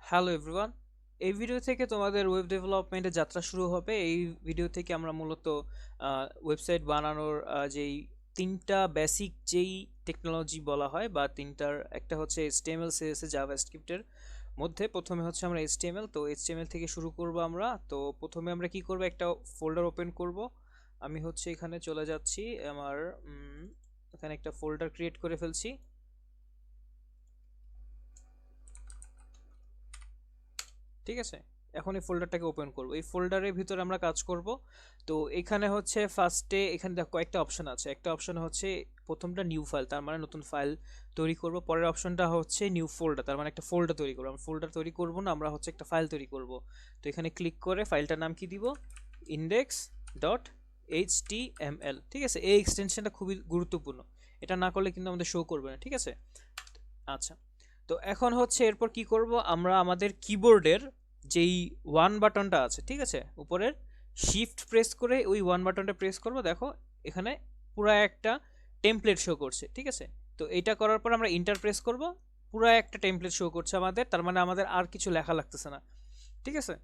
Hello everyone, এই video থেকে তোমাদের ওয়েব ডেভেলপমেন্টের যাত্রা শুরু হবে। এই ভিডিও থেকে আমরা মূলত ওয়েবসাইট বানানোর যেই তিনটা বেসিক যেই টেকনোলজি বলা হয় বা তিনটার একটা হচ্ছে HTML CSS জাভাস্ক্রিপ্টের মধ্যে প্রথমে হচ্ছে আমরা HTML। তো HTML থেকে শুরু করব আমরা। তো প্রথমে আমরা কি করব, একটা ফোল্ডার ওপেন করব। আমি হচ্ছে এখানে চলে যাচ্ছি, আমার এখানে একটা ফোল্ডার ক্রিয়েট করে ফেলছি। ঠিক আছে, এখন এই ফোল্ডারটাকে ওপেন করব। এই ফোল্ডারের ভিতরে আমরা কাজ করব। তো এখানে হচ্ছে ফার্স্টে এখানে দেখো কয়েকটা অপশন আছে। একটা অপশন হচ্ছে প্রথমটা নিউ ফাইল, তার মানে নতুন ফাইল তৈরি করব। পরের অপশনটা হচ্ছে নিউ ফোল্ডার, তার মানে একটা ফোল্ডার তৈরি করব। আমরা ফোল্ডার তৈরি করব না, আমরা হচ্ছে একটা ফাইল তৈরি করব। তো এখানে ক্লিক করে ফাইলটার নাম কি দিব, ইন্ডেক্স ডট এইচটিএমএল। ঠিক আছে, এই এক্সটেনশনটা খুবই গুরুত্বপূর্ণ, এটা না করলে কিন্তু আমাদের শো করবে না। ঠিক আছে, আচ্ছা। তো এখন হচ্ছে এরপর কি করব, আমরা আমাদের কিবোর্ডের যেই ওয়ান বাটনটা আছে, ঠিক আছে, উপরের শিফট প্রেস করে ওই ওয়ান বাটনটা প্রেস করব। দেখো এখানে পুরো একটা টেমপ্লেট শো করছে। ঠিক আছে, তো এটা করার পর আমরা ইন্টার প্রেস করব, পুরো একটা টেমপ্লেট শো করছে আমাদের, তার মানে আমাদের আর কিছু লেখা লাগতেছে না। ঠিক আছে,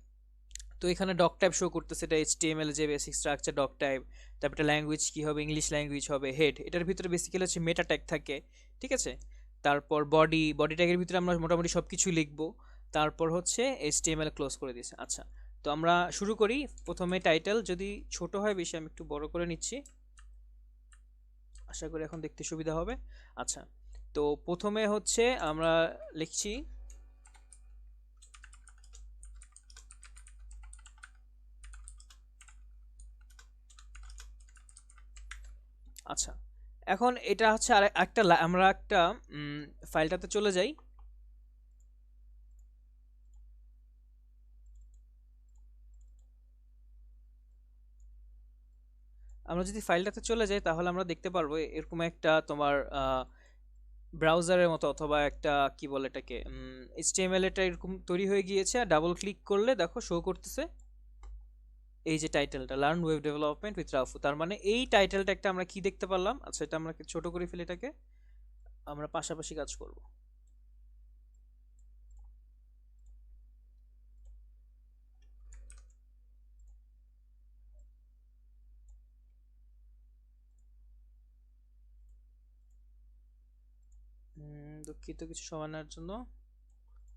তো এখানে ডক টাইপ শো করতেছে, এটা HTML যে বেসিক স্ট্রাকচার ডক টাইপ। তারপর এটা ল্যাঙ্গুয়েজ কি হবে, ইংলিশ ল্যাঙ্গুয়েজ হবে। হেড, এটার ভিতরে বেসিক্যালি হচ্ছে মেটা ট্যাগ থাকে। ঠিক আছে, তারপর বডি ট্যাগের ভিতরে আমরা মোটামুটি সব কিছু লিখবো। তারপর হচ্ছে HTML ক্লোজ করে দিয়েছে। আচ্ছা, তো আমরা শুরু করি। প্রথমে টাইটেল যদি ছোট হয় বেশি, আমি একটু বড় করে নিচ্ছি, আশা করি এখন দেখতে সুবিধা হবে। আচ্ছা, তো প্রথমে হচ্ছে আমরা লিখছি, আচ্ছা, এখন এটা হচ্ছে আর একটা আমরা একটা ফাইলটাতে চলে যাই। আমরা যদি ফাইলটাতে চলে যাই তাহলে আমরা দেখতে পারবো এরকম একটা তোমার ব্রাউজারের মতো, অথবা একটা কি বলে এটাকে, HTML এটা এরকম তৈরি হয়ে গিয়েছে। আর ডাবল ক্লিক করলে দেখো শো করতেছে এই যে টাইটেলটা, লার্ন ওয়েব ডেভেলপমেন্ট উইথ রাফু। তার মানে এই টাইটেলটা একটা আমরা কি দেখতে পারলাম। আচ্ছা, এটা আমরা ছোট করে ফেলি, এটাকে আমরা পাশাপাশি কাজ করব। দুঃখিত কিছু সময়ের জন্য।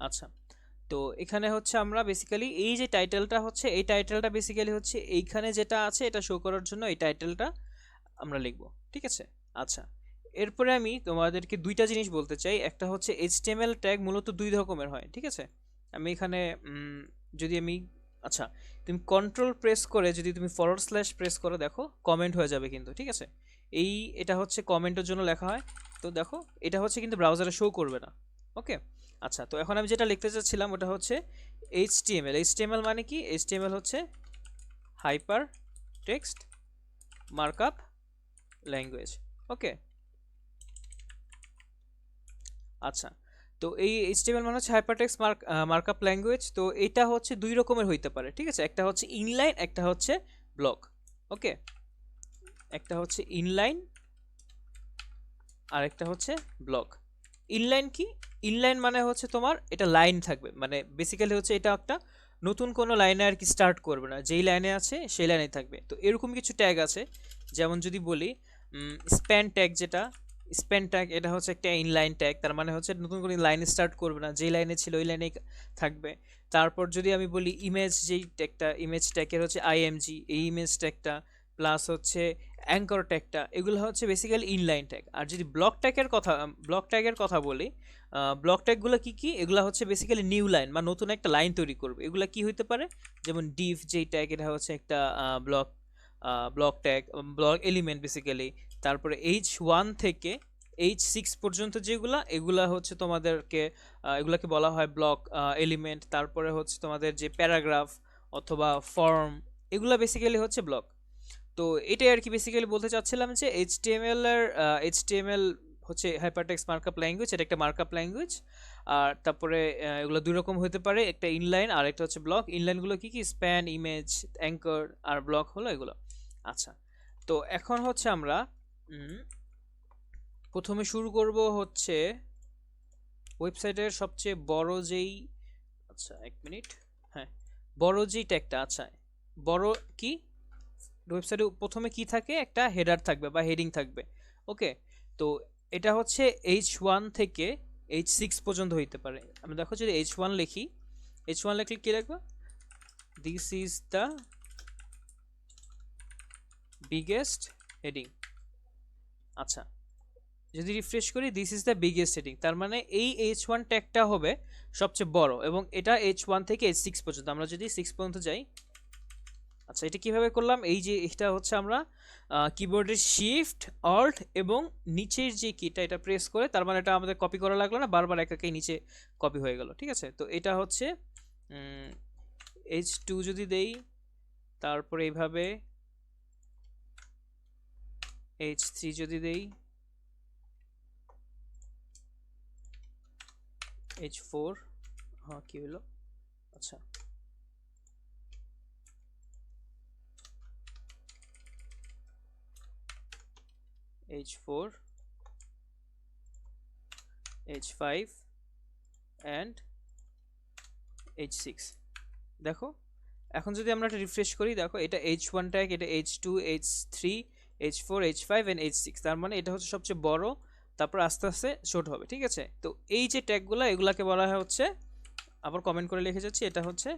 আচ্ছা, তো এখানে হচ্ছে আমরা বেসিক্যালি এই যে টাইটেলটা হচ্ছে, এই টাইটেলটা বেসিক্যালি হচ্ছে এইখানে যেটা আছে এটা শো করার জন্য এই টাইটেলটা আমরা লিখব। ঠিক আছে, আচ্ছা। এরপরে আমি তোমাদেরকে দুইটা জিনিস বলতে চাই। একটা হচ্ছে HTML ট্যাগ মূলত দুই রকমের হয়। ঠিক আছে, আমি এখানে যদি আমি, আচ্ছা, তুমি কন্ট্রোল প্রেস করে যদি তুমি ফরওয়ার্ড স্ল্যাশ প্রেস করো, দেখো কমেন্ট হয়ে যাবে কিন্তু। ঠিক আছে, এই এটা হচ্ছে কমেন্টের জন্য লেখা হয়। তো দেখো এটা হচ্ছে কিন্তু ব্রাউজারে শো করবে না। ওকে, আচ্ছা, তো এখন আমি যেটা লিখতে চাচ্ছিলাম ওটা হচ্ছে HTML মানে কি, HTML হচ্ছে হাইপার টেক্সট মার্কআপ ল্যাঙ্গুয়েজ। ওকে, আচ্ছা, তো এই HTML মানে হচ্ছে হাইপারটেক্সট মার্কআপ ল্যাঙ্গুয়েজ। তো এটা হচ্ছে দুই রকমের হইতে পারে। ঠিক আছে, একটা হচ্ছে ইনলাইন, একটা হচ্ছে ব্লক। ওকে, একটা হচ্ছে ইনলাইন আর একটা হচ্ছে ব্লক। ইনলাইন কি, ইনলাইন মানে হচ্ছে তোমার এটা লাইন থাকবে, মানে বেসিক্যালি হচ্ছে এটা একটা নতুন কোনো লাইনে আর কি স্টার্ট করবে না, যেই লাইনে আছে সেই লাইনে থাকবে। তো এরকম কিছু ট্যাগ আছে, যেমন যদি বলি স্প্যান ট্যাগ, যেটা স্প্যান ট্যাগ এটা হচ্ছে একটা ইনলাইন ট্যাগ, তার মানে হচ্ছে নতুন কোনো লাইনে স্টার্ট করবে না, যেই লাইনে ছিল ওই লাইনেই থাকবে। তারপর যদি আমি বলি ইমেজ, যেই ট্যাগটা ইমেজ ট্যাগের হচ্ছে IMG, এই ইমেজ ট্যাগটা প্লাস হচ্ছে অ্যাঙ্কর ট্যাগটা, এগুলো হচ্ছে বেসিক্যালি ইনলাইন ট্যাগ। আর যদি ব্লক ট্যাগের কথা বলি, ব্লক ট্যাগগুলো কি কি, এগুলো হচ্ছে বেসিক্যালি নিউ লাইন বা নতুন একটা লাইন তৈরি করবে। এগুলো কি হইতে পারে, যেমন ডিভ যেই ট্যাগ, এটা হচ্ছে একটা block block tag, block element basically. তারপরে H1 থেকে H6 পর্যন্ত যেগুলা, এগুলা হচ্ছে তোমাদেরকে এগুলাকে বলা হয় ব্লক এলিমেন্ট। তারপরে হচ্ছে তোমাদের যে প্যারাগ্রাফ অথবা ফর্ম, এগুলা বেসিক্যালি হচ্ছে ব্লক। তো এটাই আর কি বেসিক্যালি বলতে চাচ্ছিলাম যে HTML হচ্ছে হাইপারটেক্সট মার্কআপ ল্যাঙ্গুয়েজ, এটা একটা মার্কআপ ল্যাঙ্গুয়েজ। আর তারপরে এগুলো দুই রকম হতে পারে, একটা ইনলাইন আর একটা হচ্ছে ব্লক। ইনলাইনগুলো কি কি, স্প্যান, ইমেজ, অ্যাঙ্কর, আর ব্লক হলো এগুলো। আচ্ছা, তো এখন হচ্ছে আমরা প্রথমে শুরু করব হচ্ছে ওয়েবসাইটের সবচেয়ে বড় যেই, আচ্ছা 1 মিনিট। হ্যাঁ, বড় যে ট্যাগটা, আচ্ছা বড় কি ওয়েবসাইটে প্রথমে কি থাকে, একটা হেডার থাকবে বা হেডিং থাকবে। ওকে, তো এটা হচ্ছে H1 থেকে H6 পর্যন্ত হইতে পারে। আমরা দেখো যদি H1 লিখি, H1 লিখলে কি লিখবো, this is the biggest heading. আচ্ছা, যদি রিফ্রেশ করি this is the biggest heading, তার মানে এই H1 ট্যাগটা হবে সবচেয়ে বড় এবং এটা H1 থেকে H6 পর্যন্ত। আমরা যদি 6 পর্যন্ত যাই, আচ্ছা এটা কিভাবে করলাম, এই যে এটা হচ্ছে আমরা কিবোর্ডের শিফট অল্ট এবং নিচের যে কিটা এটা প্রেস করে, তার মানে এটা আমাদের কপি করা লাগলো না, বারবার একাকেই নিচে কপি হয়ে গেল। ঠিক আছে, তো এটা হচ্ছে H2 যদি দেই, তারপরে এইভাবে H3 যদি দেই, H4, হ্যাঁ কি হলো, আচ্ছা H4, H5 and H6। দেখো এখন যদি আমরা এটা রিফ্রেশ করি, দেখো এটা H1 ট্যাগ, এটা H2, H3, H4, H5 and H6, তার মানে এটা হচ্ছে সবচেয়ে বড়, তারপর আস্তে আস্তে ছোট হবে। ঠিক আছে, তো এই যে ট্যাগগুলো এগুলাকে বলা হয় হচ্ছে, আবার কমেন্ট করে লিখে যাচ্ছি, এটা হচ্ছে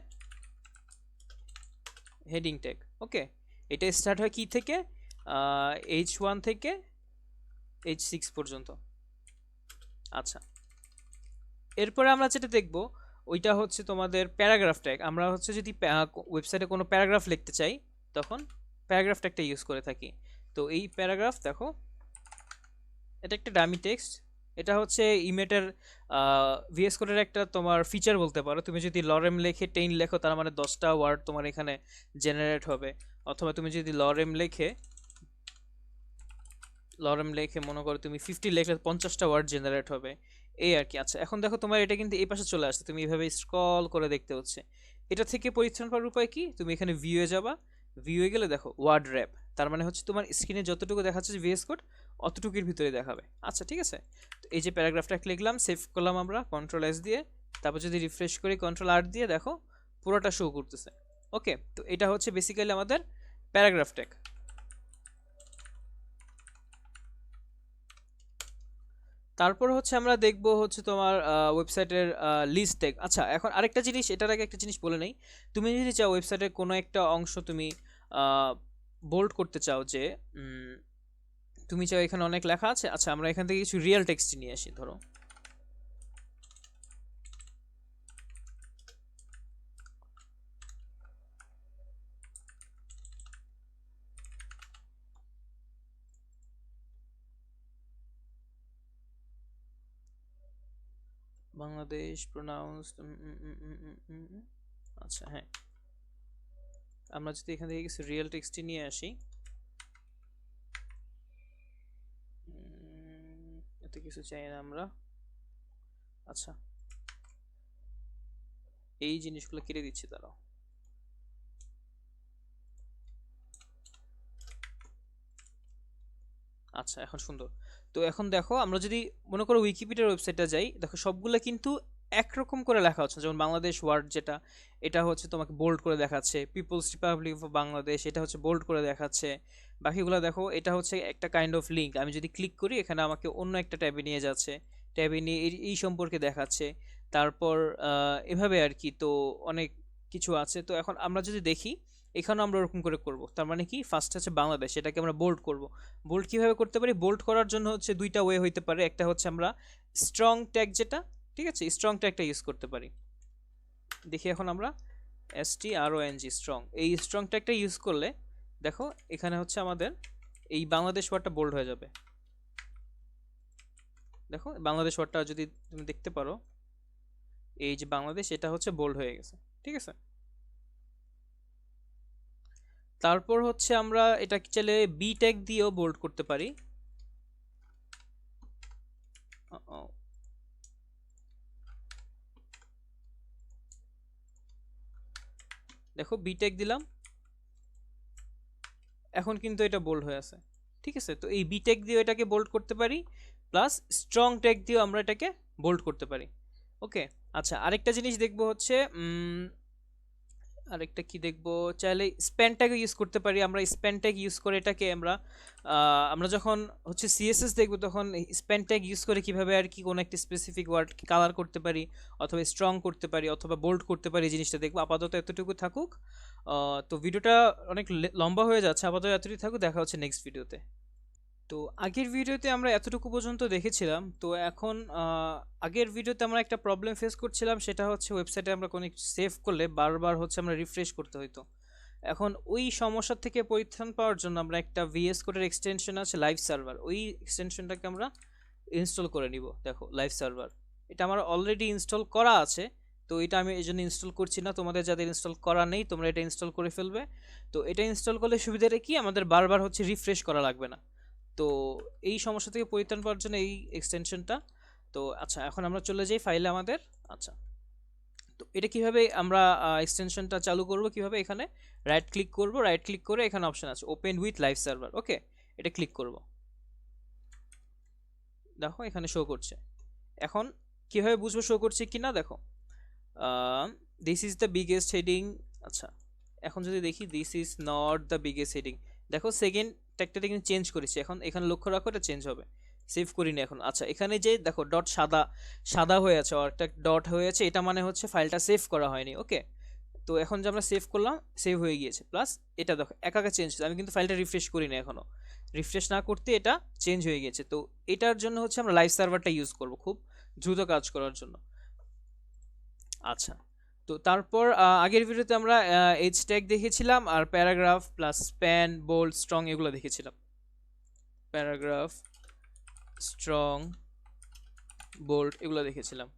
হেডিং ট্যাগ। ওকে, এটা স্টার্ট হয় কি থেকে, H1 থেকে H6 পর্যন্ত। আচ্ছা, এরপরে আমরা যেটা দেখব ওইটা হচ্ছে তোমাদের প্যারাগ্রাফ ট্যাগ। আমরা হচ্ছে যদি ওয়েবসাইটে কোনো প্যারাগ্রাফ লিখতে চাই, তখন প্যারাগ্রাফ ট্যাগটা ইউজ করে থাকি। তো এই প্যারাগ্রাফ দেখো, এটা একটা ডামি টেক্সট, এটা হচ্ছে ইমেটের ভিএস কোডের একটা তোমার ফিচার বলতে পারো। তুমি যদি লরেম লেখে 10 লেখো, তার মানে 10টা ওয়ার্ড তোমার এখানে জেনারেট হবে। অথবা তুমি যদি লরেম লেখে মনে করো তুমি 50 লেখলে 50টা ওয়ার্ড জেনারেট হবে, এই আর কি। আচ্ছা, এখন দেখো তোমার এটা কিন্তু এই পাশে চলে আসছে, তুমি এইভাবে স্ক্রল করে দেখতে হচ্ছে। এটা থেকে পরিত্রাণ পাওয়ার উপায় কি, তুমি এখানে ভিউয়ে যাবা, ভিউয়ে গেলে দেখো ওয়ার্ড র্যাপ, তার মানে হচ্ছে তোমার স্ক্রিনে যতটুকু দেখাচ্ছে ভিএস কোড অতটুকুর ভিতরে দেখাবে। আচ্ছা ঠিক আছে, তো এই যে প্যারাগ্রাফটা লিখলাম, সেভ করলাম আমরা কন্ট্রোল এস দিয়ে, তারপর যদি রিফ্রেশ করি কন্ট্রোল আর দিয়ে, দেখো পুরোটা শো করতেছে। ওকে, তো এটা হচ্ছে বেসিক্যালি আমাদের প্যারাগ্রাফ ট্যাগ। তারপর হচ্ছে আমরা দেখব হচ্ছে তোমার ওয়েবসাইটের লিস্ট ট্যাগ। আচ্ছা, এখন আরেকটা জিনিস, এটার আগে একটা জিনিস বলে নেই, তুমি যদি চাও ওয়েবসাইটের কোনো একটা অংশ তুমি বোল্ড করতে চাও, যে তুমি চাও এখানে অনেক লেখা আছে, আচ্ছা আমরা এখান থেকে কিছু রিয়েল টেক্সট নিয়ে আসি। ধরো বাংলাদেশ প্রোনাউন্স, আচ্ছা হ্যাঁ, আমরা যদি এখান থেকে কিছু রিয়েল টেক্সট নিয়ে আসি, এত কিছু চাই না আমরা। আচ্ছা, এই জিনিসগুলো কেটে দিচ্ছি, দাঁড়াও। আচ্ছা এখন সুন্দর। তো এখন দেখো আমরা যদি মনে করো উইকিপিডিয়ার ওয়েবসাইটটা যাই, দেখো সবগুলো কিন্তু একরকম করে লেখা হচ্ছে। যেমন বাংলাদেশ ওয়ার্ড যেটা, এটা হচ্ছে তোমাকে বোল্ড করে দেখাচ্ছে, পিপলস রিপাবলিক অফ বাংলাদেশ এটা হচ্ছে বোল্ড করে দেখাচ্ছে। বাকিগুলো দেখো, এটা হচ্ছে একটা কাইন্ড অফ লিঙ্ক, আমি যদি ক্লিক করি এখানে আমাকে অন্য একটা ট্যাবে নিয়ে যাচ্ছে, ট্যাবে নিয়ে এই সম্পর্কে দেখাচ্ছে। তারপর এভাবে আর কি, তো অনেক কিছু আছে। তো এখন আমরা যদি দেখি, এখানেও আমরা ওরকম করে করব। তার মানে কি, ফার্স্ট হচ্ছে বাংলাদেশ, এটাকে আমরা বোল্ড করব। বোল্ড কিভাবে করতে পারি, বোল্ড করার জন্য হচ্ছে দুইটা ওয়ে হইতে পারে। একটা হচ্ছে আমরা স্ট্রং ট্যাগ যেটা, ঠিক আছে, স্ট্রং ট্যাগটা ইউজ করতে পারি। দেখি এখন আমরা STRONG স্ট্রং, এই স্ট্রং ট্যাগটা ইউজ করলে দেখো এখানে হচ্ছে আমাদের এই বাংলাদেশ ওয়ার্ডটা বোল্ড হয়ে যাবে। দেখো বাংলাদেশ ওয়ার্ডটা যদি তুমি দেখতে পারো, এই যে বাংলাদেশ এটা হচ্ছে বোল্ড হয়ে গেছে। ঠিক আছে, তারপর হচ্ছে আমরা এটা চাইলে বি ট্যাগ দিয়েও বোল্ড করতে পারি। দেখো বি ট্যাগ দিলাম, এখন কিন্তু এটা বোল্ড হয়ে আছে। ঠিক আছে, তো এই বি ট্যাগ দিয়ে এটাকে বোল্ড করতে পারি, প্লাস স্ট্রং ট্যাগ দিয়েও আমরা এটাকে বোল্ড করতে পারি। ওকে। আচ্ছা, আরেকটা জিনিস দেখবো হচ্ছে আরেকটা কি দেখবো, চাইলে স্প্যান ট্যাগ ইউজ করতে পারি আমরা। স্প্যান ট্যাগ ইউজ করে এটাকে আমরা যখন হচ্ছে সিএসএস দেখবো তখন স্প্যান ট্যাগ ইউজ করে কিভাবে আর কি কোনো একটা স্পেসিফিক ওয়ার্ড কালার করতে পারি, অথবা স্ট্রং করতে পারি, অথবা বোল্ড করতে পারি, এই জিনিসটা দেখবো। আপাতত এতটুকু থাকুক। তো ভিডিওটা অনেক লম্বা হয়ে যাচ্ছে, আপাতত এতটুকু থাকুক, দেখা হচ্ছে নেক্সট ভিডিওতে। তো আগের ভিডিওতে আমরা এতটুকু পর্যন্ত দেখেছিলাম। তো এখন আগের ভিডিওতে আমরা একটা প্রবলেম ফেস করছিলাম, সেটা হচ্ছে ওয়েবসাইটে আমরা কোনো কিছু সেভ করলে বারবার হচ্ছে আমরা রিফ্রেশ করতে হতো। এখন ওই সমস্যা থেকে পরিত্রাণ পাওয়ার জন্য আমরা একটা ভিএস কোডের এক্সটেনশন আছে লাইভ সার্ভার, ওই এক্সটেনশনটাকে আমরা ইনস্টল করে নিব। দেখো লাইভ সার্ভার, এটা আমার অলরেডি ইনস্টল করা আছে, তো এটা আমি এই জন্য ইনস্টল করছি না। তোমাদের যাদের ইনস্টল করা নেই তোমরা এটা ইনস্টল করে ফেলবে। তো এটা ইনস্টল করলে সুবিধাটা কি, আমাদের বারবার হচ্ছে রিফ্রেশ করা লাগবে না। তো এই সমস্যা থেকে পরিত্রাণ পাওয়ার জন্য এই এক্সটেনশনটা। তো আচ্ছা, এখন আমরা চলে যাই ফাইলে আমাদের। আচ্ছা, তো এটা কিভাবে আমরা এক্সটেনশনটা চালু করব, কিভাবে, এখানে রাইট ক্লিক করব, রাইট ক্লিক করে এখানে অপশন আছে ওপেন উইথ লাইভ সার্ভার। ওকে, এটা ক্লিক করব, দেখো এখানে শো করছে। এখন কিভাবে বুঝবো শো করছে কি না, দেখো this is the biggest heading. আচ্ছা, এখন যদি দেখি this is not the biggest heading, দেখো সেকেন্ড ট্যাগটা কিন্তু চেঞ্জ করেছি। এখন এখানে লক্ষ্য রাখো এটা চেঞ্জ হবে, সেভ করিনি এখন। আচ্ছা, এখানে যে দেখো ডট সাদা সাদা হয়ে আছে, আর একটা ডট হয়ে আছে, এটা মানে হচ্ছে ফাইলটা সেভ করা হয়নি। ওকে, তো এখন যে আমরা সেভ করলাম সেভ হয়ে গিয়েছে, প্লাস এটা দেখো একা চেঞ্জ, আমি কিন্তু ফাইলটা রিফ্রেশ করিনি এখনো, রিফ্রেশ না করতে এটা চেঞ্জ হয়ে গিয়েছে। তো এটার জন্য হচ্ছে আমরা লাইভ সার্ভারটা ইউজ করব খুব দ্রুত কাজ করার জন্য। আচ্ছা, তো তারপর আগের ভিডিওতে আমরা এইচ ট্যাগ দেখেছিলাম, আর paragraph plus span bold strong এগুলো দেখেছিলাম। প্যারাগ্রাফ, স্ট্রং, বোল্ড এগুলো দেখেছিলাম।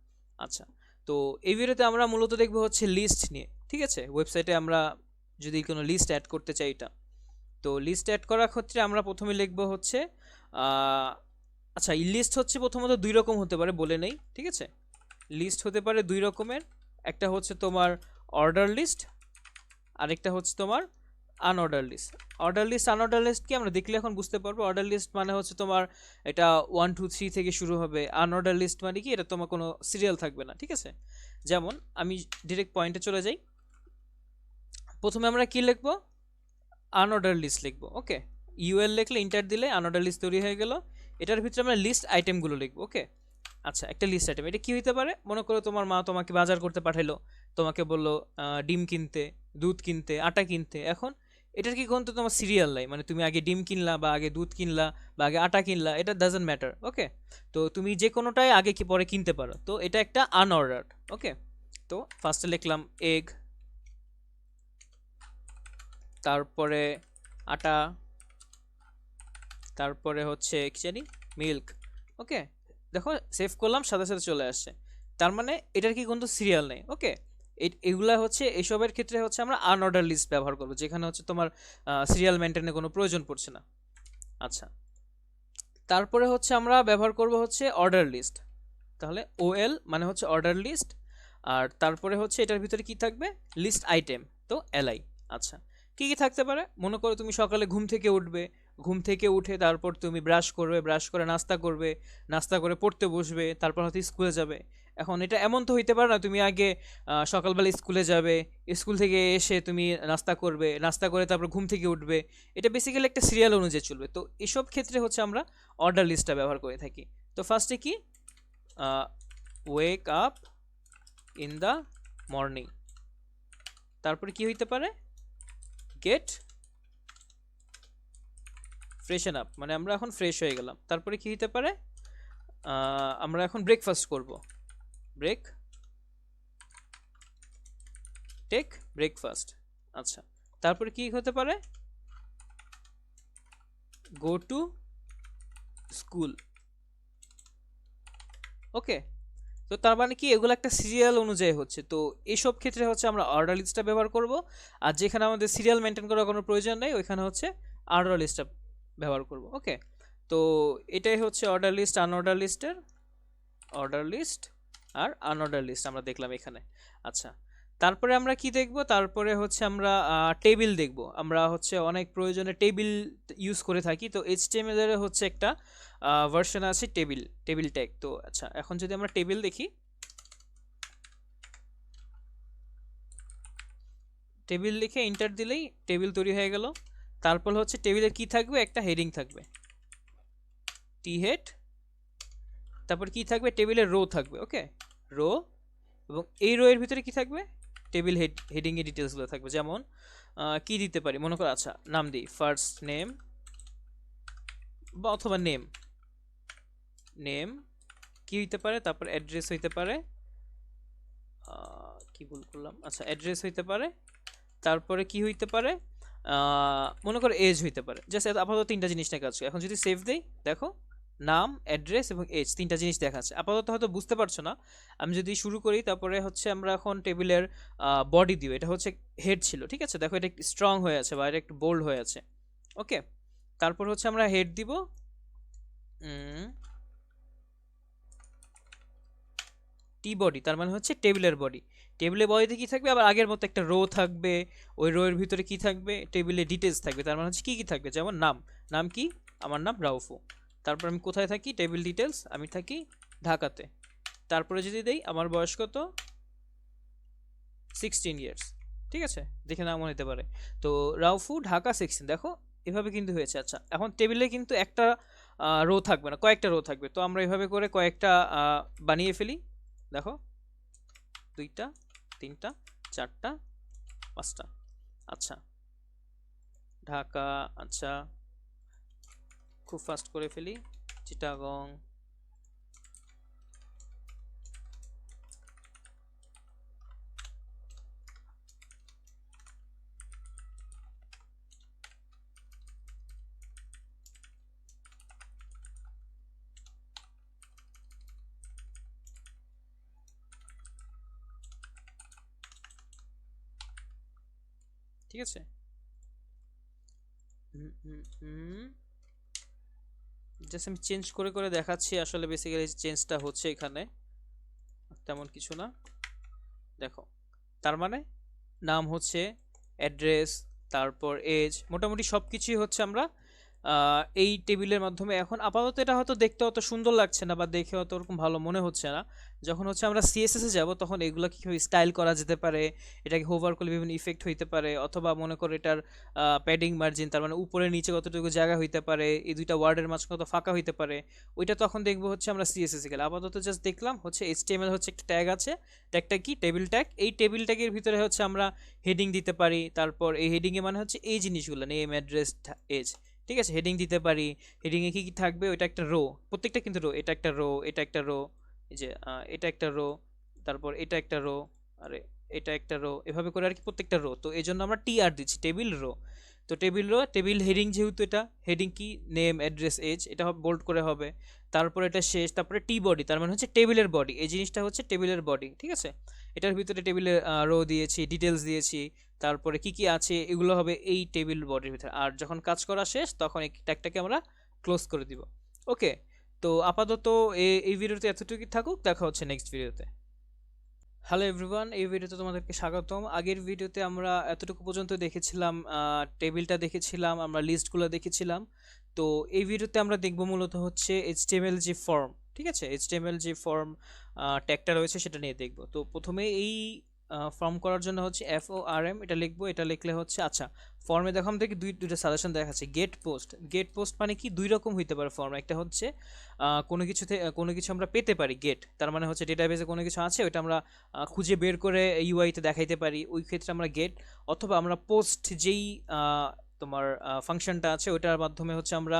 আচ্ছা, তো এই ভিডিওতে আমরা মূলত দেখবো হচ্ছে লিস্ট নিয়ে। ঠিক আছে, ওয়েবসাইটে আমরা যদি কোনো লিস্ট অ্যাড করতে চাই, এটা তো লিস্ট অ্যাড করার ক্ষেত্রে আমরা প্রথমে লিখবো হচ্ছে আচ্ছা, এই লিস্ট হচ্ছে প্রথমত দুই রকম হতে পারে বলে নেই। ঠিক আছে, লিস্ট হতে পারে দুই রকমের, একটা হচ্ছে তোমার অর্ডার লিস্ট, আরেকটা হচ্ছে তোমার unorder list. Order list unorder list কি আমরা দেখলে এখন বুঝতে পারবো। অর্ডার লিস্ট মানে হচ্ছে তোমার এটা 1 2 3 থেকে শুরু হবে। আনঅর্ডার লিস্ট মানে কি, এটা তোমার কোনো সিরিয়াল থাকবে না। ঠিক আছে, যেমন আমি ডিরেক্ট পয়েন্টে চলে যাই, প্রথমে আমরা কি লিখবো, আনঅর্ডার লিস্ট লিখবো। ওকে, ইউএল লিখলে ইন্টার দিলে আনঅর্ডার লিস্ট তৈরি হয়ে গেল। এটার ভিতরে আমরা লিস্ট আইটেমগুলো লিখবো। ওকে, আচ্ছা, একটা লিস্ট আইটেম এটা কি হতে পারে, মনে করো তোমার মা তোমাকে বাজার করতে পাঠাইলো, তোমাকে বললো ডিম কিনতে, দুধ কিনতে, আটা কিনতে। এখন এটার কি কোনো তো তোমার সিরিয়াল নাই, মানে তুমি আগে ডিম কিনলা বা আগে দুধ কিনলা বা আগে আটা কিনলা, এটা ডাজন্ট ম্যাটার। ওকে, তো তুমি যে কোনোটাই আগে কি পরে কিনতে পারো, তো এটা একটা আনঅর্ডার্ড। ওকে, তো ফার্স্টে লিখলাম এগ, তারপরে আটা, তারপরে হচ্ছে কি জানি মিল্ক। ওকে, দেখো সেভ করলাম, সাথে সাথে চলে আসছে। তার মানে এটার কি কোনো সিরিয়াল নেই। ওকে, এগুলা হচ্ছে এইসবের ক্ষেত্রে হচ্ছে আমরা আনঅর্ডার লিস্ট ব্যবহার করবো, যেখানে হচ্ছে তোমার সিরিয়াল মেনটেনের কোনো প্রয়োজন পড়ছে না। আচ্ছা, তারপরে হচ্ছে আমরা ব্যবহার করব হচ্ছে অর্ডার লিস্ট। তাহলে ওএল মানে হচ্ছে অর্ডার লিস্ট, আর তারপরে হচ্ছে এটার ভিতরে কি থাকবে, লিস্ট আইটেম, তো এলআই। আচ্ছা, কি কি থাকতে পারে, মনে করো তুমি সকালে ঘুম থেকে উঠবে, ঘুম থেকে উঠে তারপর তুমি ব্রাশ করবে, ব্রাশ করে নাস্তা করবে, নাস্তা করে পড়তে বসবে, তারপর হয়তো স্কুলে যাবে। এখন এটা এমন তো হইতে পারে না তুমি আগে সকালবেলা স্কুলে যাবে, স্কুল থেকে এসে তুমি নাস্তা করবে, নাস্তা করে তারপর ঘুম থেকে উঠবে। এটা বেসিক্যালি একটা সিরিয়াল অনুযায়ী চলবে। তো এসব ক্ষেত্রে হচ্ছে আমরা অর্ডার লিস্টটা ব্যবহার করে থাকি। তো ফার্স্টে কি, wake up in the morning, তারপরে কি হইতে পারে, গেট ফ্রেশন আপ, মানে আমরা এখন ফ্রেশ হয়ে গেলাম। তারপরে কি হইতে পারে, আমরা এখন ব্রেকফাস্ট করব, ব্রেক টেক ব্রেকফাস্ট। আচ্ছা, তারপরে কি হতে পারে, গো টু স্কুল। ওকে, তো তার মানে কি এগুলো একটা সিরিয়াল অনুযায়ী হচ্ছে। তো এইসব ক্ষেত্রে হচ্ছে আমরা অর্ডার লিস্টটা ব্যবহার করব, আর যেখানে আমাদের সিরিয়াল মেনটেন করার কোনো প্রয়োজন নেই ওইখানে হচ্ছে অর্ডার লিস্টটা ব্যবহার করব। ওকে, তো এটাই হচ্ছে অর্ডার লিস্ট আনঅর্ডার লিস্টের, অর্ডার লিস্ট আর আনঅর্ডার লিস্ট আমরা দেখলাম এখানে। আচ্ছা, তারপরে আমরা কি দেখব, তারপরে হচ্ছে আমরা টেবিল দেখব। আমরা হচ্ছে অনেক প্রয়োজনে টেবিল ইউজ করে থাকি। তো এইচটিএমএল এর হচ্ছে একটা ভার্সন আছে টেবিল, টেবিল ট্যাগ। তো আচ্ছা, এখন যদি আমরা টেবিল দেখি, টেবিল লিখে এন্টার দিলেই টেবিল তৈরি হয়ে গেল। তারপর হচ্ছে টেবিলের কি থাকবে, একটা হেডিং থাকবে টি হেড, তারপর কি থাকবে, টেবিলের রো থাকবে। ওকে, রো, এবং এই রো এর ভিতরে কি থাকবে, টেবিল হেডিং এর ডিটেলসগুলো থাকবে। যেমন কি দিতে পারি, মনে করো আচ্ছা নাম দিই ফার্স্ট নেম বা অথবা নেম, নেম কি হইতে পারে, তারপর অ্যাড্রেস হইতে পারে, কি ভুল করলাম, আচ্ছা অ্যাড্রেস হইতে পারে, তারপরে কি হইতে পারে, মনে করো এজ হইতে পারে। জাস্ট আপাতত তিনটা জিনিস নিয়ে কাজ করি। এখন যদি সেভ দেই, দেখো নাম, অ্যাড্রেস এবং এজ, তিনটা জিনিস দেখাচ্ছে। আপাতত হয়তো বুঝতে পারছো না। আমি যদি শুরু করি, তারপরে হচ্ছে আমরা এখন টেবিলের বডি দিব। এটা হচ্ছে হেড ছিল, ঠিক আছে, দেখো এটা একটু স্ট্রং হয়ে আছে বা এটা একটু বোল্ড হয়ে আছে। ওকে, তারপর হচ্ছে আমরা হেড দিব টি বডি, তার মানে হচ্ছে টেবিলের বডি। টেবিলের বডিতে কি থাকবে, আবার আগের মতো একটা রো থাকবে, ওই রো এর ভিতরে কি থাকবে, টেবিলের ডিটেলস থাকবে। তার মানে হচ্ছে কি কি থাকবে, যেমন নাম, নাম কি, আমার নাম রাউফু। তারপর আমি কোথায় থাকি, টেবিল ডিটেলস, আমি থাকি ঢাকাতে। তারপরে যদি দেই আমার বয়স কত, 16 ইয়ার্স, ঠিক আছে, দেখে না মনে হতে পারে। তো রাউফু ঢাকা 16, দেখো এভাবে কিন্তু হয়েছে। আচ্ছা, এখন টেবিলে কিন্তু একটা রো থাকবে না, কয়েকটা রো থাকবে। তো আমরা এভাবে করে কয়েকটা বানিয়ে ফেলি। দেখো 2টা 3টা 4টা 5টা। আচ্ছা, ঢাকা, আচ্ছা খুব ফাস্ট করে ফেলি, চিটাগং, ঠিক আছে। জাস্ট আমি চেঞ্জ করে করে দেখাচ্ছি, আসলে বেসিক্যালি চেঞ্জটা হচ্ছে এখানে, তেমন কিছু না। দেখো, তার মানে নাম হচ্ছে, অ্যাড্রেস, তারপর এজ, মোটামুটি সব কিছুই হচ্ছে আমরা এই টেবিলের মাধ্যমে। এখন আপাতত এটা হয়তো দেখতে অত সুন্দর লাগছে না বা দেখে অত ওরকম ভালো মনে হচ্ছে না। যখন হচ্ছে আমরা সিএসএস এ যাব, তখন এগুলো কীভাবে স্টাইল করা যেতে পারে, এটাকে হোভার করলে বিভিন্ন ইফেক্ট হইতে পারে, অথবা মনে করো এটার প্যাডিং মার্জিন, তার মানে উপরে নিচে কতটুকু জায়গা হইতে পারে, এই দুইটা ওয়ার্ডের মাঝখানে কত ফাঁকা হইতে পারে, ওইটা তখন দেখবো হচ্ছে আমরা সিএসএস এ গেলে। আপাতত জাস্ট দেখলাম হচ্ছে এইচটিএমএল হচ্ছে একটা ট্যাগ আছে, ট্যাগটা কি, টেবিল ট্যাগ। এই টেবিল ট্যাগের ভিতরে হচ্ছে আমরা হেডিং দিতে পারি। তারপর এই হেডিংয়ে মানে হচ্ছে এই জিনিসগুলো, নেম, অ্যাড্রেস, এজ, ঠিক আছে, হেডিং দিতে পারি। হেডিংয়ে কি কি থাকবে, ওইটা একটা রো, প্রত্যেকটা কিন্তু রো, এটা একটা রো, এটা একটা রো, এই যে এটা একটা রো, তারপর এটা একটা রো, আরে এটা একটা রো, এভাবে করে আর কি প্রত্যেকটা রো। তো এই জন্য আমরা টি আর দিচ্ছি, টেবিল রো। তো টেবিল রো, টেবিল হেডিং যেহেতু এটা হেডিং কি, নেম, অ্যাড্রেস, এজ, এটা বোল্ড করে হবে। তারপর এটা শেষ, তারপরে টি বডি, তার মানে হচ্ছে টেবিলের বডি, এই জিনিসটা হচ্ছে টেবিলের বডি, ঠিক আছে। এটার ভিতরে টেবিলের রো দিয়েছি, ডিটেলস দিয়েছি, তারপরে কি কি আছে এগুলো হবে এই টেবিল বডির ভিতরে। আর যখন কাজ করা শেষ, তখন এই ট্যাগটাকে আমরা ক্লোজ করে দিব। ওকে, তো আপাতত এই ভিডিওতে এতটুকুই থাকুক, দেখা হচ্ছে নেক্সট ভিডিওতে। হ্যালো এভরিওয়ান, এই ভিডিওতে তোমাদেরকে স্বাগতম। আগের ভিডিওতে আমরা এতটুকু পর্যন্ত দেখেছিলাম, টেবিলটা দেখেছিলাম, আমরা লিস্টগুলো দেখেছিলাম। তো এই ভিডিওতে আমরা দেখব মূলত হচ্ছে এইচটিএমএল যে ফর্ম, ঠিক আছে, এইচটিএমএল যে ফর্ম ট্যাগটা রয়েছে সেটা নিয়ে দেখব। তো প্রথমে এই ফর্ম করার জন্য হচ্ছে FORM এটা লিখবো। এটা লিখলে হচ্ছে, আচ্ছা ফর্মে দেখো আমাদেরকে দুইটা সাজেশন দেখাচ্ছে। গেট পোস্ট, গেট পোস্ট মানে কি, দুই রকম হইতে পারে ফর্ম। একটা হচ্ছে কোনো কিছু আমরা পেতে পারি, গেট তার মানে হচ্ছে ডেটাবেসে কোনো কিছু আছে, ওইটা আমরা খুঁজে বের করে ইউআইতে দেখাইতে পারি, ওই ক্ষেত্রে আমরা গেট। অথবা আমরা পোস্ট যেই তোমার ফাংশনটা আছে, ওইটার মাধ্যমে হচ্ছে আমরা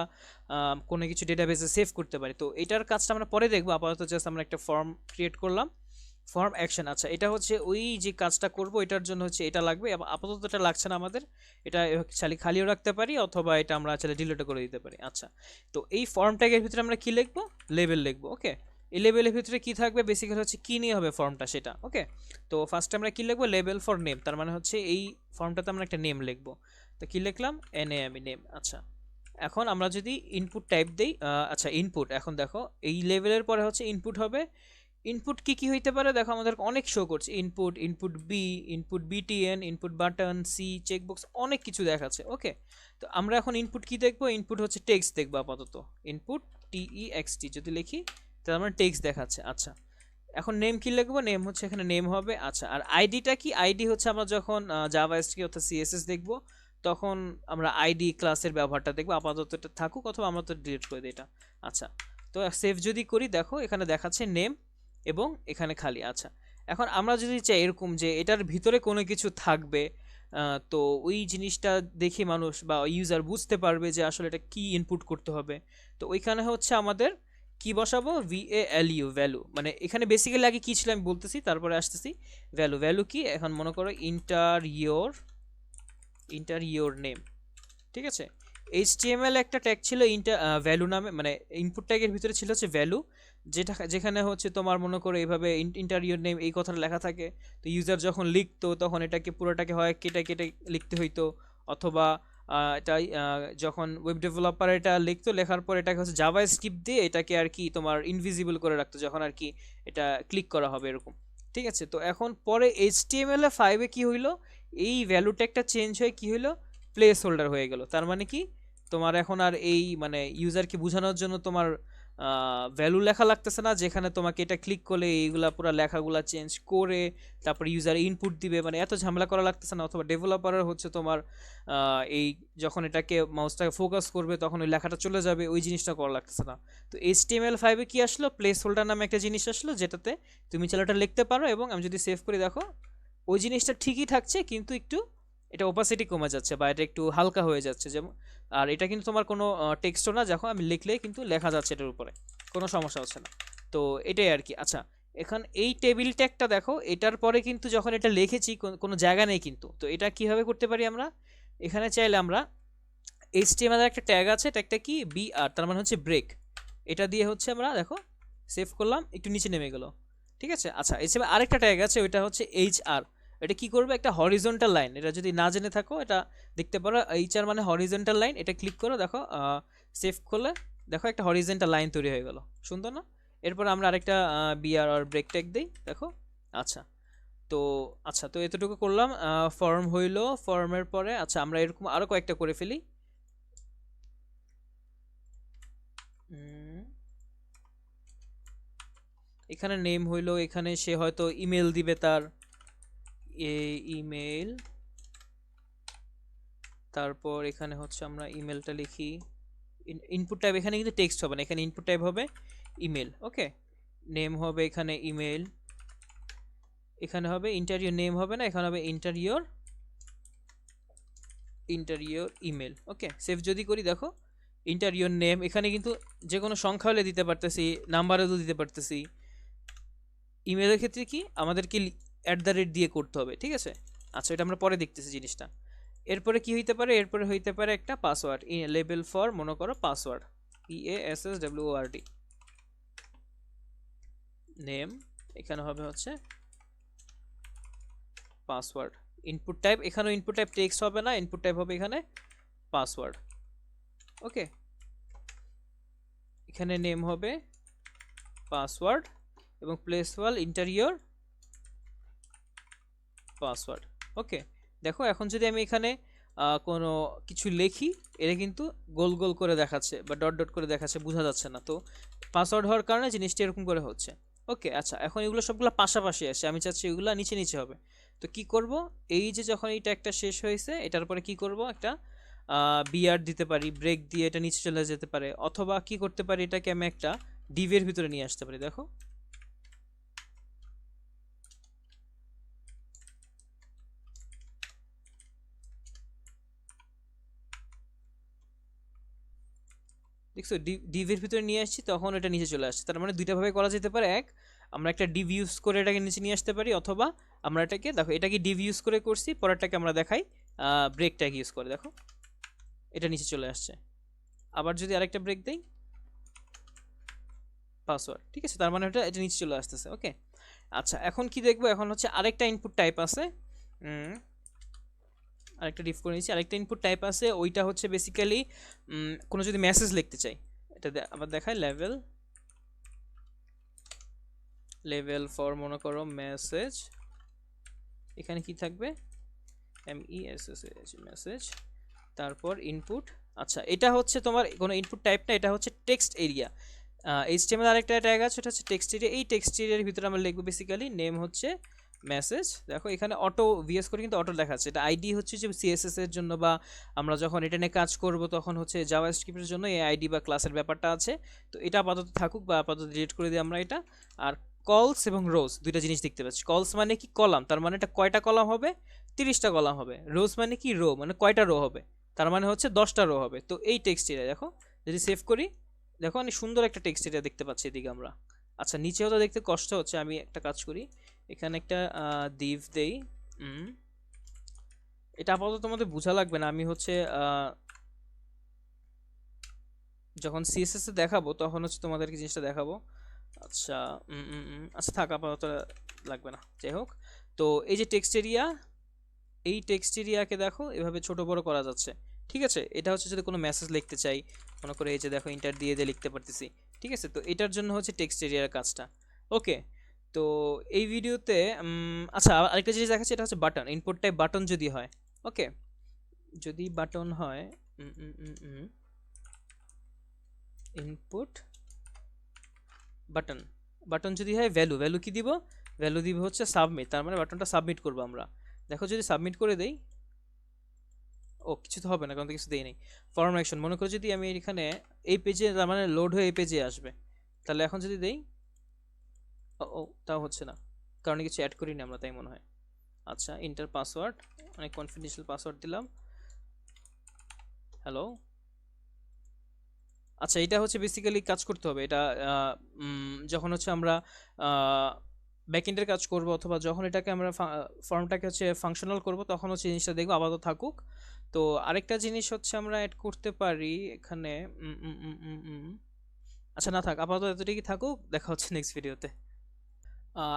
কোনো কিছু ডেটাবেসে সেভ করতে পারি। তো এটার কাজটা আমরা পরে দেখবো, আপাতত জাস্ট আমরা একটা ফর্ম ক্রিয়েট করলাম, ফর্ম অ্যাকশন। আচ্ছা, এটা হচ্ছে ওই যে কাজটা করব, এটার জন্য হচ্ছে এটা লাগবে। আপাতত এটা লাগছে না আমাদের, এটা খালিও রাখতে পারি, অথবা এটা আমরা চাইলে ডিলিটও করে দিতে পারি। আচ্ছা, তো এই ফর্ম ট্যাগের ভিতরে আমরা কি লিখবো, লেবেল লিখবো। ওকে, এই লেবেলের ভিতরে কি থাকবে, বেসিক্যালি হচ্ছে কি নিয়ে হবে ফর্মটা সেটা। ওকে, তো ফার্স্টে আমরা কি লিখবো, লেবেল ফর নেম, তার মানে হচ্ছে এই ফর্মটাতে আমরা একটা নেম লিখবো। তো কি লিখলাম, NAME, নেম। আচ্ছা, এখন আমরা যদি ইনপুট টাইপ দেই, আচ্ছা ইনপুট, এখন দেখো এই লেভেলের পরে হচ্ছে ইনপুট হবে। ইনপুট কি কি হইতে পারে, দেখো আমাদের অনেক শো করছে, input, input B, input BTN, input button, C, checkbox, অনেক কিছু দেখাচ্ছে। ওকে, তো আমরা এখন ইনপুট কি দেখবো, ইনপুট হচ্ছে টেক্সট দেখবো আপাতত। ইনপুট TEXT যদি লিখি, তার মানে টেক্সট দেখাচ্ছে। আচ্ছা, এখন নেম কি লিখবো, নেম হচ্ছে এখানে নেম হবে। আচ্ছা, আর আইডিটা কি, আইডি হচ্ছে আমরা যখন জাভাস্ক্রিপ্ট অর্থাৎ সিএসএস দেখব তখন আমরা আইডি ক্লাসের ব্যবহারটা দেখবো। আপাতত এটা থাকুক, অথবা আমরা তো ডিলিট করে দিই এটা। আচ্ছা, তো সেভ যদি করি দেখো এখানে দেখাচ্ছে নেম এবং এখানে খালি। আচ্ছা, এখন আমরা যদি চাই এরকম যে এটার ভিতরে কোনো কিছু থাকবে, তো ওই জিনিসটা দেখে মানুষ বা ইউজার বুঝতে পারবে যে আসলে এটা কি ইনপুট করতে হবে। তো ওইখানে হচ্ছে আমাদের কি বসাবো, VALU, ভ্যালু। মানে এখানে বেসিক্যালি আগে কি ছিল আমি বলতেছি, তারপরে আসতেছি। ভ্যালু, ভ্যালু কি, এখন মনে করো ইন্টার ইয়োর নেম, ঠিক আছে। HTML একটা ট্যাগ ছিল ভ্যালু নামে, মানে ইনপুট ট্যাগের ভিতরে ছিল হচ্ছে ভ্যালু, যেখানে হচ্ছে তোমার মনে করো এইভাবে ইন্টারিয়র নেম এই কথাটা লেখা থাকে। তো ইউজার যখন লিখতো তখন এটাকে পুরোটাকে হয় কেটে কেটে লিখতে হইতো, অথবা এটা যখন ওয়েব ডেভেলপার এটা লিখতো, লেখার পর এটাকে হচ্ছে জাভা স্ক্রিপ্ট দিয়ে এটাকে আর কি তোমার ইনভিজিবল করে রাখতো যখন আর কি এটা ক্লিক করা হবে এরকম। ঠিক আছে, তো এখন পরে HTML5 কি হইলো, এই ভ্যালু ট্যাগটা চেঞ্জ হয়ে কি হইলো, প্লেস হোল্ডার হয়ে গেল। তার মানে কি, তোমার এখন আর এই মানে ইউজারকে বোঝানোর জন্য তোমার ভ্যালু লেখা লাগতেছে না, যেখানে তোমাকে এটা ক্লিক করলে এইগুলা পুরো লেখাগুলা চেঞ্জ করে তারপর ইউজার ইনপুট দিবে, মানে এত ঝামেলা করা লাগতেছে না। অথবা ডেভেলপারের হচ্ছে তোমার এই যখন এটাকে মাউসটাকে ফোকাস করবে তখন ওই লেখাটা চলে যাবে, ওই জিনিসটা করা লাগতেছে না। তো HTML5 কি আসলো, প্লেস হোল্ডার নামে একটা জিনিস আসলো, যেটাতে তুমি চাইলে ওটা লিখতে পারো। এবং আমি যদি সেভ করে দেখো ওই জিনিসটা ঠিকই থাকছে, কিন্তু একটু এটা ওপাসিটি কমে যাচ্ছে বা এটা একটু হালকা হয়ে যাচ্ছে যেমন। আর এটা কিন্তু তোমার কোনো টেক্সটও না, যখন আমি লিখলেই কিন্তু লেখা যাচ্ছে এটার উপরে, কোনো সমস্যা হচ্ছে না। তো এটাই আর কি। আচ্ছা, এখন এই টেবিল ট্যাগটা দেখো, এটার পরে কিন্তু যখন এটা লিখেছি কোনো জায়গা নেই কিন্তু। তো এটা কিভাবে করতে পারি আমরা, এখানে চাইলে আমরা HTML এর একটা ট্যাগ আছে, ট্যাগটা কি BR, তার মানে হচ্ছে ব্রেক। এটা দিয়ে হচ্ছে আমরা দেখো সেভ করলাম, একটু নিচে নেমে গেল, ঠিক আছে। আচ্ছা, এছাড়া আরেকটা ট্যাগ আছে, ওইটা হচ্ছে HR। এটা কি করবে, একটা হরিজন্টাল লাইন, এটা যদি না জেনে থাকো এটা দেখতে পারো। HR মানে হরিজন্টাল লাইন, এটা ক্লিক করো দেখো, সেভ করলে দেখো একটা হরিজন্টাল লাইন তৈরি হয়ে গেল, সুন্দর না। এরপর আমরা আরেকটা BR আর ব্রেক ট্যাগ দিই দেখো। আচ্ছা, তো আচ্ছা, তো এতটুকু করলাম। ফর্ম হইলো, ফর্মের পরে আচ্ছা আমরা এরকম আরো কয়েকটা করে ফেলি। এখানে নেম হইলো, এখানে সে হয়তো ইমেল দিবে, তার ইমেল। তারপর এখানে হচ্ছে আমরা ইমেলটা লিখি। ইনপুট টাইপ এখানে কিন্তু টেক্সট হবে না, এখানে ইনপুট টাইপ হবে ইমেল। ওকে, নেম হবে এখানে ইমেল, এখানে হবে ইন্টারিয়র নেম হবে না, এখানে হবে ইন্টারিয়র ইমেল। ওকে, সেভ যদি করি দেখো ইন্টারিয়র নেম, এখানে কিন্তু যে কোনো সংখ্যা হলে দিতে পারতেছি, নাম্বারেও দিতে পারতেছি। ইমেলের ক্ষেত্রে কি আমাদেরকে @ দিয়ে করতে হবে, ঠিক আছে। আচ্ছা, এটা আমরা পরে দেখতেছি জিনিসটা। এরপরে কি হইতে পারে, এরপরে হইতে পারে একটা পাসওয়ার্ড, লেবেল ফর মনে করো পাসওয়ার্ড, PASSWORD, নেম এখানে হবে হচ্ছে পাসওয়ার্ড। ইনপুট টাইপ, এখানেও ইনপুট টাইপ টেক্সট হবে না, ইনপুট টাইপ হবে এখানে পাসওয়ার্ড। ওকে, এখানে নেম হবে পাসওয়ার্ড এবং প্লেস ওয়াল ইন্টারিয়র পাসওয়ার্ড। ওকে, দেখো এখন যদি আমি এখানে কোনো কিছু লিখি, এটা কিন্তু গোল গোল করে দেখাচ্ছে বা ডট ডট করে দেখাচ্ছে, বোঝা যাচ্ছে না। তো পাসওয়ার্ড হওয়ার কারণে জিনিসটা এরকম করে হচ্ছে। ওকে, আচ্ছা, এখন এগুলো সবগুলো পাশাপাশি আসে, আমি চাচ্ছি এগুলো নিচে নিচে হবে। তো কি করব, এই যে যখন এই ট্যাগটা শেষ হয়েছে, এটার পরে কি করব, একটা BR দিতে পারি, ব্রেক দিয়ে এটা নিচে চলে যেতে পারে, অথবা কি করতে পারি, এটাকে আমি একটা ডিভের ভিতরে নিয়ে আসতে পারি। দেখো, দেখছো ডিভের ভিতরে নিয়ে আসছি, তখন এটা নিচে চলে আসছে। তার মানে দুইটা ভাবে করা যেতে পারে, এক, আমরা একটা ডিভ ইউজ করে এটাকে নিচে নিয়ে আসতে পারি, অথবা আমরা এটাকে দেখো, এটাকে ডিভ ইউজ করে করছি, পরেরটাকে আমরা দেখাই ব্রেক ট্যাগ ইউজ করে, দেখো এটা নিচে চলে আসছে। আবার যদি আরেকটা ব্রেক দেই, পাসওয়ার্ড, ঠিক আছে, তার মানে এটা নিচে চলে আসতেছে। ওকে, আচ্ছা, এখন কি দেখবো, এখন হচ্ছে আরেকটা ইনপুট টাইপ আছে, আরেকটা ডিফ করে নিয়েছি, আরেকটা ইনপুট টাইপ আছে, ওইটা হচ্ছে বেসিক্যালি কোনো যদি মেসেজ লিখতে চাই, এটা আবার দেখায় লেভেল ফর মনে করো মেসেজ, এখানে কি থাকবে, MESSAGE মেসেজ, তারপর ইনপুট। আচ্ছা, এটা হচ্ছে তোমার কোনো ইনপুট টাইপ না, এটা হচ্ছে টেক্সট এরিয়া। এইচটিএমএল আরেকটা ট্যাগ আছে, সেটা হচ্ছে টেক্সট এরিয়া। এই টেক্সট এরিয়ার ভিতরে আমরা লিখবো বেসিক্যালি নেম হচ্ছে মেসেজ। দেখো এখানে অটো ভিএস করে কিন্তু অটো লেখা আছে, এটা আইডি হচ্ছে যে সিএসএস এর জন্য, বা আমরা যখন এটা নিয়ে কাজ করব তখন হচ্ছে জাভাস্ক্রিপ্টের জন্য এই আইডি বা ক্লাসের ব্যাপারটা আছে। তো এটা আপাতত থাকুক বা আপাতত ডিলিট করে দিই আমরা এটা। আর কলস এবং রোজ দুইটা জিনিস দেখতে পাচ্ছি। কলস মানে কি কলাম, তার মানে এটা কয়টা কলাম হবে, 30টা কলাম হবে। রোজ মানে কি রো, মানে কয়টা রো হবে, তার মানে হচ্ছে 10টা রো হবে। তো এই টেক্সট এরিয়া দেখো যদি সেভ করি, দেখো অনেক সুন্দর একটা টেক্সট এরিয়া দেখতে পাচ্ছি এদিকে আমরা। আচ্ছা নিচেও তো দেখতে কষ্ট হচ্ছে, আমি একটা কাজ করি, এখানে একটা div দেই। এটা আপাতত তোমাদের বোঝা লাগবে না, আমি হচ্ছে যখন সিএসএস এ দেখাবো তখন হচ্ছে তোমাদেরকে জিনিসটা দেখাবো। আচ্ছা আচ্ছা থাক, আপাতত লাগবে না, যাই হোক। তো এই যে টেক্সট এরিয়া, এই টেক্সট এরিয়াকে দেখো এভাবে ছোট বড় করা যাচ্ছে, ঠিক আছে। এটা হচ্ছে যদি কোনো মেসেজ লিখতে চাই, মনে করে এই যে দেখো ইন্টার দিয়ে দিয়ে লিখতে পারতেছি, ঠিক আছে। তো এটার জন্য হচ্ছে টেক্সট এরিয়ার কাজটা। ওকে, তো এই ভিডিওতে আচ্ছা আরেকটা জিনিস দেখাচ্ছি, এটা হচ্ছে বাটন, ইনপুট টাইপ বাটন যদি হয়। ওকে, যদি বাটন হয় ইনপুট বাটন, বাটন যদি হয় ভ্যালু, ভ্যালু কি দিব, ভ্যালু দিব হচ্ছে সাবমিট, তার মানে বাটনটা সাবমিট করবো আমরা। দেখো যদি সাবমিট করে দেই, ও কিছু তো হবে না কারণ তো কিছু দেই নেই। ফর্ম অ্যাকশন, মনে করো যদি আমি এখানে এই পেজে, তার মানে লোড হয়ে এই পেজে আসবে, তাহলে এখন যদি দেই, ও তাও হচ্ছে না কারণ কিছু অ্যাড করিনি আমরা, তাই মনে হয়। আচ্ছা ইন্টার পাসওয়ার্ড, অনেক কনফিডেন্সিয়াল পাসওয়ার্ড দিলাম, হ্যালো। আচ্ছা এটা হচ্ছে বেসিক্যালি কাজ করতে হবে এটা, যখন হচ্ছে আমরা ব্যাকএন্ডের কাজ করব, অথবা যখন এটাকে আমরা ফর্মটাকে হচ্ছে ফাংশনাল করব, তখন হচ্ছে জিনিসটা দেখবো, আপাতত থাকুক। তো আরেকটা জিনিস হচ্ছে আমরা অ্যাড করতে পারি এখানে, আচ্ছা না থাক, আপাতত এতটুকুই থাকুক, দেখা হচ্ছে নেক্সট ভিডিওতে।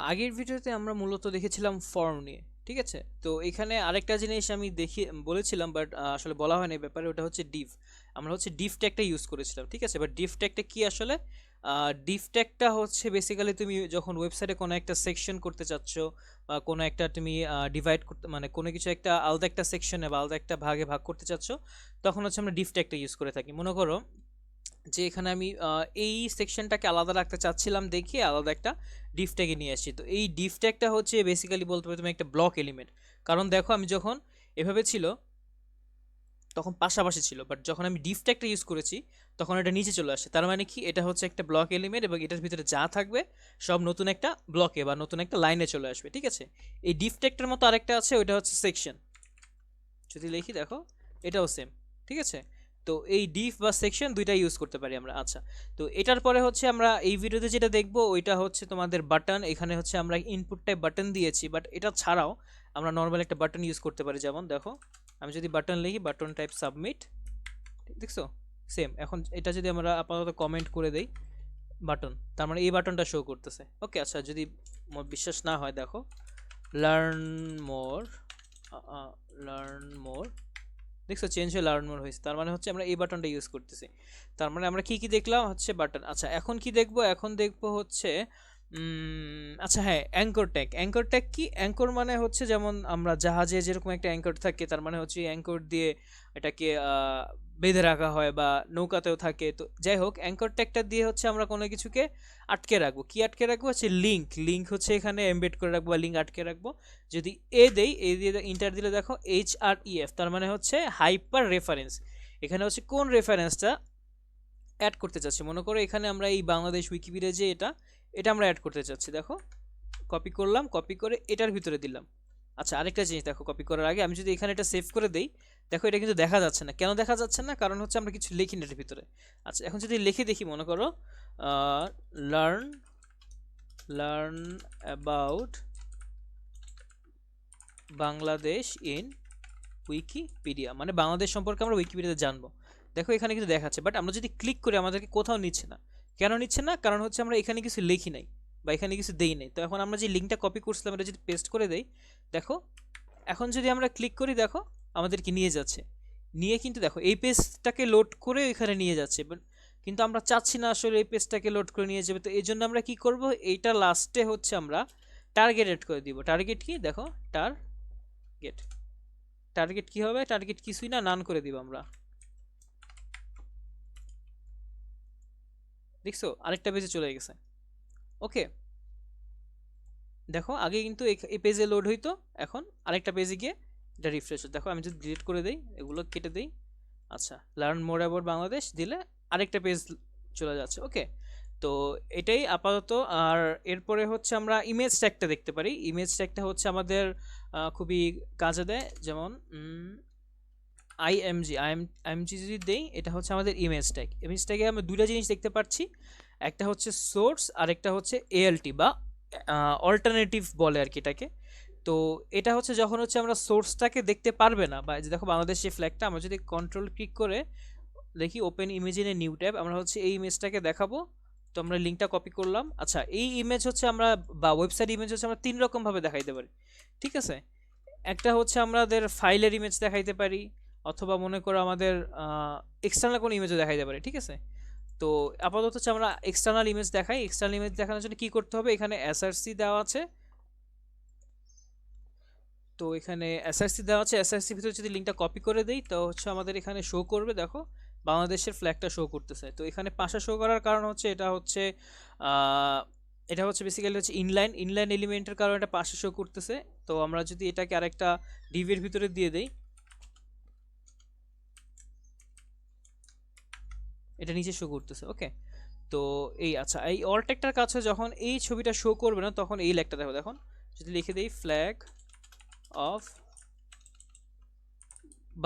আগের ভিডিওতে আমরা মূলত দেখেছিলাম ফর্ম নিয়ে, ঠিক আছে। তো এখানে আরেকটা জিনিস আমি দেখি বলেছিলাম, বাট আসলে বলা হয়নি এই ব্যাপারে, ওটা হচ্ছে ডিভ। আমরা হচ্ছে ডিভ ট্যাগটা ইউজ করেছিলাম, ঠিক আছে। বাট ডিভ ট্যাগটা কি আসলে, ডিভ ট্যাগটা হচ্ছে বেসিক্যালি তুমি যখন ওয়েবসাইটে কোনো একটা সেকশন করতে চাচ্ছ, বা কোনো একটা তুমি ডিভাইড করতে, মানে কোনো কিছু একটা আলাদা একটা সেকশনে বা আলাদা একটা ভাগে ভাগ করতে চাচ্ছ, তখন হচ্ছে আমরা ডিভ ট্যাগটা ইউজ করে থাকি। মনে করো যে এখানে আমি এই সেকশনটাকে আলাদা রাখতে চাচ্ছিলাম, দেখে আলাদা একটা ডিভ ট্যাগে নিয়ে আসছি। তো এই ডিভ ট্যাগটা হচ্ছে বেসিক্যালি বলতে পারো তুমি একটা ব্লক এলিমেন্ট, কারণ দেখো আমি যখন এভাবে ছিল তখন পাশাপাশি ছিল, বাট যখন আমি ডিভ ট্যাগটা ইউজ করেছি তখন এটা নিচে চলে আসে। তার মানে কি, এটা হচ্ছে একটা ব্লক এলিমেন্ট এবং এটার ভিতরে যা থাকবে সব নতুন একটা ব্লকে বা নতুন একটা লাইনে চলে আসবে, ঠিক আছে। এই ডিভ ট্যাগটার মতো আরেকটা আছে, ওইটা হচ্ছে সেকশন, যদি লিখি দেখো এটাও সেম, ঠিক আছে। তো এই ডিফ বা সেকশন দুইটা ইউজ করতে পারি আমরা। আচ্ছা, তো এটার পরে হচ্ছে আমরা এই ভিডিওতে যেটা দেখবো ওইটা হচ্ছে তোমাদের বাটন। এখানে হচ্ছে আমরা ইনপুট টাইপ বাটন দিয়েছি, বাট এটা ছাড়াও আমরা নর্মাল একটা বাটন ইউজ করতে পারি। যেমন দেখো আমি যদি বাটন লিখি, বাটন টাইপ সাবমিট, দেখছো সেম। এখন এটা যদি আমরা আপাতত কমেন্ট করে দেই বাটন, তার মানে এই বাটনটা শো করতেছে। ওকে, আচ্ছা যদি বিশ্বাস না হয় দেখো লার্ন মোর, লার্ন মোর, দেখছো চেঞ্জ হয়ে লার্ন মোর হয়েছে, তার মানে হচ্ছে আমরা এই বাটনটা ইউজ করতেছি। তার মানে আমরা কি কি দেখলাম, হচ্ছে বাটন। আচ্ছা এখন কি দেখবো, এখন দেখবো হচ্ছে আচ্ছা হ্যাঁ অ্যাঙ্কর ট্যাগ। অ্যাঙ্কর ট্যাগ কি, অ্যাঙ্কর মানে হচ্ছে যেমন আমরা জাহাজে যেরকম একটা অ্যাঙ্কর থাকে, তার মানে হচ্ছে অ্যাঙ্কর দিয়ে এটাকে বেঁধে রাখা হয়, বা নৌকাতেও থাকে। তো যাই হোক, অ্যাঙ্কর ট্যাগটা দিয়ে হচ্ছে আমরা কোনো কিছুকে আটকে রাখবো। কি আটকে রাখবো, হচ্ছে লিঙ্ক, লিঙ্ক হচ্ছে এখানে এমবেড করে রাখবো বা লিঙ্ক আটকে রাখবো। যদি এ দেই, এ দিয়ে ইন্টার দিলে দেখো HREF, তার মানে হচ্ছে হাইপার রেফারেন্স। এখানে হচ্ছে কোন রেফারেন্সটা অ্যাড করতে চাচ্ছি, মনে করো এখানে আমরা এই বাংলাদেশ উইকিপিডিয়া যে এটা, এটা আমরা অ্যাড করতে চাচ্ছি। দেখো কপি করলাম, কপি করে এটার ভিতরে দিলাম। আচ্ছা আরেকটা জিনিস দেখো, কপি করার আগে আমি যদি এখানে এটা সেভ করে দেই, দেখো এটা কিন্তু দেখা যাচ্ছে না। কেন দেখা যাচ্ছে না, কারণ হচ্ছে আমরা কিছু লিখি না এটার ভিতরে। আচ্ছা এখন যদি লিখে দেখি, মনে করো learn, learn about Bangladesh in Wikipedia, মানে বাংলাদেশ সম্পর্কে আমরা উইকিপিডিয়াতে জানবো। দেখো এখানে কিন্তু দেখাচ্ছে, বাট আমরা যদি ক্লিক করি আমাদেরকে কোথাও নিচ্ছে না। কেন নিচ্ছে না, কারণ হচ্ছে আমরা এখানে কিছু লিখি নাই বা এখানে কিছু দেই নাই। তো এখন আমরা যে লিঙ্কটা কপি করছিলাম এটা যদি পেস্ট করে দেই, দেখো এখন যদি আমরা ক্লিক করি, দেখো আমাদেরকে নিয়ে যাচ্ছে, নিয়ে কিন্তু দেখো এই পেজটাকে লোড করে এখানে নিয়ে যাচ্ছে। কিন্তু আমরা চাচ্ছি না আসলে এই পেজটাকে লোড করে নিয়ে যাবে। তো এই জন্য আমরা কি করব, এইটা লাস্টে হচ্ছে আমরা টার্গেট এড করে দিব। টার্গেট কি, দেখো টার্গেট, টার্গেট কি হবে, টার্গেট কিছুই না, নান করে দিব আমরা। দেখছো আরেকটা পেজে চলে গেছে। ওকে, দেখো আগে কিন্তু এই পেজে লোড হইতো, এখন আরেকটা পেজে গিয়ে এটা রিফ্রেশ হচ্ছে। দেখো আমি যদি ডিলিট করে দেই, এগুলো কেটে দেই, আচ্ছা লার্ন মোর অ্যাবাউট বাংলাদেশ দিলে আরেকটা পেজ চলে যাচ্ছে। ওকে, তো এটাই আপাতত। আর এরপরে হচ্ছে আমরা ইমেজ ট্যাগটা দেখতে পারি। ইমেজ ট্যাগটা হচ্ছে আমাদের খুবই কাজে দেয়। যেমন আইএমজি যদি দেই, এটা হচ্ছে আমাদের ইমেজ ট্যাগ। ইমেজ ট্যাগে আমরা দুইটা জিনিস দেখতে পাচ্ছি, একটা হচ্ছে সোর্স আর একটা হচ্ছে এএলটি বা অল্টারনেটিভ বলে আর কি এটাকে। তো এটা হচ্ছে যখন হচ্ছে আমরা সোর্সটাকে দেখতে পারবে না, বা এই যে দেখো বাংলাদেশের ফ্ল্যাগটা, আমরা যদি কন্ট্রোল ক্লিক করে দেখি open image in a new tab, আমরা হচ্ছে এই ইমেজটাকে দেখাবো। তো আমরা লিঙ্কটা কপি করলাম। আচ্ছা, এই ইমেজ হচ্ছে আমরা, বা ওয়েবসাইট ইমেজ হচ্ছে আমরা তিন রকম ভাবে দেখাইতে পারি, ঠিক আছে? একটা হচ্ছে আমাদের ফাইলের ইমেজ দেখাইতে পারি, অথবা মনে করো আমাদের এক্সটার্নাল কোনো ইমেজও দেখাইতে পারি, ঠিক আছে? তো আপাতত হচ্ছে আমরা এক্সটার্নাল ইমেজ দেখাই। এক্সটার্নাল ইমেজ দেখানোর জন্য কি করতে হবে, এখানে এসআরসি দেওয়া আছে। তো এখানে এসআরসি দেওয়া আছে, এসআরসি ভিতরে যদি লিঙ্কটা কপি করে দেই তো হচ্ছে আমাদের এখানে শো করবে। দেখো বাংলাদেশের ফ্ল্যাগটা শো করতেছে। তো এখানে পাশে শো করার কারণ হচ্ছে আহ, এটা হচ্ছে বেসিক্যালি হচ্ছে ইনলাইন এলিমেন্টের কারণে এটা পাশে শো করতেছে। তো আমরা যদি এটাকে আরেকটা ডিভির ভিতরে দিয়ে দেই, এটা নিচে শো করতেছে। ওকে, তো এই আচ্ছা, এই অল ট্যাগটার কাছে যখন এই ছবিটা শো করবে না, তখন এই লেখটা দেখো। দেখুন যদি লিখে দেই ফ্ল্যাগ অফ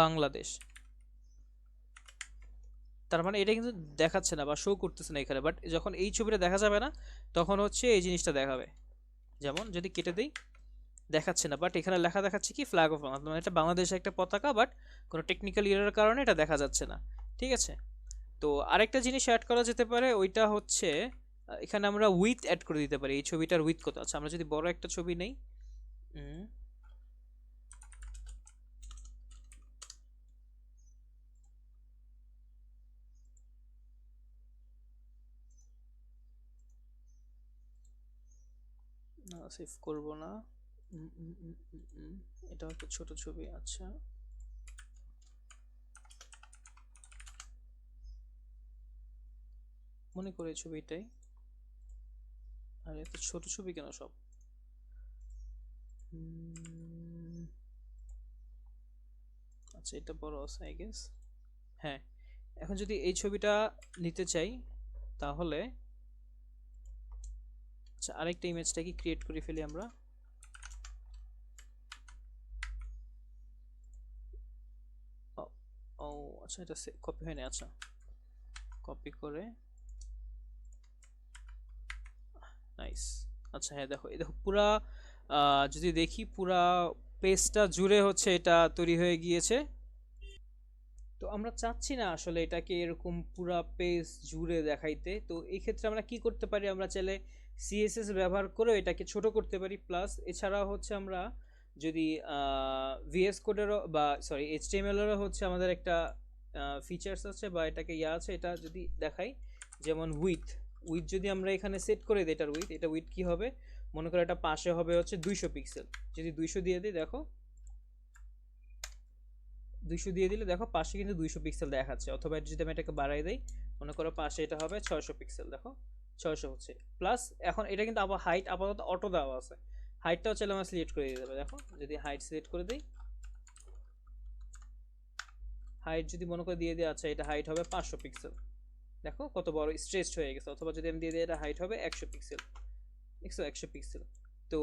বাংলাদেশ, তার মানে এটা কিন্তু দেখাচ্ছে না বা শো করতেছে না এখানে, বাট যখন এই ছবিটা দেখা যাবে না তখন হচ্ছে এই জিনিসটা দেখাবে। যেমন যদি কেটে দিই, দেখাচ্ছে না, বাট এখানে লেখা দেখাচ্ছে কি ফ্ল্যাগ অফ বাংলাদেশ, মানে এটা বাংলাদেশের একটা পতাকা, বাট কোনো টেকনিক্যাল এররের কারণে এটা দেখা যাচ্ছে না, ঠিক আছে? তো আরেকটা জিনিস অ্যাড করা যেতে পারে, ওইটা হচ্ছে এখানে আমরা উইথ অ্যাড করে দিতে পারি। এই ছবিটার উইথ কত? আচ্ছা আমরা যদি বড় একটা ছবি নেই, সেভ করব না, উম, উম, উম, উম, উম, এটা একটা ছোট ছবি। আচ্ছা মনে করে ছবিটাই, আর এত ছোট ছবি কেন সব? আচ্ছা এটা বড় আছে আই গেস। হ্যাঁ, এখন যদি এই ছবিটা নিতে চাই তাহলে আচ্ছা আরেকটা ইমেজটা কি ক্রিয়েট করে ফেলি আমরা। ও ও, আচ্ছা এটা কপি হয় না। আচ্ছা কপি করে, নাইস। আচ্ছা হ্যাঁ দেখো, এই দেখো পুরা যদি দেখি পুরা পেজটা জুড়ে হচ্ছে এটা তৈরি হয়ে গিয়েছে। তো আমরা চাচ্ছি না আসলে এটাকে এরকম পুরা পেজ জুড়ে দেখাইতে। তো এই ক্ষেত্রে আমরা কি করতে পারি, আমরা চাইলে সিএসএস ব্যবহার করে এটাকে ছোট করতে পারি। প্লাস এছাড়া হচ্ছে আমরা যদি ভিএস কোডেরও বা সরি এইচটিএমএলেরও হচ্ছে আমাদের একটা ফিচার্স আছে, বা এটাকে ইয়া আছে, এটা যদি দেখাই, যেমন উইথ উইথ যদি আমরা এখানে সেট করে দিই, এটার উইথ, এটা উইথ কি হবে, মনে করো এটা পাশে হবে হচ্ছে 200 পিক্সেল। যদি 200 দিয়ে দিই, দেখো 200 দিয়ে দিলে দেখো পাশে কিন্তু 200 পিক্সেল দেখাচ্ছে। অথবা যদি আমি এটাকে বাড়াই দিই, মনে করো পাশে এটা হবে 600 পিক্সেল, দেখো 600 হচ্ছে। প্লাস এখন এটা কিন্তু আবার হাইট আপাতত অটো দেওয়া আছে, হাইটটাও চাইলে আমরা সিলেক্ট করে দিতে পারি। দেখো যদি হাইট সিলেক্ট করে দিই, হাইট যদি মনে করে দিয়ে দিই, আচ্ছা এটা হাইট হবে 500 পিক্সেল, দেখো কত বড় স্ট্রেচড হয়ে গেছে। অথবা যদি আমি দিয়ে দিই এটা হাইট হবে 100 পিক্সেল, দেখছো 100 পিক্সেল। তো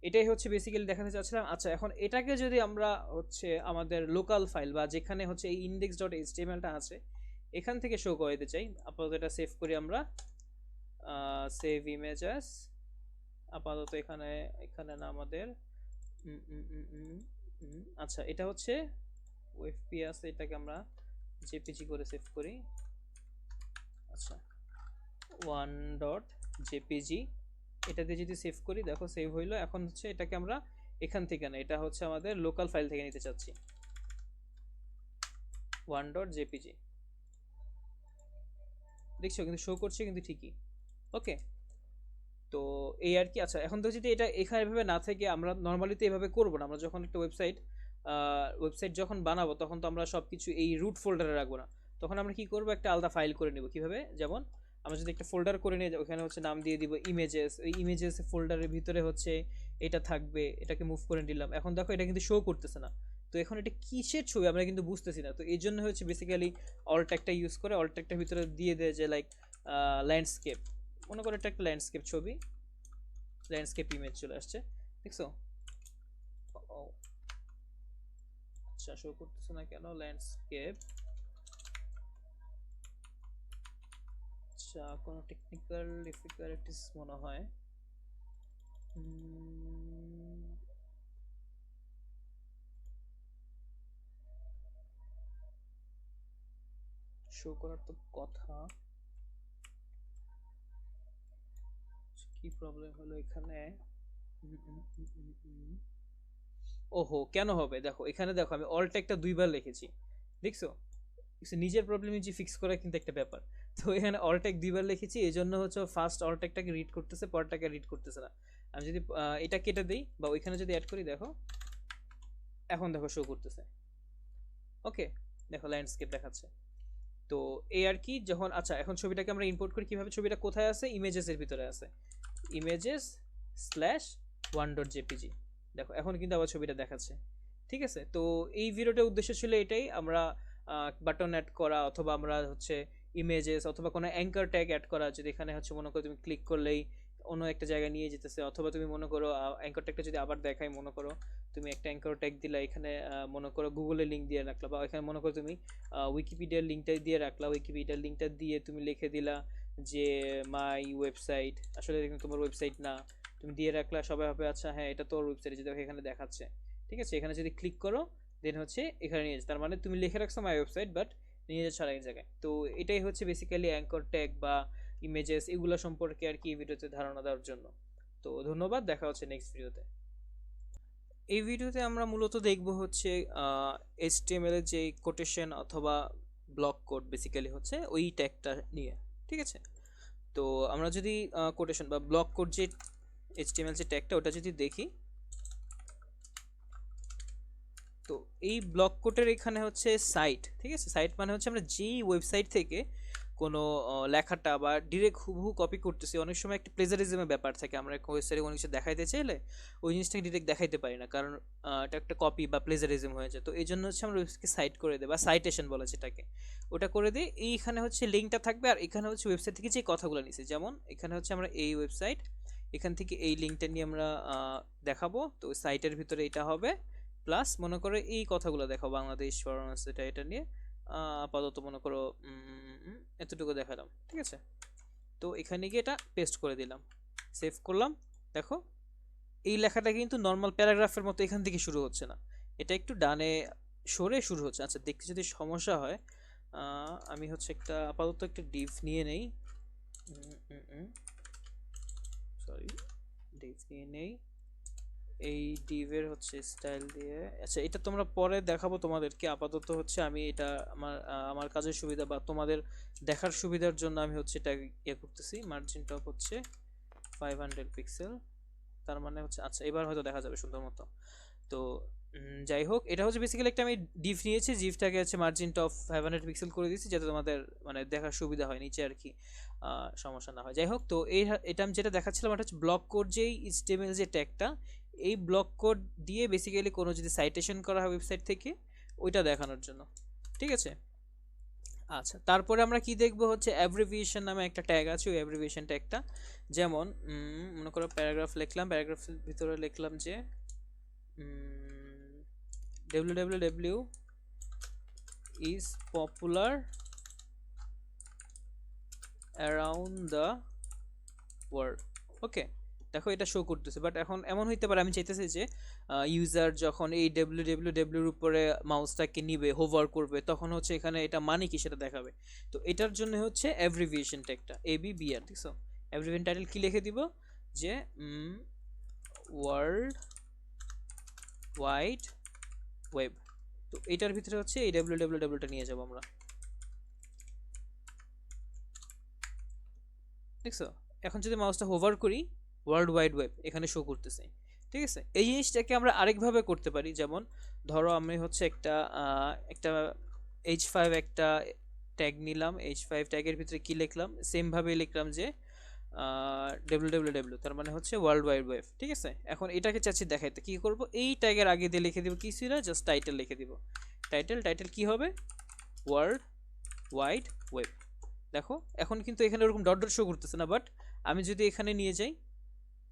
এটাই হচ্ছে বেসিক্যালি দেখাতে চাচ্ছিলাম। আচ্ছা এখন এটাকে যদি আমরা হচ্ছে আমাদের লোকাল ফাইল বা যেখানে হচ্ছে এই ইন্ডেক্স ডট এইচটিএমএলটা আছে এখান থেকে শো করে দিতে চাই, আপাতত এটা সেভ করি আমরা, সেভ ইমেজ অ্যাজ, আপাতত এখানে এখানে না আমাদের আচ্ছা এটা হচ্ছে ওএফপি আছে, এটাকে আমরা জেপিজি করে সেভ করি। আচ্ছা 1.jpg, এটা দিয়ে যদি সেভ করি, দেখো সেভ হইলো। এখন হচ্ছে এটাকে আমরা এখান থেকে না, এটা হচ্ছে আমাদের লোকাল ফাইল থেকে নিতে চাচ্ছি 1.jpg, দেখছো কিন্তু শো করছে কিন্তু ঠিকই। ওকে, তো এই আর কি। আচ্ছা এখন তো যদি এটা এখানে এভাবে না থেকে, আমরা নর্মালি তো এভাবে করবো না। আমরা যখন একটা ওয়েবসাইট যখন বানাবো তখন তো আমরা সব কিছু এই রুট ফোল্ডারে রাখবো না। তখন আমরা কি করবো, একটা আলাদা ফাইল করে নিব। কিভাবে, যেমন আমরা যদি একটা ফোল্ডার করে নিয়ে যাই, ওখানে হচ্ছে নাম দিয়ে দিব ইমেজেস, ওই ইমেজেস ফোল্ডারের ভিতরে হচ্ছে এটা থাকবে, এটাকে মুভ করে নিলাম। এখন দেখো এটা কিন্তু শো করতেছে না, তো এখন এটা কিসের ছবি আমরা কিন্তু বুঝতেছি না। তো এই জন্য হচ্ছে বেসিক্যালি অল্ট একটা ইউজ করে, অল্ট একটার ভিতরে দিয়ে দেয় যে লাইক ল্যান্ডস্কেপ, মনে করো এটা একটা ল্যান্ডস্কেপ ছবি, ল্যান্ডস্কেপ ইমেজ চলে আসছে, দেখছো? ও আচ্ছা, শো করতেছে না কেন ল্যান্ডস্কেপ? আচ্ছা, কোনো টেকনিক্যাল ডিফিকাল্টিস মনে হয়। শো করার তো কথা, কি প্রবলেম হলো এখানে? ওহো, কেন হবে? দেখো এখানে দেখো আমি অল্ট একটা দুইবার লিখেছি, দেখছো? নিজের প্রবলেম নিজে ফিক্স করা কিন্তু একটা ব্যাপার। তো এখানে অল্ট এক দুইবার লিখেছি, এই জন্য হচ্ছে ফার্স্ট অল্ট একটাকে রিড করতেছে, পরটাকে রিড করতেছে না। আমি যদি এটা কেটে দিই বা ওইখানে যদি অ্যাড করি, দেখো এখন দেখো শো করতেছে। ওকে, দেখো ল্যান্ডস্কেপ দেখাচ্ছে। তো এই আর কি। যখন আচ্ছা এখন ছবিটাকে আমরা ইম্পোর্ট করি কিভাবে, ছবিটা কোথায় আছে? ইমেজেস এর ভিতরে আছে, images slash one dot JPG. দেখো এখন কিন্তু আবার ছবিটা দেখাচ্ছে, ঠিক আছে? তো এই ভিডিওটার উদ্দেশ্য ছিল এটাই, আমরা বাটন অ্যাড করা, অথবা আমরা হচ্ছে ইমেজেস অথবা কোনো অ্যাঙ্কার ট্যাগ অ্যাড করা, যদি এখানে হচ্ছে মনে করো তুমি ক্লিক করলেই অন্য একটা জায়গায় নিয়ে যেতেছে, অথবা তুমি মনে করো অ্যাঙ্কার ট্যাগটা যদি আবার দেখাই, মনে করো তুমি একটা অ্যাঙ্কার ট্যাগ দিলা এখানে, মনে করো গুগলের লিঙ্ক দিয়ে রাখলা, বা এখানে মনে করো তুমি উইকিপিডিয়ার লিঙ্কটা দিয়ে রাখলা, উইকিপিডিয়ার লিঙ্কটা দিয়ে তুমি লিখে দিলা যে মাই ওয়েবসাইট, আসলে কিন্তু তোমার ওয়েবসাইট না, তুমি দিয়ে রাখলা, সবাই হবে আচ্ছা হ্যাঁ এটা তোর ওয়েবসাইট, যেটা এখানে দেখাচ্ছে, ঠিক আছে? এখানে যদি ক্লিক করো দেন হচ্ছে এখানে নিয়ে যাচ্ছে, তার মানে তুমি লিখে রাখছো মাই ওয়েবসাইট বাট নিয়ে যাচ্ছ আরেক জায়গায়। তো এটাই হচ্ছে বেসিক্যালি অ্যাঙ্কর ট্যাগ বা ইমেজেস, এগুলো সম্পর্কে আর কি এই ভিডিওতে ধারণা দেওয়ার জন্য। তো ধন্যবাদ, দেখা হচ্ছে নেক্সট ভিডিওতে। এই ভিডিওতে আমরা মূলত দেখব হচ্ছে এইচটিএমএল এর যে কোটেশন অথবা ব্লক কোড, বেসিক্যালি হচ্ছে ওই ট্যাগটা নিয়ে, ঠিক আছে? তো আমরা যদি কোটেশন বা ব্লক কোড যে এইচটিএমএল যে ট্যাগটা, ওটা যদি দেখি, তো এই ব্লক কোডের এখানে হচ্ছে সাইট, ঠিক আছে? সাইট মানে হচ্ছে আমরা যেই ওয়েবসাইট থেকে কোনো লেখাটা বা ডিরেক্ট হুবহু কপি করতেছি, অনেক সময় একটা প্লেজারিজমের ব্যাপার থাকে, আমরা ওয়েবসাইটে কোনো কিছু দেখাইতে চাইলে ওই জিনিসটাকে ডিরেক্ট দেখাইতে পারি না, কারণ এটা একটা কপি বা প্লেজারিজম হয়ে যায়। তো এই জন্য হচ্ছে আমরা ওয়েবসাইটকে সাইট করে দিই বা সাইটেশন বলে যেটাকে, ওটা করে দিই। এইখানে হচ্ছে লিঙ্কটা থাকবে, আর এখানে হচ্ছে ওয়েবসাইট থেকে যে কথাগুলো নিছি, যেমন এখানে হচ্ছে আমরা এই ওয়েবসাইট, এখান থেকে এই লিঙ্কটা নিয়ে আমরা দেখাবো, তো সাইটের ভিতরে এটা হবে, প্লাস মনে করো এই কথাগুলো দেখো, বাংলাদেশ ফরেনার্স এটা নিয়ে আপাতত মনে করো এতটুকু দেখালাম, ঠিক আছে? তো এখানে গিয়ে এটা পেস্ট করে দিলাম, সেভ করলাম। দেখো এই লেখাটা কিন্তু নর্মাল প্যারাগ্রাফের মতো এখান থেকে শুরু হচ্ছে না, এটা একটু ডানে সরে শুরু হচ্ছে। আচ্ছা, দেখতে যদি সমস্যা হয় আমি হচ্ছে একটা আপাতত একটা ডিভ নিয়ে নেই, সরি ডিভ নিয়ে নেই, এই ডিভের হচ্ছে স্টাইল দিয়ে। আচ্ছা, এটা তোমরা পরে দেখাবো তোমাদেরকে, আপাতত হচ্ছে আমি এটা আমার কাজের সুবিধা বা তোমাদের দেখার সুবিধার জন্য আমি হচ্ছে এটা ইয়ে করতেছি। মার্জিন টপ হচ্ছে 500 পিক্সেল, তার মানে হচ্ছে আচ্ছা এবার হয়তো দেখা যাবে সুন্দর মতো। তো যাই হোক, এটা হচ্ছে বেসিক্যালি একটা আমি ডিভ নিয়েছি, ডিভটাকে হচ্ছে মার্জিন টপ 500 পিক্সেল করে দিয়েছি, যাতে তোমাদের মানে দেখার সুবিধা হয় নিচে আর কি, সমস্যা না হয়। যাই হোক, তো এটা আমি যেটা দেখাচ্ছিলাম এটা হচ্ছে ব্লক কোড, যেই HTML যে ট্যাগটা, এই ব্লক কোড দিয়ে বেসিক্যালি কোনো যদি সাইটেশন করা হয় ওয়েবসাইট থেকে, ওইটা দেখানোর জন্য, ঠিক আছে? আচ্ছা, তারপরে আমরা কি দেখবো হচ্ছে অ্যাব্রিভিয়েশন নামে একটা ট্যাগ আছে, ওই অ্যাব্রিভিয়েশন ট্যাগটা, যেমন মনে করো প্যারাগ্রাফ লিখলাম, প্যারাগ্রাফের ভিতরে লিখলাম যে www is popular around the world, ওকে? দেখো এটা শো করতেছে, বাট এখন এমন হইতে পারে আমি চাইতেছি যে ইউজার যখন এই www এর উপরে মাউসটাকে নিবে, হোভার করবে, তখন হচ্ছে এখানে এটা মানে কি সেটা দেখাবে। তো এটার জন্য হচ্ছে অ্যাব্রিভিয়েশন ট্যাগটা ABBR, দেখছো? অ্যাব্রিভিয়েশন টাইটেল কি লিখে দিব যে ওয়ার্ল্ড ওয়াইড ওয়েব, তো এটার ভিতরে হচ্ছে এই www টা নিয়ে যাব আমরা, দেখছো? এখন যদি মাউসটা হোভার করি, ওয়ার্ল্ড ওয়াইড ওয়েব এখানে শো করতেছে, ঠিক আছে? এই জিনিসটাকে আমরা আরেকভাবে করতে পারি, যেমন ধরো আমি হচ্ছে একটা H5 একটা ট্যাগ নিলাম, h5 ট্যাগের ভিতরে কি লিখলাম, সেম ভাবে লিখলাম যে www, তার মানে হচ্ছে ওয়ার্ল্ড ওয়াইড ওয়েব। ঠিক আছে, এখন এটাকে চাচ্ছি দেখাইতে, কি করব, এই ট্যাগের আগে দিয়ে লিখে দিব কিছু না, জাস্ট টাইটেল লিখে দিব। টাইটেল কি হবে, ওয়ার্ল্ড ওয়াইড ওয়েব। দেখো এখন কিন্তু এখানে ওরকম ডট ডট শো করতেছে না, বাট আমি যদি এখানে নিয়ে যাই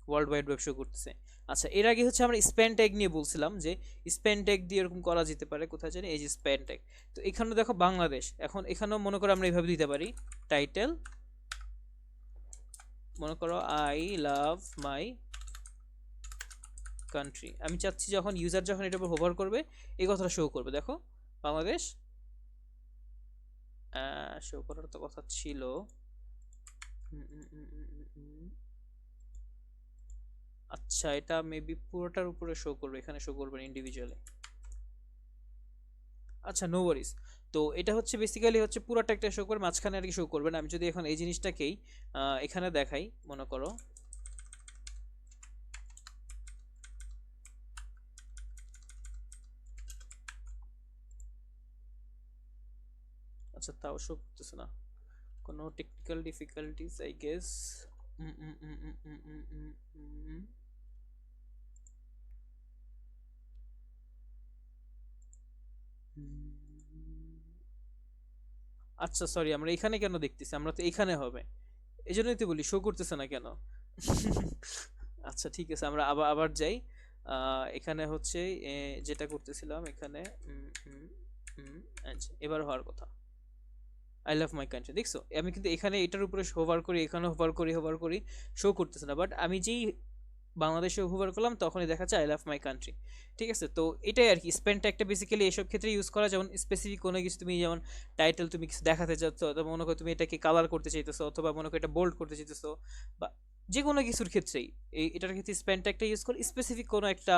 ওয়ার্ল্ড ওয়াইড ওয়েব শো করতেছে। আচ্ছা, এর আগে হচ্ছে আমরা স্প্যান ট্যাগ নিয়ে বলছিলাম যে স্প্যান ট্যাগ দিয়ে এরকম করা যেতে পারে, কোথায় জানি, এই যে স্প্যান ট্যাগ। তো এখানে দেখো বাংলাদেশ, এখন এখানেও মনে করো আমরা এইভাবে দিতে পারি, টাইটেল মনে করো আই লাভ মাই কান্ট্রি। আমি চাচ্ছি যখন ইউজার যখন এটার উপর হোভার করবে এই কথাটা শো করবে, দেখো বাংলাদেশ শো করার তো কথা ছিল। আচ্ছা, এটা মেবি পুরোটার উপরে শো করবে, এখানে শো করবে ইন্ডিভিজুয়ালি। আচ্ছা, নো ওয়ারিস। তো এটা হচ্ছে বেসিক্যালি হচ্ছে পুরোটা একটা শো করবে, মাঝখানে আর কি শো করবে না। আমি যদি এখন এই জিনিসটাকেই এখানে দেখাই, মনে করো আচ্ছা, তাও শো করতেছে না, কোনো টেকনিক্যাল ডিফিকাল্টিস আই গেস। আচ্ছা সরি, আমরা এখানে কেন দেখতেছি, আমরা তো এখানে হবে, এই জন্যই তো বলি শো করতেছে না কেন। আচ্ছা ঠিক আছে, আমরা আবার আবার যাই। এখানে হচ্ছে যেটা করতেছিলাম এখানে, আচ্ছা এবার হওয়ার কথা, আই লাভ মাই কান্ট্রি। দেখছো আমি কিন্তু এখানে এটার উপরে হোভার করি, এখানে হোভার করি, শো করতেছে না, বাট আমি যেই বাংলাদেশে হোভার করলাম তখনই দেখা যায় আই লাভ মাই কান্ট্রি। ঠিক আছে, তো এটাই আর কি, স্পেন ট্যাগটা বেসিক্যালি এসব ক্ষেত্রে ইউজ করা, যেমন স্পেসিফিক কোনো কিছু তুমি যেমন টাইটেল তুমি কিছু দেখাতে চাচ্ছ, অথবা মনে করো তুমি এটাকে কালার করতে চাইতেছো, অথবা মনে করো এটা বোল্ড করতে চাইতেছো, বা যে কোনো কিছুর ক্ষেত্রেই এটার ক্ষেত্রে স্পেন ট্যাগটা ইউজ করে স্পেসিফিক কোনো একটা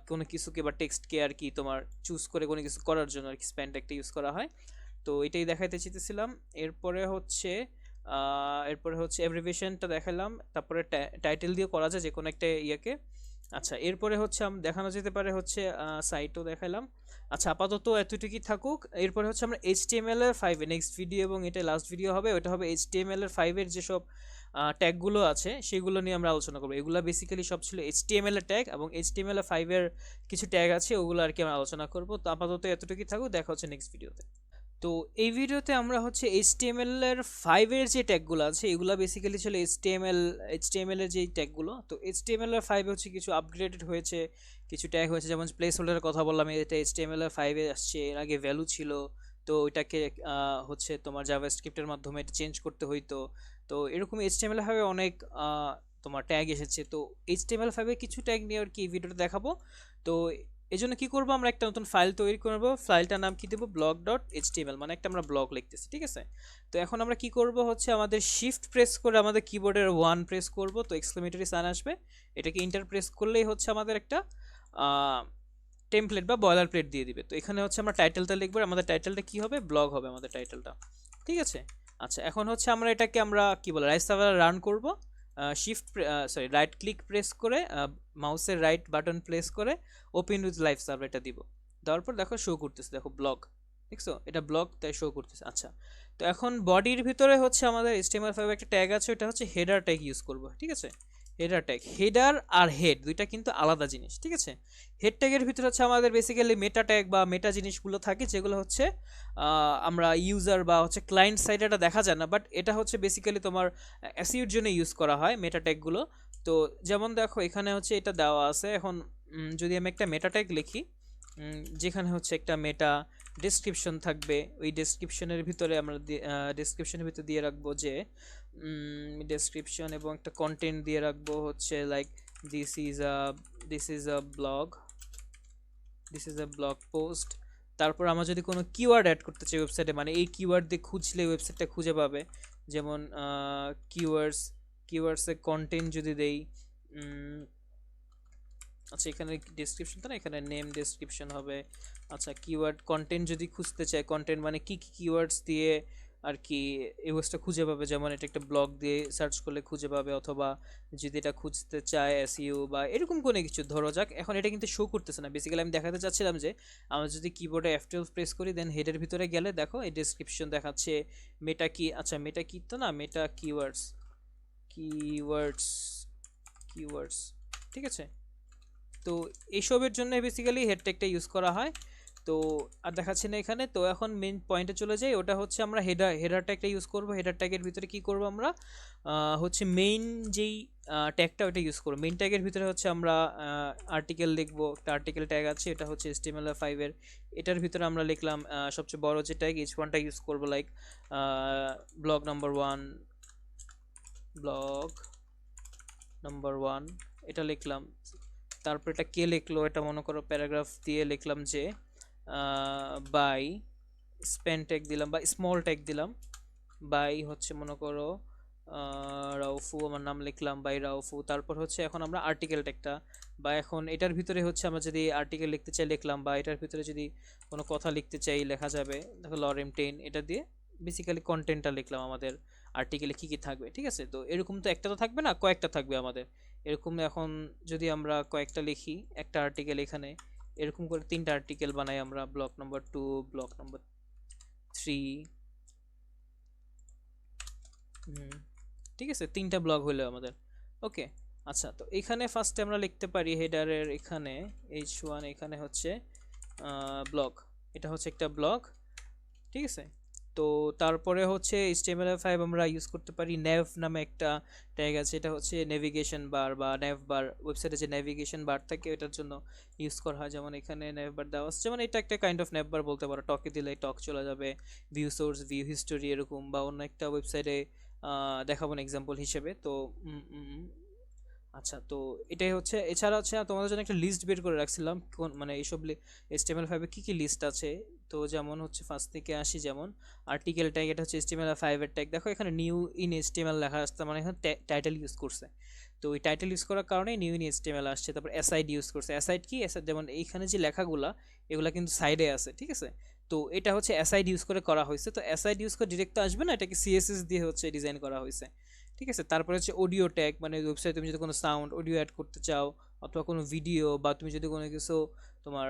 কোনো কিছুকে বা টেক্সটকে আর কি তোমার চুজ করে কোনো কিছু করার জন্য আর কি স্পেন ট্যাগটা ইউজ করা হয়। তো এটাই দেখাইতে চেয়েছিলাম। এরপরে হচ্ছে অ্যাব্রিভিয়েশনটা দেখালাম, তারপরে টাইটেল দিয়ে করা যায় যে কোনো একটা ইয়েকে। আচ্ছা, এরপরে হচ্ছে দেখানো যেতে পারে হচ্ছে সাইটও দেখালাম। আচ্ছা, আপাতত এতটুকুই থাকুক। এরপরে হচ্ছে আমরা এইচটিএমএল এর 5 এ নেক্সট ভিডিও, এবং এটা লাস্ট ভিডিও হবে, ওটা হবে এইচটিএমএল এর 5 এর যেসব ট্যাগগুলো আছে সেগুলো নিয়ে আমরা আলোচনা করবো। এগুলো বেসিক্যালি সব ছিল এইচটিএমএল এর ট্যাগ, এবং এইচটিএমএল এর 5 এর কিছু ট্যাগ আছে ওগুলো আর কি আমরা আলোচনা করব। তো আপাতত এতটুকুই থাকুক, দেখা হচ্ছে নেক্সট ভিডিওতে। তো এই ভিডিওতে আমরা হচ্ছে এইচটিএমএল এর 5 এর যে ট্যাগগুলো আছে এগুলো বেসিক্যালি ছিল এইচটিএমএল এর যে ট্যাগগুলো। তো এইচটিএমএল এর 5 হচ্ছে কিছু আপগ্রেডেড হয়েছে, কিছু ট্যাগ হয়েছে, যেমন প্লেস হোল্ডারের কথা বললাম, এটা এইচটিএমএল এর 5 এ আসছে, এর আগে ভ্যালু ছিল, তো ওইটাকে হচ্ছে তোমার জাভাস্ক্রিপ্টের মাধ্যমে এটা চেঞ্জ করতে হইতো। তো এরকম এইচটিএমএল এর 5 এ অনেক তোমার ট্যাগ এসেছে। তো এইচটিএমএল 5 এ কিছু ট্যাগ নিয়ে আর কি এই ভিডিওতে দেখাবো। তো এই জন্য কি করবো, আমরা একটা নতুন ফাইল তৈরি করবো, ফাইলটার নাম কি দেবো, ব্লগ ডট এইচটিএমএল, মানে একটা আমরা ব্লগ লিখতেছি। ঠিক আছে, তো এখন আমরা কি করব হচ্ছে আমাদের শিফট প্রেস করে আমাদের কিবোর্ডের 1 প্রেস করব, তো এক্সক্লেমেটরি সাইন আসবে, এটাকে ইন্টার প্রেস করলেই হচ্ছে আমাদের একটা টেমপ্লেট বা বয়লার প্লেট দিয়ে দিবে। তো এখানে হচ্ছে আমরা টাইটেলটা লিখবো, আমাদের টাইটেলটা কি হবে, ব্লগ হবে আমাদের টাইটেলটা। ঠিক আছে, আচ্ছা এখন হচ্ছে আমরা এটাকে আমরা কি বলে রাইট সার্ভারে রান করব। রাইট ক্লিক প্রেস করে মাউসের রাইট বাটন প্রেস করে ওপেন উইথ লাইভ সার্ভার এটা দিব, দেওয়ার পর দেখো শো করতেছে, দেখো ব্লগ, দেখছো এটা ব্লগ, তাই শো করতেছে। আচ্ছা, তো এখন বডির ভিতরে হচ্ছে আমাদের HTML5 একটা ট্যাগ আছে, ওটা হচ্ছে হেডার ট্যাগ ইউজ করব। ঠিক আছে, হেডার ট্যাগ, হেডার আর হেড দুইটা কিন্তু আলাদা জিনিস। ঠিক আছে, হেড ট্যাগের ভিতরে হচ্ছে আমাদের বেসিক্যালি মেটা ট্যাগ বা মেটা জিনিসগুলো থাকে, যেগুলো হচ্ছে আমরা ইউজার বা হচ্ছে ক্লায়েন্ট সাইডে এটা দেখা যায় না, বাট এটা হচ্ছে বেসিক্যালি তোমার এসইওর জন্য ইউজ করা হয় মেটা ট্যাগগুলো। তো যেমন দেখো এখানে হচ্ছে এটা দেওয়া আছে। এখন যদি আমি একটা মেটা ট্যাগ লিখি, যেখানে হচ্ছে একটা মেটা ডেসক্রিপশন থাকবে, ওই ডেসক্রিপশনের ভিতরে আমরা ডেসক্রিপশনের ভিতরে দিয়ে রাখবো যে ডেসক্রিপশন, এবং একটা কন্টেন্ট দিয়ে রাখবো হচ্ছে like this is a blog, post. তারপর আমরা যদি কোনো কিওয়ার্ড অ্যাড করতে চাই ওয়েবসাইটে, মানে এই কিওয়ার্ড দিয়ে খুঁজলে ওয়েবসাইটটা খুঁজে পাবে, যেমন কিওয়ার্ডসের কন্টেন্ট যদি দেই, আচ্ছা এখানে ডেসক্রিপশনটা না, এখানে নেম ডেসক্রিপশন হবে। আচ্ছা, কিওয়ার্ড কন্টেন্ট যদি খুঁজতে চাই, কন্টেন্ট মানে কি কি কিওয়ার্ডস দিয়ে আর কি ইউএসটা খুঁজে পাবে, যেমন এটা একটা ব্লগ দিয়ে সার্চ করলে খুঁজে পাবে, অথবা যদি এটা খুঁজতে চায় এসইও বা এরকম কোনো কিছু ধরো যাক। এখন এটা কিন্তু শো করতেছে না, বেসিক্যালি আমি দেখাতে চাচ্ছিলাম যে আমরা যদি কিবোর্ডে F12 প্রেস করি দেন হেডের ভিতরে গেলে দেখো এই ডেসক্রিপশন দেখাচ্ছে মেটা কি, আচ্ছা মেটা কি তো না, মেটা কিওয়ার্ডস, কিওয়ার্ডস কিওয়ার্ডস ঠিক আছে। তো এইসবের জন্য বেসিক্যালি হেড ট্যাগটা ইউজ করা হয়। তো আর দেখাচ্ছি না এখানে। তো এখন মেন পয়েন্টে চলে যাই, ওটা হচ্ছে আমরা হেডার ট্যাগটা ইউজ করব। হেডার ট্যাগের ভিতরে কি করব আমরা, হচ্ছে মেইন যেই ট্যাগটা ওটা ইউজ করব। মেইন ট্যাগের ভিতরে হচ্ছে আমরা আর্টিকেল লিখব, একটা আর্টিকেল ট্যাগ আছে, এটা হচ্ছে HTML5 এর। এটার ভিতরে আমরা লিখলাম সবচেয়ে বড় যে ট্যাগ H1টা ইউজ করব, like blog number 1, blog number 1 এটা লিখলাম। তারপর এটা কে লিখলো, এটা মনে করো প্যারাগ্রাফ দিয়ে লিখলাম যে বাই স্প্যান ট্যাগ দিলাম বা স্মল ট্যাগ দিলাম, বাই হচ্ছে মনে করো রাউফু, আমার নাম লিখলাম বাই রাউফু। তারপর হচ্ছে এখন আমরা আর্টিকেল ট্যাগটা, বা এখন এটার ভিতরে হচ্ছে আমরা যদি আর্টিকেল লিখতে চাই লিখলাম, বা এটার ভিতরে যদি কোনো কথা লিখতে চাই লেখা যাবে, দেখো লরেম 10 এটা দিয়ে বেসিক্যালি কন্টেন্টটা লিখলাম আমাদের আর্টিকেলে কি কি থাকবে। ঠিক আছে, তো এরকম তো একটা তো থাকবে না, কয়েকটা থাকবে আমাদের এরকম। এখন যদি আমরা কয়েকটা লিখি একটা আর্টিকেল, এখানে এরকম করে 3টা আর্টিকেল বানাই আমরা, ব্লক নাম্বার 2, ব্লক নাম্বার 3, ঠিক আছে 3টা ব্লক হলো আমাদের। ওকে, আচ্ছা তো এখানে ফার্স্টে আমরা লিখতে পারি হেডারের এখানে H1, এখানে হচ্ছে ব্লক, এটা হচ্ছে একটা ব্লক। ঠিক আছে, তো তারপরে হচ্ছে HTML5 আমরা ইউজ করতে পারি nav নামে একটা ট্যাগ আছে, এটা হচ্ছে নেভিগেশন বার বা nav বার, ওয়েবসাইটে যে নেভিগেশন বার থাকে ওটার জন্য ইউজ করা হয়। যেমন এখানে nav বার দেওয়া আছে, যেমন এটা একটা কাইন্ড অফ nav বার বলতে পারো, টকে দিলে টক চলে যাবে, ভিউ সোর্স, ভিউ হিস্টোরি এরকম, বা অন্য একটা ওয়েবসাইটে দেখাবো না এক্সাম্পল হিসেবে। তো আচ্ছা তো এটাই হচ্ছে। এছাড়া হচ্ছে তোমাদের জন্য একটা লিস্ট বের করে রাখছিলাম কোন মানে এইসব HTML5 এ কি কি লিস্ট আছে। তো যেমন হচ্ছে ফার্স্ট থেকে আসি, যেমন আর্টিকেল ট্যাগ, এটা হচ্ছে HTML5 এর ট্যাগ। দেখো এখানে নিউ ইন HTML লেখা আসছে, মানে এখানে টাইটেল ইউজ করছে। তো ওই টাইটেল ইউজ করার কারণে নিউ ইন HTML আসছে। তারপর অ্যাসাইড ইউজ করছে। অ্যাসাইড কি, অ্যাসাইড যেমন এইখানে যে লেখাগুলা এগুলা কিন্তু সাইডে আছে, ঠিক আছে। তো এটা হচ্ছে অ্যাসাইড ইউজ করে করা হয়েছে। তো অ্যাসাইড ইউজ করে ডিরেক্ট তো আসবে না, এটাকে CSS দিয়ে হচ্ছে ডিজাইন করা হয়েছে। ঠিক আছে, তারপরে হচ্ছে অডিও ট্যাগ, মানে ওয়েবসাইটে তুমি যদি কোনো সাউন্ড অডিও অ্যাড করতে চাও, অথবা কোনো ভিডিও, বা তুমি যদি কোনো কিছু তোমার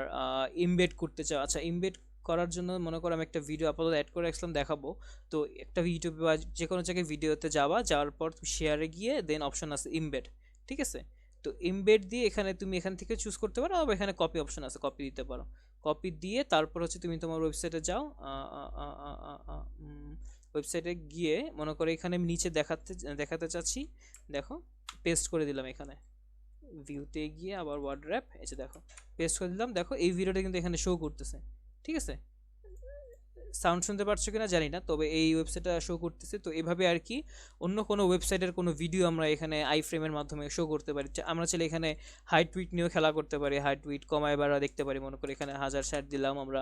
ইমবেড করতে চাও। আচ্ছা ইমবেড করার জন্য মনে করো আমি একটা ভিডিও আপাতত অ্যাড করে রাখলাম দেখাবো। তো একটা ইউটিউবে বা যে কোনো জায়গায় ভিডিওতে যাওয়ার পর তুমি শেয়ারে গিয়ে দেন অপশন আছে ইমবেড। ঠিক আছে, তো ইমবেড দিয়ে এখানে তুমি এখান থেকে চুজ করতে পারো, বা এখানে কপি অপশন আছে, কপি দিতে পারো। কপি দিয়ে তারপর হচ্ছে তুমি তোমার ওয়েবসাইটে যাও, ওয়েবসাইটে গিয়ে মনে করো এখানে আমি নিচে দেখাতে চাচ্ছি, দেখো পেস্ট করে দিলাম এখানে, ভিউতে গিয়ে আবার ওয়ার্ড র্যাপ এসে দেখো পেস্ট করে দিলাম। দেখো এই ভিডিওটা কিন্তু এখানে শো করতেছে। ঠিক আছে, সাউন্ড শুনতে পারছো কিনা জানি না, তবে এই ওয়েবসাইটটা শো করতেছে। তো এভাবে আর কি অন্য কোনো ওয়েবসাইটের কোনো ভিডিও আমরা এখানে আই ফ্রেমের মাধ্যমে শো করতে পারি। আমরা চাইলে এখানে হাইট উইথ নিয়েও খেলা করতে পারি, হাইট উইথ কমায় বাড়া দেখতে পারি। মনে করি এখানে 1060 দিলাম আমরা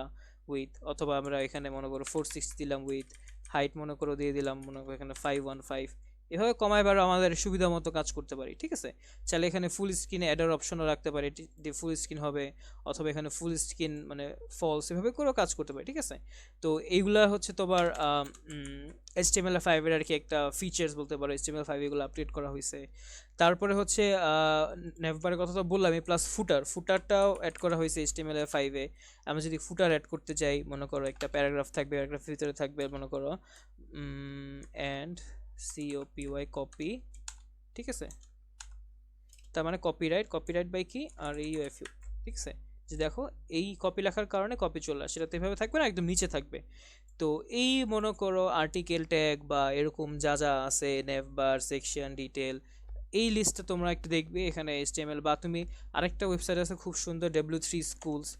উইথ, অথবা আমরা এখানে মনে করো 460 দিলাম উইথ, হাইট মনে করো দিয়ে দিলাম মনে করো এখানে 515। এভাবে কমায় বাড়া আমাদের সুবিধা মতো কাজ করতে পারি। ঠিক আছে, চাইলে এখানে ফুল স্ক্রিনে অ্যাডার অপশনও রাখতে পারি, ফুল স্ক্রিন হবে, অথবা এখানে ফুল স্ক্রিন মানে ফলস, এভাবে করেও কাজ করতে পারি। ঠিক আছে, তো এইগুলা হচ্ছে তোমার HTML5 এর আর কি একটা ফিচার্স বলতে পারো। HTML5 এগুলো আপডেট করা হয়েছে। তারপরে হচ্ছে নেভবারের কথা তো বললামই, প্লাস ফুটারটাও অ্যাড করা হয়েছে HTML5 এ। আমি যদি ফুটার অ্যাড করতে চাই, মনে করো একটা প্যারাগ্রাফ থাকবে, প্যারাগ্রাফের ভিতরে থাকবে মনে করো অ্যান্ড COPY কপি। ঠিক আছে, তার মানে কপিরাইট বাই কি আর AUFU। ঠিক আছে, যে দেখো এই কপি লেখার কারণে কপি চলে আসে, সেটা তো এভাবে থাকবে না, একদম নিচে থাকবে। তো এই মনে করো আর্টিকেল ট্যাগ বা এরকম যা যা আছে, নেভবার, সেকশন, ডিটেল, এই লিস্টটা তোমরা একটু দেখবে এখানে HTML। বা তুমি আরেকটা ওয়েবসাইট আছে খুব সুন্দর, W3 স্কুলস।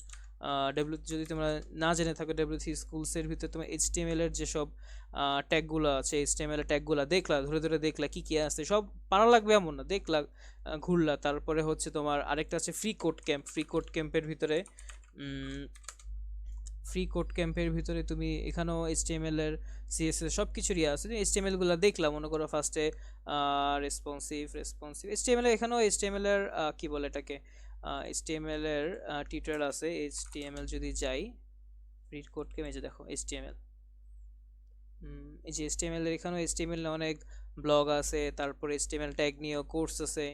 যদি তোমরা না জেনে থাকো, W3 স্কুলসের ভিতরে তোমার HTML এর যেসব ট্যাগগুলো আছে, HTML এর ট্যাগগুলো দেখলা, ধরে ধরে দেখলা কি কি আছে, সব পারা লাগবে এমন না, দেখলা ঘুরলা। তারপরে হচ্ছে তোমার আরেকটা আছে ফ্রি কোড ক্যাম্পের ভিতরে তুমি এখানেও HTML এর CSS সব কিছুরই আছে, তুমি HTML গুলো দেখলাম মনে করো ফার্স্টে রেসপন্সিভ HTML এখানেও HTML এর কি বলে এটাকে HTML এর টিউটোরিয়াল আছে। HTML যদি যাই ফ্রি কোড ক্যাম্প, এই যে দেখো HTML, এই যে HTML এর এখানেও HTML এর অনেক ব্লগ আছে, তারপরে HTML ট্যাগ নিয়েও কোর্স আছে।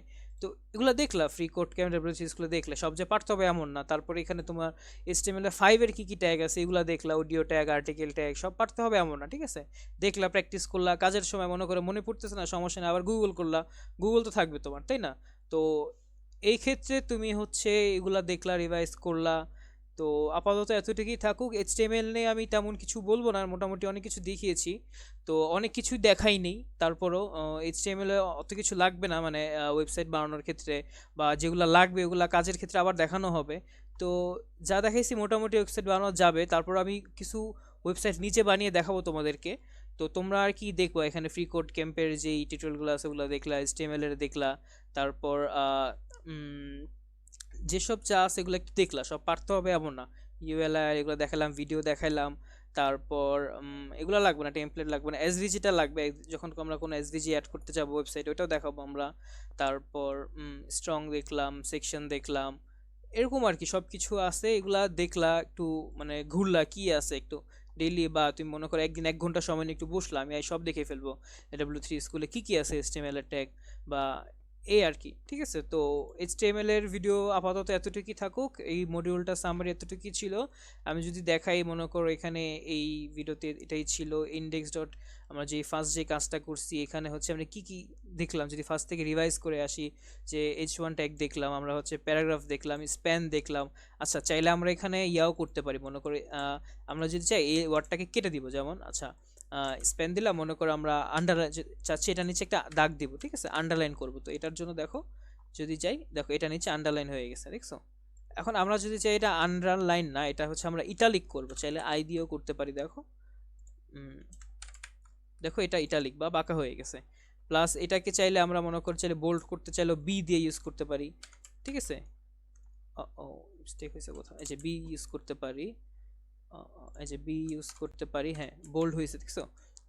তো এগুলা দেখলা ফ্রি কোড ক্যাম্প গুলো দেখলে, সব যে পারতে হবে এমন না। তারপরে এখানে তোমার HTML এর 5 এর কি কি ট্যাগ আছে এগুলা দেখলা, অডিও ট্যাগ, আর্টিকেল ট্যাগ, সব পারতে হবে এমন না, ঠিক আছে? দেখলা, প্র্যাকটিস করলা, কাজের সময় মনে করে মনে পড়তেছে না, সমস্যা নেই, আবার গুগল করলা, গুগল তো থাকবে তোমার, তাই না? তো এই ক্ষেত্রে তুমি হচ্ছে এগুলা দেখলা, রিভাইজ করলা। তো আপাতত এতটুকুই থাকুক। HTML নিয়ে আমি তেমন কিছু বলবো না, মোটামুটি অনেক কিছু দেখিয়েছি। তো অনেক কিছু দেখাই নেই, তারপরও HTML এ অত কিছু লাগবে না, মানে ওয়েবসাইট বানানোর ক্ষেত্রে বা যেগুলো লাগবে ওগুলা কাজের ক্ষেত্রে আবার দেখানো হবে। তো যা দেখাইছি মোটামুটি ওয়েবসাইট বানানো যাবে। তারপর আমি কিছু ওয়েবসাইট নিচে বানিয়ে দেখাবো তোমাদেরকে। তো তোমরা আর কি দেখবো, এখানে ফ্রি কোড ক্যাম্পের যেই টিউটোরিয়ালগুলো আছে ওগুলো দেখলা, HTML এর দেখলা, তারপর যেসব যা আছে এগুলো একটু দেখলা, সব পারতে হবে এমন না। ইউএলআই এগুলো দেখালাম, ভিডিও দেখাইলাম। তারপর এগুলো লাগবে না, টেমপ্লেট লাগবে না, এসভিজিটা লাগবে যখন আমরা কোনো এসভিজি অ্যাড করতে যাবো ওয়েবসাইটে, ওটাও দেখাবো আমরা। তারপর স্ট্রং দেখলাম, সেকশন দেখলাম, এরকম আর কি সব কিছু আছে। এগুলা দেখলা, একটু মানে ঘুরলা কি আছে একটু ডেইলি, বা তুমি মনে করো একদিন 1 ঘন্টা সময় নিয়ে একটু বসলাম, আমি এই সব দেখে ফেলবো AW3 স্কুলে কি কি আছে HTML এর ট্যাগ বা এই আর কি, ঠিক আছে? তো HTML এর ভিডিও আপাতত এতটুকুই থাকুক, এই মডিউলটা সামারি এতটুকুই ছিল। আমি যদি দেখাই, মনে করো এখানে এই ভিডিওতে এটাই ছিল ইন্ডেক্স ডট, আমরা যে ফার্স্ট যে কাজটা করছি এখানে হচ্ছে আমরা কি কি দেখলাম, যদি ফার্স্ট থেকে রিভাইজ করে আসি, যে H1 ট্যাগ দেখলাম, আমরা হচ্ছে প্যারাগ্রাফ দেখলাম, স্প্যান দেখলাম। আচ্ছা, চাইলে আমরা এখানে ইয়াও করতে পারি, মনে করি আমরা যদি চাই এই ওয়ার্ডটাকে কেটে দিব, যেমন আচ্ছা স্প্যান দিলাম, মনে করো আমরা আন্ডারলাইন চাচ্ছি, এটা নিচে একটা দাগ দিব, ঠিক আছে, আন্ডারলাইন করব। তো এটার জন্য দেখো, যদি যাই দেখো এটা নিচে আন্ডারলাইন হয়ে গেছে, দেখছো? এখন আমরা যদি চাই এটা আন্ডারলাইন না, এটা হচ্ছে আমরা ইটালিক করব, চাইলে আই দিয়েও করতে পারি। দেখো দেখো এটা ইটালিক বা বাঁকা হয়ে গেছে। প্লাস এটাকে চাইলে আমরা মনে করি চাইলে বোল্ড করতে চাইলে বি দিয়ে ইউজ করতে পারি, ঠিক আছে? ও মিস্টেক হয়েছে কোথাও, এই যে বি ইউজ করতে পারি, এই যে বি ইউজ করতে পারি, হ্যাঁ বোল্ড হয়েছে, দেখছো?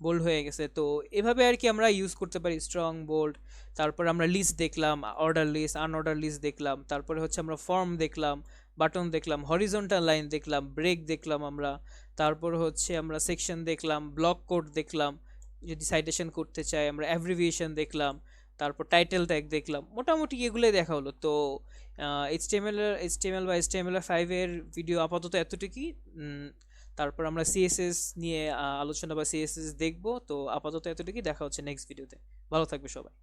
বোল্ড হয়ে গেছে। তো এভাবে আর কি আমরা ইউজ করতে পারি, স্ট্রং, বোল্ড। তারপর আমরা লিস্ট দেখলাম, অর্ডার লিস্ট, আনঅর্ডার লিস্ট দেখলাম। তারপরে হচ্ছে আমরা ফর্ম দেখলাম, বাটন দেখলাম, হরিজন্টাল লাইন দেখলাম, ব্রেক দেখলাম আমরা। তারপর হচ্ছে আমরা সেকশন দেখলাম, ব্লক কোড দেখলাম, যদি সাইটেশন করতে চাই আমরা অ্যাব্রিভিয়েশন দেখলাম। তারপর টাইটেল ট্যাগ দেখলাম, মোটামুটি এগুলোই দেখা হলো। তো এইচটিএমএল বা HTML5 এর ভিডিও আপাতত এতটুকুই। তারপর আমরা সিএসএস নিয়ে আলোচনা বা সিএসএস দেখব। তো আপাতত এতটুকুই, দেখা হচ্ছে নেক্সট ভিডিওতে। ভালো থাকবে সবাই।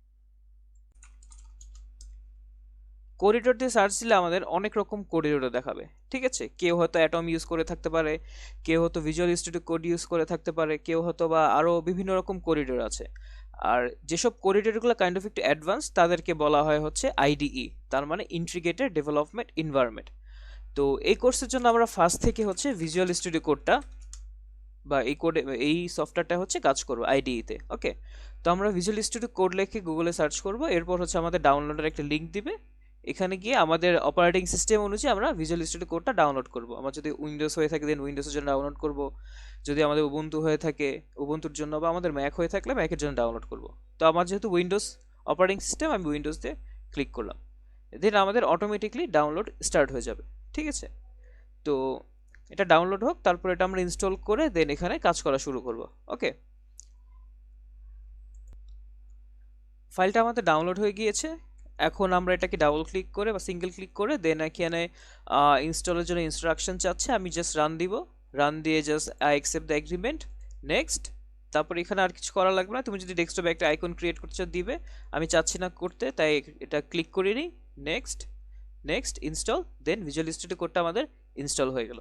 করিডোর দিয়ে সার্চ দিলে আমাদের অনেক রকম করিডোর দেখাবে, ঠিক আছে? কেউ হয়তো অ্যাটম ইউজ করে থাকতে পারে, কেউ হয়তো ভিজুয়াল স্টুডিও কোড ইউজ করে থাকতে পারে, কেউ হয়তো বা আরও বিভিন্ন রকম করিডোর আছে। আর যেসব করিডোরগুলো কাইন্ড অফ একটু অ্যাডভান্স তাদেরকে বলা হয় হচ্ছে আইডিই, তার মানে ইন্টিগ্রেটেড ডেভেলপমেন্ট এনভায়রনমেন্ট। তো এই কোর্সের জন্য আমরা ফার্স্ট থেকে হচ্ছে ভিজুয়াল স্টুডিও কোডটা বা এই কোডে এই সফটওয়্যারটা হচ্ছে কাজ করবো আইডিইতে, ওকে? তো আমরা ভিজুয়াল স্টুডিও কোড লিখে গুগলে সার্চ করব, এরপর হচ্ছে আমাদের ডাউনলোডের একটা লিঙ্ক দিবে, এখানে গিয়ে আমাদের অপারেটিং সিস্টেম অনুযায়ী আমরা ভিজুয়াল স্টুডিও কোডটা ডাউনলোড করব। আমার যদি উইন্ডোজ হয়ে থাকে দেন উইন্ডোজের জন্য ডাউনলোড করব, যদি আমাদের উবুন্টু হয়ে থাকে উবুন্টুর জন্য, বা আমাদের ম্যাক হয়ে থাকলে ম্যাকের জন্য ডাউনলোড করব। তো আমার যেহেতু উইন্ডোজ অপারেটিং সিস্টেম, আমি উইন্ডোজ দিয়ে ক্লিক করলাম, দেন আমাদের অটোমেটিকলি ডাউনলোড স্টার্ট হয়ে যাবে, ঠিক আছে? তো এটা ডাউনলোড হোক, তারপর এটা আমরা ইনস্টল করে দেন এখানে কাজ করা শুরু করব, ওকে? ফাইলটা আমাদের ডাউনলোড হয়ে গিয়েছে। এখন আমরা এটাকে ডাবল ক্লিক করে বা সিঙ্গেল ক্লিক করে দেন এখানে ইনস্টলের জন্য ইনস্ট্রাকশন চাচ্ছে, আমি জাস্ট রান দিব। রান দিয়ে just I accept the agreement, next. তারপর এখানে আর কিছু করা লাগবে না, তুমি যদি ডেস্কটপে একটা আইকন ক্রিয়েট করতে চাও দিবে, আমি চাচ্ছি না করতে, তাই এটা ক্লিক করে নিই, নেক্সট, নেক্সট, ইনস্টল, দেন ভিজুয়াল স্টুডিও কোডটা আমাদের ইনস্টল হয়ে গেল।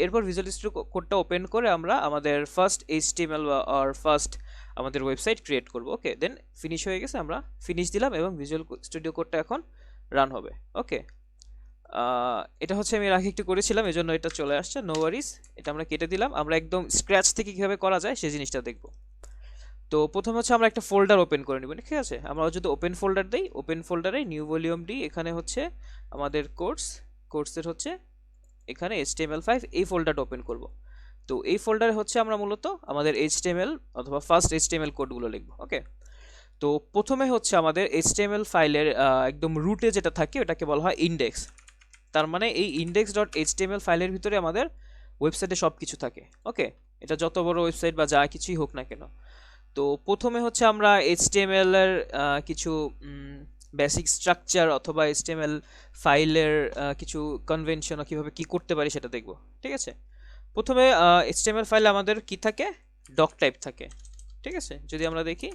এরপর ভিজুয়াল স্টুডিও কোডটা ওপেন করে আমরা আমাদের ফার্স্ট এইচটিএমএল আর ফার্স্ট আমাদের ওয়েবসাইট ক্রিয়েট করব, ওকে? দেন ফিনিশ হয়ে গেছে, আমরা ফিনিশ দিলাম এবং ভিজুয়াল স্টুডিও কোডটা এখন রান হবে, ওকে? এটা হচ্ছে আমি এর আগে একটু করেছিলাম, এজন্য এটা চলে আসছে, নো ওয়ারিস। এটা আমরা কেটে দিলাম, আমরা একদম স্ক্র্যাচ থেকে কীভাবে করা যায় সেই জিনিসটা দেখব। তো প্রথমে হচ্ছে আমরা একটা ফোল্ডার ওপেন করে নেব, ঠিক আছে? আমরা যদি ওপেন ফোল্ডার দিই, ওপেন ফোল্ডারে নিউ ভলিউম ডি, এখানে হচ্ছে আমাদের কোর্সের হচ্ছে এখানে HTML5 এই ফোল্ডারটা ওপেন করব। তো এই ফোল্ডারে হচ্ছে আমরা মূলত আমাদের HTML অথবা ফার্স্ট HTML কোডগুলো লিখব, ওকে? তো প্রথমে হচ্ছে আমাদের HTML ফাইলের একদম রুটে যেটা থাকে ওটাকে বলা হয় ইন্ডেক্স। তার মানে এই index.html ফাইলের ভিতরে আমাদের ওয়েবসাইটে সব কিছু থাকে, ওকে? এটা যত বড় ওয়েবসাইট বা যা কিছুই হোক না কেন। তো প্রথমে হচ্ছে আমরা এইচটিএমএল এর কিছু বেসিক স্ট্রাকচার অথবা এইচটিএমএল ফাইলের কিছু কনভেনশন কিভাবে কি করতে পারি সেটা দেখব। ঠিক আছে, প্রথমে এইচটিএমএল ফাইলে আমাদের কি থাকে, ডক টাইপ থাকে। ঠিক আছে, যদি আমরা দেখি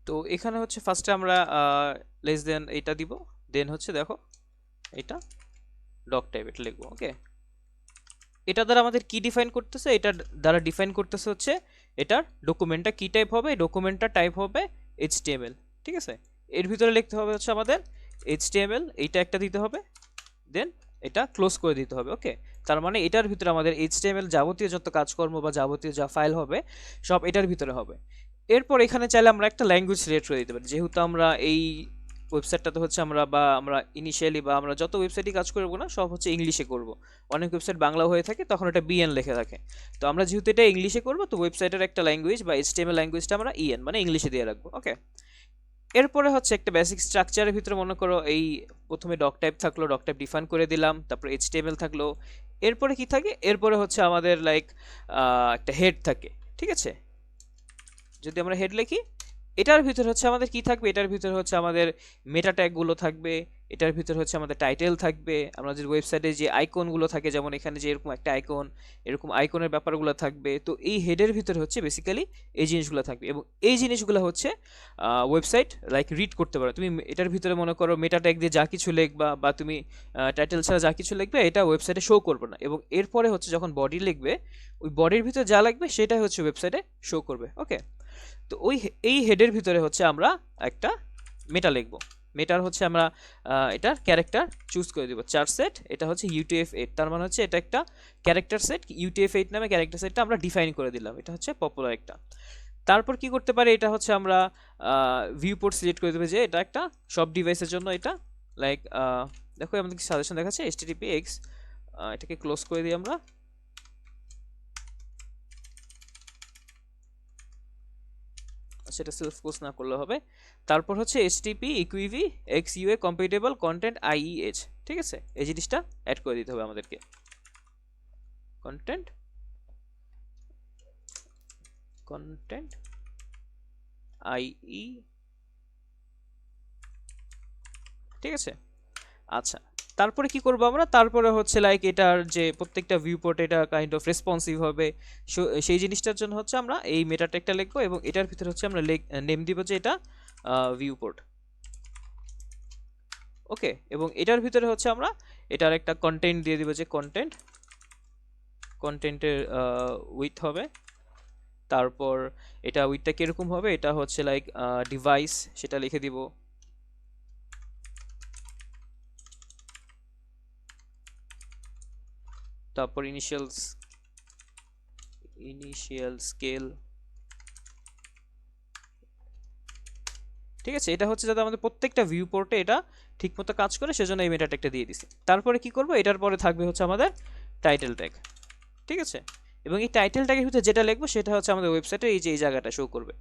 তো এখানে হচ্ছে ফার্স্টে আমরা লেস দেন এটা দিব, দেন হচ্ছে দেখো এটা ডক টাইপ এটা লিখবো। ওকে, এটা দ্বারা আমাদের কি ডিফাইন করতেছে, এটা দ্বারা ডিফাইন করতেছে হচ্ছে এটার ডকুমেন্টটা কি টাইপ হবে, ডকুমেন্টটা টাইপ হবে এইচটিএমএল। ঠিক আছে, এর ভিতরে লিখতে হবে হচ্ছে আমাদের এইচটিএমএল, এইটা একটা দিতে হবে, দেন এটা ক্লোজ করে দিতে হবে। ওকে, তার মানে এটার ভিতরে আমাদের এইচটিএমএল যাবতীয় যত কাজকর্ম বা যাবতীয় যা ফাইল হবে সব এটার ভিতরে হবে। এরপর এখানে চাইলে আমরা একটা ল্যাঙ্গুয়েজ সিলেক্ট করে দিতে পারি, যেহেতু আমরা এই ওয়েবসাইটটাতে হচ্ছে আমরা ইনিশিয়ালি বা আমরা যত ওয়েবসাইটই কাজ করবো না সব হচ্ছে ইংলিশে করব। অনেক ওয়েবসাইট বাংলা হয়ে থাকে তখন এটা বিএন লেখা থাকে, তো আমরা যেহেতু এটা ইংলিশে করব তো ওয়েবসাইটের একটা ল্যাঙ্গুয়েজ বা এইচটিএমএল ল্যাঙ্গুয়েজটা আমরা ইএন মানে ইংলিশে দিয়ে রাখবো। ওকে, এরপরে হচ্ছে একটা বেসিক স্ট্রাকচারের ভিতরে মনে করো এই প্রথমে ডক টাইপ থাকলো, ডক টাইপ ডিফাইন করে দিলাম, তারপর এইচটিএমএল থাকলো, এরপরে কি থাকে, এরপরে হচ্ছে আমাদের লাইক একটা হেড থাকে। ঠিক আছে, যদি আমরা হেড লিখি এটার ভিতর হচ্ছে আমাদের কি থাকবে, এটার ভিতর হচ্ছে আমাদের মেটা ট্যাগগুলো থাকবে, এটার ভিতর হচ্ছে আমাদের টাইটেল থাকবে, আমাদের ওয়েবসাইটে যে আইকনগুলো থাকে যেমন এখানে যে এরকম একটা আইকন, এরকম আইকনের ব্যাপারগুলো থাকবে। তো এই হেডের ভিতর হচ্ছে বেসিক্যালি এই জিনিসগুলো থাকবে এবং এই জিনিসগুলো হচ্ছে ওয়েবসাইট লাইক রিড করতে পারো। তুমি এটার ভিতরে মনে করো মেটা ট্যাগ দিয়ে যা কিছু লিখবা বা তুমি টাইটেল ছাড়া যা কিছু লিখবে এটা ওয়েবসাইটে শো করবে না, এবং এরপরে হচ্ছে যখন বডি লিখবে ওই বডির ভিতরে যা লাগবে সেটাই হচ্ছে ওয়েবসাইটে শো করবে। ওকে, তো এই হেডের ভিতরে হচ্ছে আমরা একটা মেটা লিখব। মেটার হচ্ছে আমরা এটার ক্যারেক্টার চুজ করে দিব 4 সেট, এটা হচ্ছে UTF-8, তার মানে হচ্ছে এটা একটা ক্যারেক্টার সেট, UTF-8 নামে ক্যারেক্টার সেটটা আমরা ডিফাইন করে দিলাম, এটা হচ্ছে পপুলার একটা। তারপর কি করতে পারি, এটা হচ্ছে আমরা ভিউ পোর্ট সিলেক্ট করে দেবো যে এটা একটা সব ডিভাইসের জন্য এটা লাইক দেখো আমাদের সাজেশন দেখাচ্ছে HTTPX, এটাকে ক্লোজ করে দিই আমরা। সেটা সেলফ পোজ না করলে হবে। তারপর হচ্ছে HTTP equiv XUA compatible content IEH। ঠিক আছে, এই জিনিসটা অ্যাড করে দিতে হবে আমাদেরকে, কন্টেন্ট IE। ঠিক আছে, আচ্ছা তারপরে কি করব আমরা, তারপরে হচ্ছে লাইক এটার যে প্রত্যেকটা ভিউ পোর্ট এটা কাইন্ড অফ রেসপন্সিভ হবে, সেই জিনিসটার জন্য হচ্ছে আমরা এই মেটা ট্যাগটা লিখবো এবং এটার ভিতরে হচ্ছে আমরা নেম দিব যে এটা ভিউ পোর্ট। ওকে, এবং এটার ভিতরে হচ্ছে আমরা এটার একটা কন্টেন্ট দিয়ে দিব যে কন্টেন্টের উইথ হবে, তারপর এটা উইথটা কিরকম হবে, এটা হচ্ছে লাইক ডিভাইস সেটা লিখে দিব, তারপর ইনিশিয়াল স্কেল। ঠিক আছে, এটা হচ্ছে যাতে আমাদের প্রত্যেকটা ভিউ পোর্টে এটা ঠিকমতো কাজ করে সেজন্য এই মেটা ট্যাগটা দিয়ে দিছি। তারপরে কি করব, এটার পরে থাকবে হচ্ছে আমাদের টাইটেল ট্যাগ। ঠিক আছে, এবং এই টাইটেল ট্যাগের ভিতরে যেটা লিখবো সেটা হচ্ছে আমাদের ওয়েবসাইটে এই যে এই জায়গাটা শো করবে।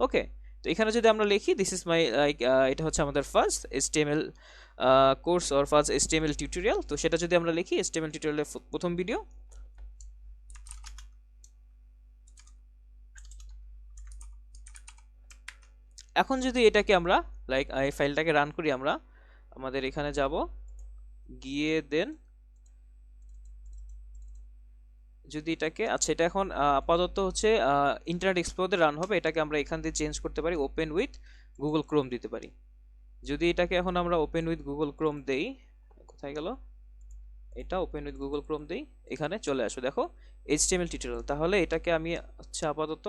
ওকে, তো এখানে যদি আমরা লিখি দিস ইজ মাই লাইক এটা হচ্ছে আমাদের first HTML course or first HTML tutorial, তো সেটা যদি আমরা লিখি HTML টিউটোরিয়ালের প্রথম ভিডিও। এখন যদি এটাকে আমরা লাইক এই ফাইলটাকে রান করি, আমরা আমাদের এখানে যাব, গিয়ে দেন যদি এটাকে, আচ্ছা এটা এখন আপাতত হচ্ছে ইন্টারনেট এক্সপ্লোরে রান হবে, এটাকে আমরা এখান থেকে চেঞ্জ করতে পারি, ওপেন উইথ গুগল ক্রোম দিতে পারি। যদি এটাকে এখন আমরা ওপেন উইথ গুগল ক্রোম দেই, কোথায় গেল এটা, ওপেন উইথ গুগল ক্রোম দেই, এখানে চলে আসো দেখো HTML টিউটোরিয়াল। তাহলে এটাকে আমি হচ্ছে আপাতত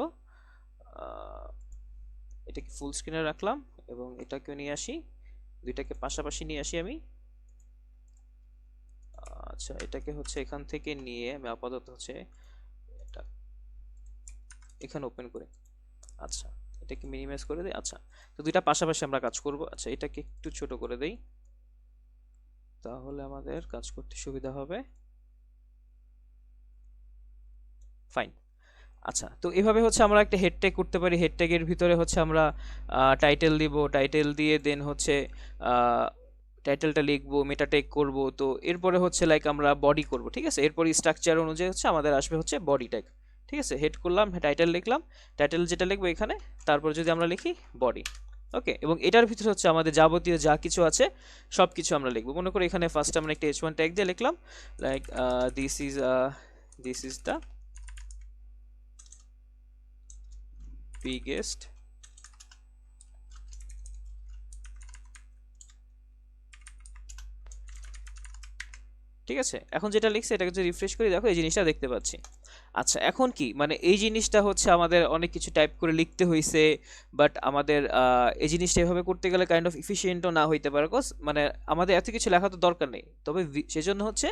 এটাকে ফুল স্ক্রিনে রাখলাম এবং এটাকে নিয়ে আসি, দুইটাকে পাশাপাশি নিয়ে আসি আমি। আচ্ছা এটাকে হচ্ছে এখান থেকে নিয়ে আমি আপাতত হচ্ছে এটা এখানে ওপেন করে, আচ্ছা এটাকে মিনিমাইজ করে দেই। আচ্ছা, তো দুইটা পাশাপাশি আমরা কাজ করব। আচ্ছা এটাকে একটু ছোট করে দেই, তাহলে আমাদের কাজ করতে সুবিধা হবে। ফাইন, আচ্ছা, তো এভাবে হচ্ছে আমরা একটা হেড ট্যাগ করতে পারি। হেড ট্যাগের ভিতরে হচ্ছে আমরা টাইটেল দিব, টাইটেল দিয়ে দেন হচ্ছে টাইটেলটা লিখবো, মেটা ট্যাগ করব। তো এরপরে হচ্ছে লাইক আমরা বডি করব, ঠিক আছে। এরপর স্ট্রাকচার অনুযায়ী হচ্ছে আমাদের আসবে হচ্ছে বডি ট্যাগ, ঠিক আছে। হেড করলাম, টাইটেল লিখলাম, টাইটেল যেটা লিখবো এখানে, তারপর যদি আমরা লিখি বডি, ওকে। এবং এটার ভিতরে হচ্ছে আমাদের যাবতীয় যা কিছু আছে সব কিছু আমরা লিখবো। মনে করি এখানে ফার্স্ট আমরা একটা h1 ট্যাগ দিয়ে লিখলাম like this is the biggest ঠিক আছে। এখন যেটা লিখছে এটাকে যদি রিফ্রেশ করি, দেখো এই জিনিসটা দেখতে পাচ্ছি। আচ্ছা, এখন কি মানে এই জিনিসটা হচ্ছে আমাদের অনেক কিছু টাইপ করে লিখতে হয়েছে, বাট আমাদের এই জিনিসটা এভাবে করতে গেলে কাইন্ড অফ ইফিসিয়েন্টও না হইতে পারে, কজ মানে আমাদের এত কিছু লেখা তো দরকার নেই। তবে সেজন্য হচ্ছে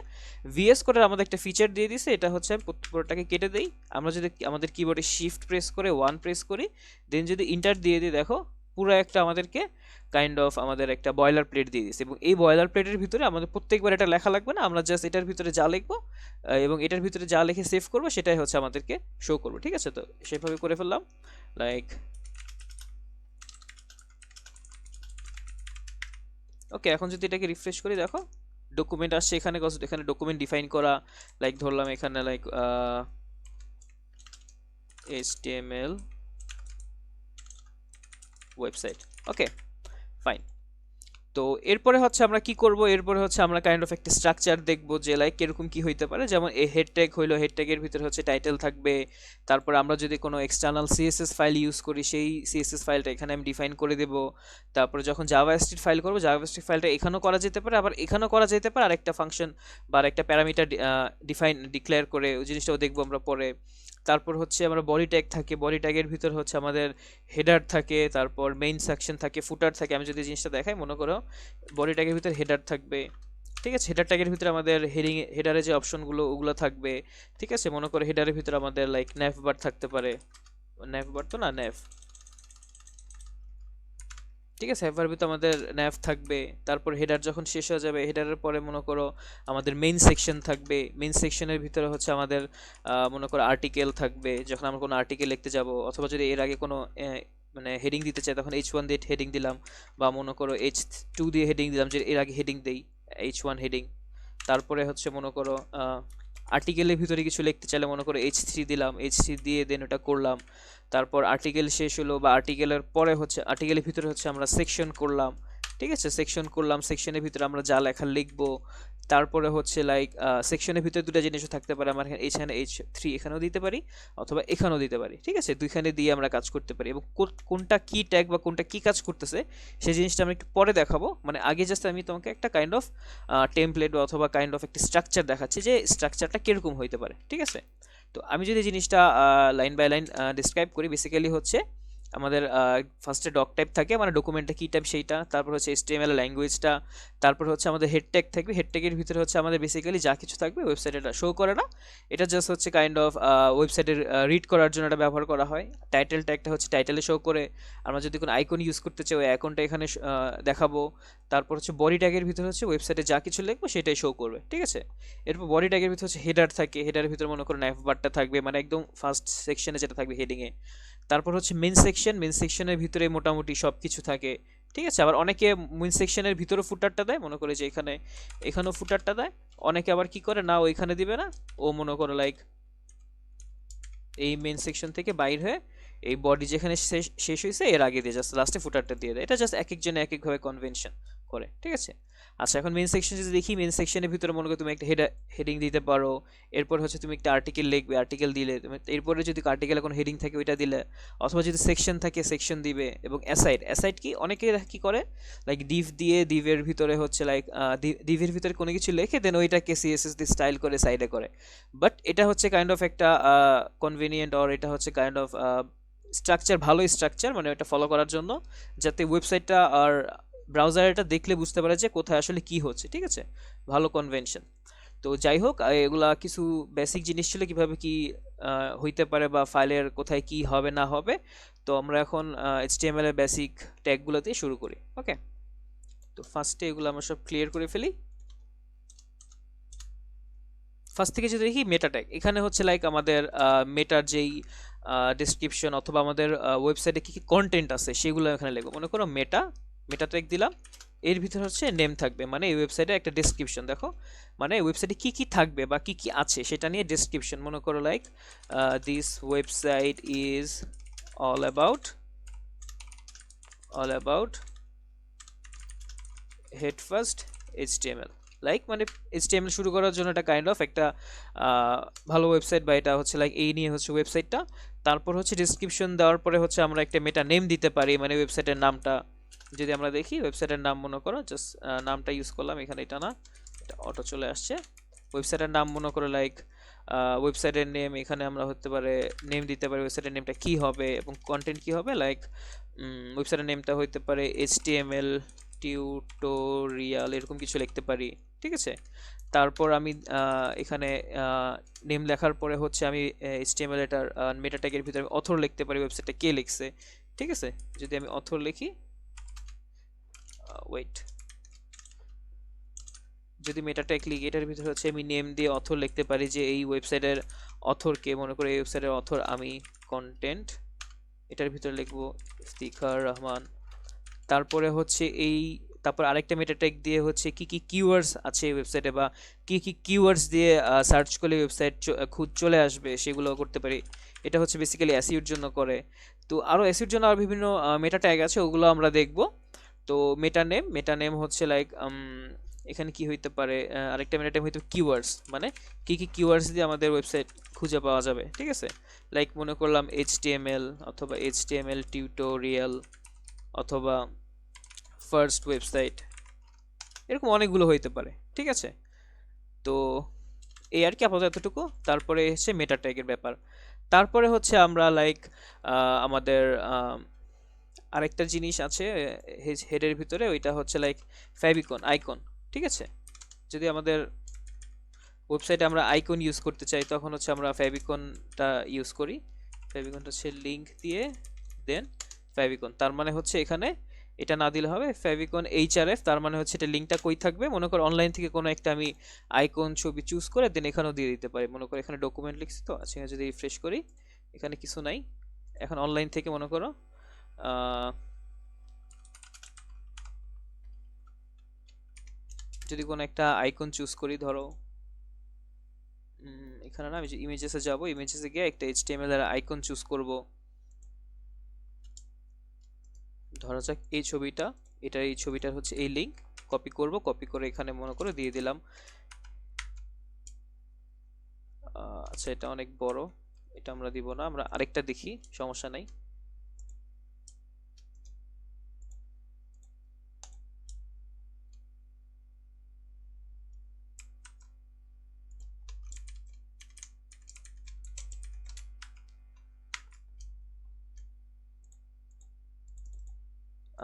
ভিএস কোডের আমাদের একটা ফিচার দিয়ে দিছে, এটা হচ্ছে আমি পুরোটাকে কেটে দেই। আমরা যদি আমাদের কিবোর্ডে শিফট প্রেস করে 1 প্রেস করি, দেন যদি ইন্টার দিয়ে দিই, দেখো পুরো একটা আমাদেরকে কাইন্ড অফ আমাদের একটা বয়লার প্লেট দিয়ে দিচ্ছে। এবং এই বয়লার প্লেটের ভিতরে আমাদের প্রত্যেকবার এটা লেখা লাগবে না, আমরা জাস্ট এটার ভিতরে যা লিখবো এবং এটার ভিতরে যা লিখে সেভ করবো সেটাই হচ্ছে আমাদেরকে শো করবো, ঠিক আছে। তো সেভাবে করে ফেললাম লাইক, ওকে। এখন যদি এটাকে রিফ্রেশ করি, দেখো ডকুমেন্ট আসছে এখানে, এখানে ডকুমেন্ট ডিফাইন করা, লাইক ধরলাম এখানে like HTML website, okay fine. তো এরপরে হচ্ছে আমরা কি করব, এরপরে হচ্ছে আমরা কাইন্ড অফ একটা স্ট্রাকচার দেখব যে লাইক কিরকম কি হইতে পারে। যেমন এই হেড ট্যাগ হইলো, হেড ট্যাগের ভিতরে হচ্ছে টাইটেল থাকবে। তারপর আমরা যদি কোনো এক্সটার্নাল সিএসএস ফাইল ইউজ করি, সেই সিএসএস ফাইলটা এখানে আমি ডিফাইন করে দেব। তারপরে যখন জাভাস্ক্রিপ্ট ফাইল করব, জাভাস্ক্রিপ্ট ফাইলটা এখানেও করা যেতে পারে, আবার এখানেও করা যেতে পারে, আরেকটা ফাংশন বা আরেকটা প্যারামিটার ডিক্লেয়ার করে, ওই জিনিসটাও দেখবো আমরা পরে। তারপর হচ্ছে আমরা বডি ট্যাগ থাকে, বডি ট্যাগের ভিতর হচ্ছে আমাদের হেডার থাকে, তারপর মেইন সেকশন থাকে, ফুটার থাকে। আমি যদি জিনিসটা দেখাই, মনে করো বডি ট্যাগের ভিতরে হেডার থাকবে, ঠিক আছে। হেডার ট্যাগের ভিতরে আমাদের হেডারে যে অপশনগুলো ওগুলো থাকবে, ঠিক আছে। মনে করো হেডারের ভিতরে আমাদের লাইক ন্যাভ বার থাকতে পারে, ন্যাভ বার তো না, ন্যাভ, ঠিক আছে। হেডারের ভিতরে আমাদের ন্যাভ থাকবে। তারপর হেডার যখন শেষ হয়ে যাবে, হেডারের পরে মনে করো আমাদের মেইন সেকশন থাকবে। মেইন সেকশনের ভিতরে হচ্ছে আমাদের মনে করো আর্টিকেল থাকবে, যখন আমরা কোনো আর্টিকেল লিখতে যাব, অথবা যদি এর আগে কোনো মানে হেডিং দিতে চাই, তখন H1 দিয়ে হেডিং দিলাম, বা মনে করো H2 দিয়ে হেডিং দিলাম, যে এর আগে হেডিং দেই H1 হেডিং। তারপরে হচ্ছে মনে করো আর্টিকেলের ভিতরে কিছু লিখতে চাইলে মনে করো H3 দিলাম, H3 দিয়ে দেন ওটা করলাম। তারপর আর্টিকেল শেষ হলো, বা আর্টিকেলের পরে হচ্ছে আর্টিকেলের ভিতরে হচ্ছে আমরা সেকশন করলাম, ঠিক আছে। সেকশন করলাম, সেকশনের ভিতরে আমরা যা লেখা লিখবো। তারপরে হচ্ছে লাইক সেকশনের ভিতরে দুটো জিনিসও থাকতে পারে, আমার এখানে H3 এখানেও দিতে পারি, অথবা এখানেও দিতে পারি, ঠিক আছে। দুইখানে দিয়ে আমরা কাজ করতে পারি, এবং কোনটা কি ট্যাগ বা কোনটা কি কাজ করতেছে সেই জিনিসটা আমি একটু পরে দেখাবো। মানে আগে জাস্ট আমি তোমাকে একটা কাইন্ড অফ টেমপ্লেট অথবা কাইন্ড অফ একটা স্ট্রাকচার দেখাচ্ছি, যে স্ট্রাকচারটা কিরকম হইতে পারে, ঠিক আছে। তো আমি যদি জিনিসটা লাইন বাই লাইন ডিসক্রাইব করি, বেসিক্যালি হচ্ছে আমাদের ফার্স্টে ডক টাইপ থাকে, মানে ডকুমেন্টটা কী টাইপ সেইটা। তারপর হচ্ছে HTML ল্যাঙ্গুয়েজটা। তারপর হচ্ছে আমাদের হেড ট্যাগ থাকবে, হেড ট্যাগের ভিতরে হচ্ছে আমাদের বেসিক্যালি যা কিছু থাকবে ওয়েবসাইটে এটা শো করে না, এটা জাস্ট হচ্ছে কাইন্ড অফ ওয়েবসাইটের রিড করার জন্য এটা ব্যবহার করা হয়। টাইটেল ট্যাগটা হচ্ছে টাইটেলে শো করে, আমরা যদি কোনো আইকন ইউজ করতে চাই ওই আইকনটা এখানে দেখাবো। তারপর হচ্ছে বডি ট্যাগের ভিতরে হচ্ছে ওয়েবসাইটে যা কিছু লিখবো সেটাই শো করবে, ঠিক আছে। এরপর বডি ট্যাগের ভিতরে হচ্ছে হেডার থাকে, হেডারের ভিতরে মনে করো ন্যাভ বারটা থাকবে, মানে একদম ফার্স্ট সেকশনে যেটা থাকবে হেডিংয়ে। তারপর হচ্ছে মেন সেকশন, মেন সেকশনের ভিতরে মোটামুটি সব কিছু থাকে, ঠিক আছে। আবার অনেকে মেন সেকশনের ভিতরে ফুটারটা দেয়, মনে করে যে এখানেও ফুটারটা দেয়। অনেকে আবার কি করে না, ওইখানে দিবে না, ও মনে করে লাইক এই মেন সেকশন থেকে বাইর হয়ে এই বডি যেখানে শেষ হয়েছে এর আগে দিয়ে জাস্ট লাস্টে ফুটারটা দিয়ে দেয়। এটা জাস্ট এক একজনে এক একভাবে কনভেনশন করে, ঠিক আছে। আচ্ছা, এখন মেন সেকশন যদি দেখি, মেন সেকশনের ভিতরে মনে করো তুমি একটা হেডিং দিতে পারো। এরপর হচ্ছে তুমি একটা আর্টিকেল লিখবে, আর্টিকেল দিলে তুমি, এরপরে যদি আর্টিকেলে কোনো হেডিং থাকে ওইটা দিলে, অথবা যদি সেকশন থাকে সেকশন দিবে। এবং অ্যাসাইড কি অনেকে কি করে লাইক ডিভ দিয়ে, ডিভের ভিতরে হচ্ছে লাইক ডিভের ভিতরে কোনো কিছু লিখে দেন ওইটাকে সিএসএস দিয়ে স্টাইল করে সাইডে করে। বাট এটা হচ্ছে কাইন্ড অফ একটা কনভিনিয়েন্ট, অর এটা হচ্ছে কাইন্ড অফ স্ট্রাকচার, ভালো স্ট্রাকচার, মানে এটা ফলো করার জন্য, যাতে ওয়েবসাইটটা আর ব্রাউজার এটা দেখলে বুঝতে পারে যে কোথায় আসলে কি হচ্ছে, ঠিক আছে। ভালো কনভেনশন। তো যাই হোক, এগুলা কিছু বেসিক জিনিস ছিল কিভাবে কি হইতে পারে, বা ফাইলের কোথায় কি হবে না হবে। তো আমরা এখন HTML এর বেসিক ট্যাগগুলো দিয়ে শুরু করি, ওকে। তো ফার্স্টে এগুলো আমরা সব ক্লিয়ার করে ফেলি। ফার্স্ট থেকে যদি দেখি মেটা ট্যাগ, এখানে হচ্ছে লাইক আমাদের মেটার যেই ডেসক্রিপশন অথবা আমাদের ওয়েবসাইটে কি কি কন্টেন্ট আছে সেগুলো এখানে লিখবো। মনে করো মেটা ট্যাগ দিলাম, এর ভিতরে হচ্ছে নেম থাকবে, মানে এই ওয়েবসাইটে একটা ডেসক্রিপশন দেখো, মানে ওয়েবসাইটে কি কি থাকবে বা কি কি আছে সেটা নিয়ে ডেসক্রিপশন। মনে করো like this website is all about head first HTML, like মানে এইচটিএমএল শুরু করার জন্য এটা কাইন্ড অফ একটা ভালো ওয়েবসাইট, বা এটা হচ্ছে লাইক এই নিয়ে হচ্ছে ওয়েবসাইটটা। তারপর হচ্ছে ডিসক্রিপশন দেওয়ার পরে হচ্ছে আমরা একটা মেটা নেম দিতে পারি, মানে ওয়েবসাইটের নামটা যদি আমরা দেখি, ওয়েবসাইটের নাম মনে করো জাস্ট নামটা ইউজ করলাম, এখানে এটা না, এটা অটো চলে আসছে। ওয়েবসাইটের নাম মনে করো লাইক ওয়েবসাইটের নেম, এখানে আমরা হতে পারে নেম দিতে পারি ওয়েবসাইটের নেমটা কি হবে এবং কন্টেন্ট কি হবে, লাইক ওয়েবসাইটের নেমটা হইতে পারে এইচটিএমএল টিউটোরিয়াল এরকম কিছু লিখতে পারি, ঠিক আছে। তারপর আমি এখানে নেম লেখার পরে হচ্ছে আমি এইচটিএমএল এটার মেটা ট্যাগের ভিতরে অথর লিখতে পারি, ওয়েবসাইটটা কে লিখছে, ঠিক আছে। যদি আমি অথর লিখি, ওয়েট, যদি মেটা ট্যাগ লিখি এটার ভিতরে হচ্ছে আমি নেম দিয়ে অথর লিখতে পারি যে এই ওয়েবসাইটের অথর কে, মনে করে এই ওয়েবসাইটের অথর আমি, কন্টেন্ট এটার ভিতরে লিখবো ইফতিখার রহমান। তারপরে হচ্ছে তারপর আরেকটা মেটা ট্যাগ দিয়ে হচ্ছে কি কি কিওয়ার্ডস আছে ওয়েবসাইটে, বা কি কি কিওয়ার্ডস দিয়ে সার্চ করলে ওয়েবসাইট খুব চলে আসবে সেগুলো করতে পারি। এটা হচ্ছে বেসিক্যালি এসইওর জন্য করে। তো আরও এসইওর জন্য আর বিভিন্ন মেটা ট্যাগ আছে, ওগুলো আমরা দেখব। তো মেটা নেম হচ্ছে লাইক এখানে কি হইতে পারে, আরেকটা মেটা নেম হইতে কিওয়ার্ডস, মানে কি কি কিওয়ার্ডস দিয়ে আমাদের ওয়েবসাইট খুঁজে পাওয়া যাবে, ঠিক আছে। লাইক মনে করলাম এইচটিএমএল অথবা এইচটিএমএল টিউটোরিয়াল অথবা ফার্স্ট ওয়েবসাইট, এরকম অনেকগুলো হইতে পারে, ঠিক আছে। তো এই আর কি আপাতত এতটুকু। তারপরে হচ্ছে মেটা ট্যাগের ব্যাপার। তারপরে হচ্ছে আমরা লাইক আমাদের আরেকটা জিনিস আছে হেডের ভিতরে, ওইটা হচ্ছে লাইক ফেভিকন আইকন, ঠিক আছে। যদি আমাদের ওয়েবসাইটে আমরা আইকন ইউজ করতে চাই তখন হচ্ছে আমরা ফেভিকনটা ইউজ করি। ফেভিকনটা হচ্ছে লিঙ্ক দিয়ে দেন ফেভিকন, তার মানে হচ্ছে এখানে এটা না দিলে হবে ফেভিকন এইচআরএফ, তার মানে হচ্ছে এটা লিঙ্কটা কই থাকবে, মনে করো অনলাইন থেকে কোনো একটা আমি আইকন ছবি চুজ করে দেন এখানেও দিয়ে দিতে পারি। মনে করো এখানে ডকুমেন্ট লিখছি, তো আচ্ছা যদি রিফ্রেশ করি এখানে কিছু নাই। এখন অনলাইন থেকে মনে করো যদি কোনো একটা আইকন চুজ করি, ধরো এখানে না, আমি যে ইমেজেসে যাব, ইমেজেসে গিয়ে একটা এইচটিএমএল এর আইকন চুজ করব। ধরা যাক এই ছবিটা, এই ছবিটার হচ্ছে এই লিংক কপি করব, কপি করে এখানে মনে করে দিয়ে দিলাম। আচ্ছা এটা অনেক বড়, এটা আমরা দিব না, আমরা আরেকটা দেখি, সমস্যা নাই।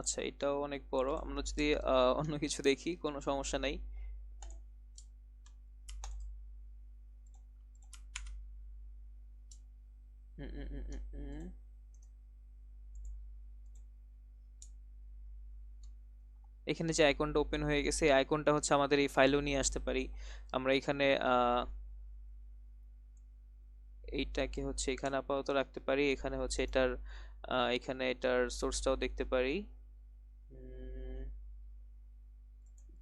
আচ্ছা এটাও অনেক বড়, আমরা যদি অন্য কিছু দেখি কোনো সমস্যা নাই। এখানে যে আইকনটা ওপেন হয়ে গেছে, এই আইকনটা হচ্ছে আমাদের এই ফাইলেও নিয়ে আসতে পারি আমরা। এখানে এইটাকে হচ্ছে এখানে আপাতত রাখতে পারি, এখানে হচ্ছে এখানে এটার সোর্সটাও দেখতে পারি।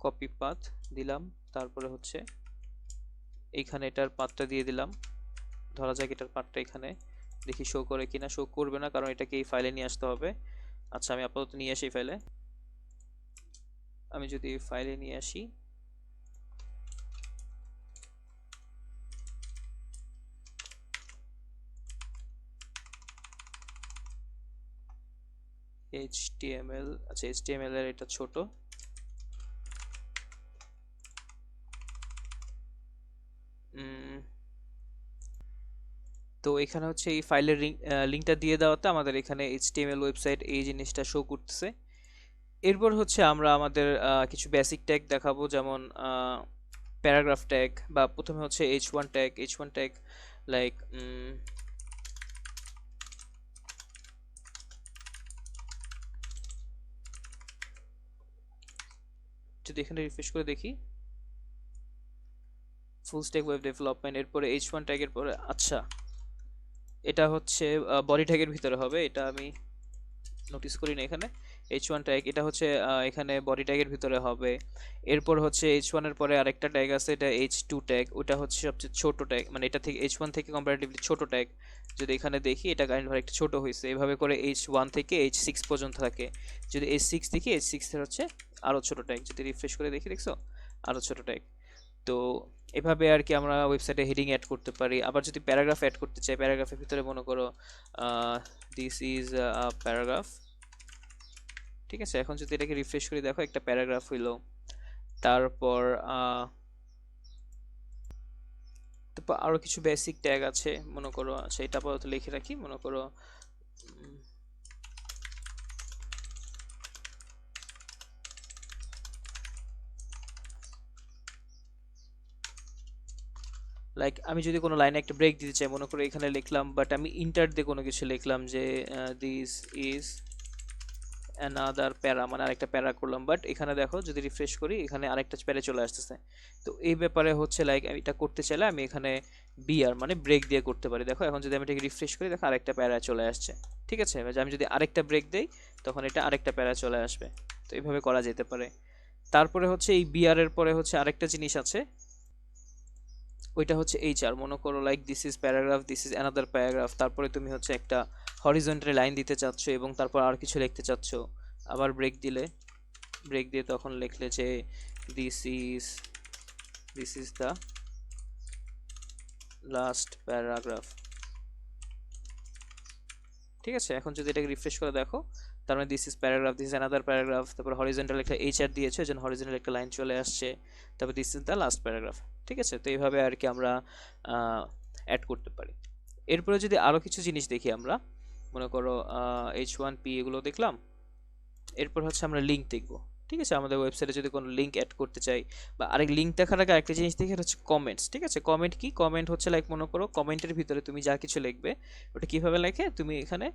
কপি পাথ দিলাম, তারপরে হচ্ছে এইখানে এটার পাথটা দিয়ে দিলাম। ধরা যাক এটার পাথটা এখানে, দেখি শো করে কিনা। শো করবে না, কারণ এটাকে এই ফাইলে নিয়ে আসতে হবে। আচ্ছা আমি আপাতত নিয়ে আসি ফাইলে। আমি যদি ফাইলে নিয়ে আসি, এইচটিএমএল, আচ্ছা এইচটিএমএল এর এটা ছোট, তো এখানে হচ্ছে এই ফাইলের লিঙ্কটা দিয়ে দেওয়াতে আমাদের এখানে এইচটিএমএল ওয়েবসাইট এই জিনিসটা শো করতেছে। এরপর হচ্ছে আমরা আমাদের কিছু বেসিক ট্যাগ দেখাবো, যেমন প্যারাগ্রাফ ট্যাগ, বা প্রথমে হচ্ছে এইচ ওয়ান ট্যাগ লাইক যদি এখানে রিফ্রেশ করে দেখি, ফুল স্ট্যাক ওয়েব ডেভেলপমেন্ট, এরপরে H1 ট্যাগের পরে, আচ্ছা এটা হচ্ছে বডি ট্যাগের ভিতরে হবে, এটা আমি নোটিস করি না এখানে। H1 ট্যাগ এটা হচ্ছে এখানে বডি ট্যাগের ভিতরে হবে। এরপর হচ্ছে H1 এর পরে আরেকটা ট্যাগ আছে, এটা H2 ট্যাগ, ওটা হচ্ছে সবচেয়ে ছোট ট্যাগ, মানে এটা থেকে H1 থেকে কম্পারেটিভলি ছোট ট্যাগ। যদি এখানে দেখি এটা কাইন্ড একটু ছোট হয়েছে, এভাবে করে H1 থেকে H6 পর্যন্ত থাকে। যদি H6 দেখি, H6 এর হচ্ছে আরো ছোট ট্যাগ, যদি রিফ্রেশ করে দেখি, দেখছো আরো ছোট ট্যাগ। তো এভাবে আর কি আমরা ওয়েবসাইটে হেডিং অ্যাড করতে পারি। আবার যদি প্যারাগ্রাফ অ্যাড করতে চাই, প্যারাগ্রাফের ভিতরে মনে করো দিস ইজ আ প্যারাগ্রাফ, ঠিক আছে। এখন যদি এটাকে রিফ্রেশ করে দেখো, একটা প্যারাগ্রাফ হইলো। তারপর আরো কিছু বেসিক ট্যাগ আছে মনে করো, আচ্ছা এটা আপাতত লিখে রাখি, মনে করো লাইক আমি যদি কোনো লাইনে একটা ব্রেক দিতে চাই, মনে করো এখানে লিখলাম, বাট আমি ইন্টার দিয়ে কোনো কিছু লিখলাম যে দিস ইজ অ্যানাদার প্যারা, মানে আরেকটা প্যারা করলাম, বাট এখানে দেখো যদি রিফ্রেশ করি এখানে আরেকটা প্যারা চলে আসতেছে। তো এই ব্যাপারে হচ্ছে লাইক আমি এটা করতে চাইলে আমি এখানে বিআর মানে ব্রেক দিয়ে করতে পারি। দেখো এখন যদি আমি এটাকে রিফ্রেশ করি, দেখো আরেকটা প্যারা চলে আসছে, ঠিক আছে। এবার আমি যদি আরেকটা ব্রেক দেই, তখন এটা আরেকটা প্যারা চলে আসবে। তো এইভাবে করা যেতে পারে। তারপরে হচ্ছে এই বিআর এর পরে হচ্ছে আরেকটা জিনিস আছে, ওইটা হচ্ছে এইচআর। মনে করো like this is paragraph, this is another paragraph, তারপরে তুমি হচ্ছে একটা হরিজন্টাল লাইন দিতে চাচ্ছ এবং তারপর আর কিছু লিখতে চাচ্ছ, আবার ব্রেক দিলে, ব্রেক দিয়ে তখন লিখলে যে this is the last paragraph, ঠিক আছে। এখন যদি এটাকে রিফ্রেশ করে দেখো, তার মানে this is paragraph, this is another paragraph, তারপর হরিজন্টাল একটা এইচআর দিয়েছে, যেন হরিজন্টাল একটা লাইন চলে আসছে, তারপর this is the last paragraph, ঠিক আছে। তো এইভাবে আর কি আমরা অ্যাড করতে পারি। এরপরে যদি আরো কিছু জিনিস দেখি আমরা, মনে করো H1P এগুলো দেখলাম। এরপর হচ্ছে আমরা লিঙ্ক দেখব, ঠিক আছে। আমাদের ওয়েবসাইটে যদি কোনো লিঙ্ক অ্যাড করতে চাই, বা আরেক লিঙ্ক দেখার আগে আরেকটা জিনিস দেখি, হচ্ছে কমেন্টস, ঠিক আছে। কমেন্ট কি? কমেন্ট হচ্ছে লাইক মনে করো কমেন্টের ভিতরে তুমি যা কিছু লিখবে, ওটা কিভাবে লেখে তুমি এখানে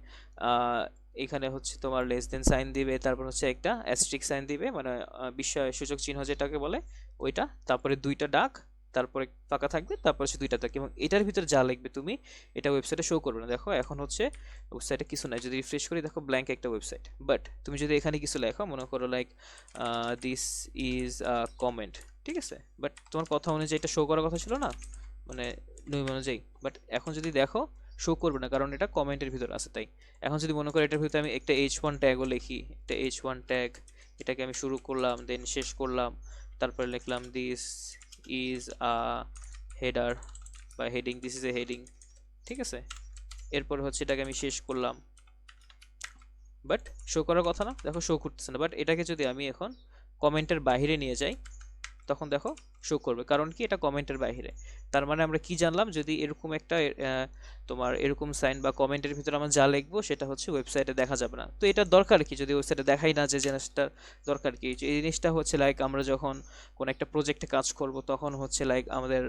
এখানে হচ্ছে তোমার লেস দেন সাইন দিবে, তারপর হচ্ছে একটা অ্যাস্ট্রিক সাইন দিবে, মানে বিস্ময় সূচক চিহ্ন যেটাকে বলে ওইটা, তারপরে দুইটা ডাক, তারপরে ফাঁকা থাকবে, তারপর হচ্ছে দুইটা দাগ, এবং এটার ভিতরে যা লিখবে তুমি, এটা ওয়েবসাইটে শো করবে না। দেখো এখন হচ্ছে ওয়েবসাইটে কিছু নাই, যদি রিফ্রেশ করি দেখো ব্ল্যাঙ্ক একটা ওয়েবসাইট। বাট তুমি যদি এখানে কিছু লেখো, মনে করো লাইক দিস ইজ কমেন্ট, ঠিক আছে, বাট তোমার কথা অনুযায়ী এটা শো করার কথা ছিল না, মানে নিয়ম অনুযায়ী, বাট এখন যদি দেখো শো করবে না, কারণ এটা কমেন্টের ভিতর আছে তাই। এখন যদি মনে করো এটার ভিতরে আমি একটা H1 ট্যাগও লিখি, একটা H1 ট্যাগ, এটাকে আমি শুরু করলাম দেন শেষ করলাম, তারপরে লিখলাম দিস ইজ আ হেডার বা heading, this is a heading, ঠিক আছে। এরপর হচ্ছে এটাকে আমি শেষ করলাম, বাট শো করার কথা না, দেখো শো করতেছে না। বাট এটাকে যদি আমি এখন কমেন্টের বাইরে নিয়ে যাই, তখন দেখো শো করবে, কারণ কি এটা কমেন্টের বাইরে। তার মানে আমরা কি জানলাম, যদি এরকম একটা তোমার এরকম সাইন বা কমেন্টের ভিতরে আমরা যা লিখবো সেটা হচ্ছে ওয়েবসাইটে দেখা যাবে না। তো এটা দরকার কি, যদি ওয়েবসাইটে দেখাই না যে জিনিসটা দরকার কি? এই জিনিসটা হচ্ছে লাইক আমরা যখন কোন একটা প্রজেক্টে কাজ করব, তখন হচ্ছে লাইক আমাদের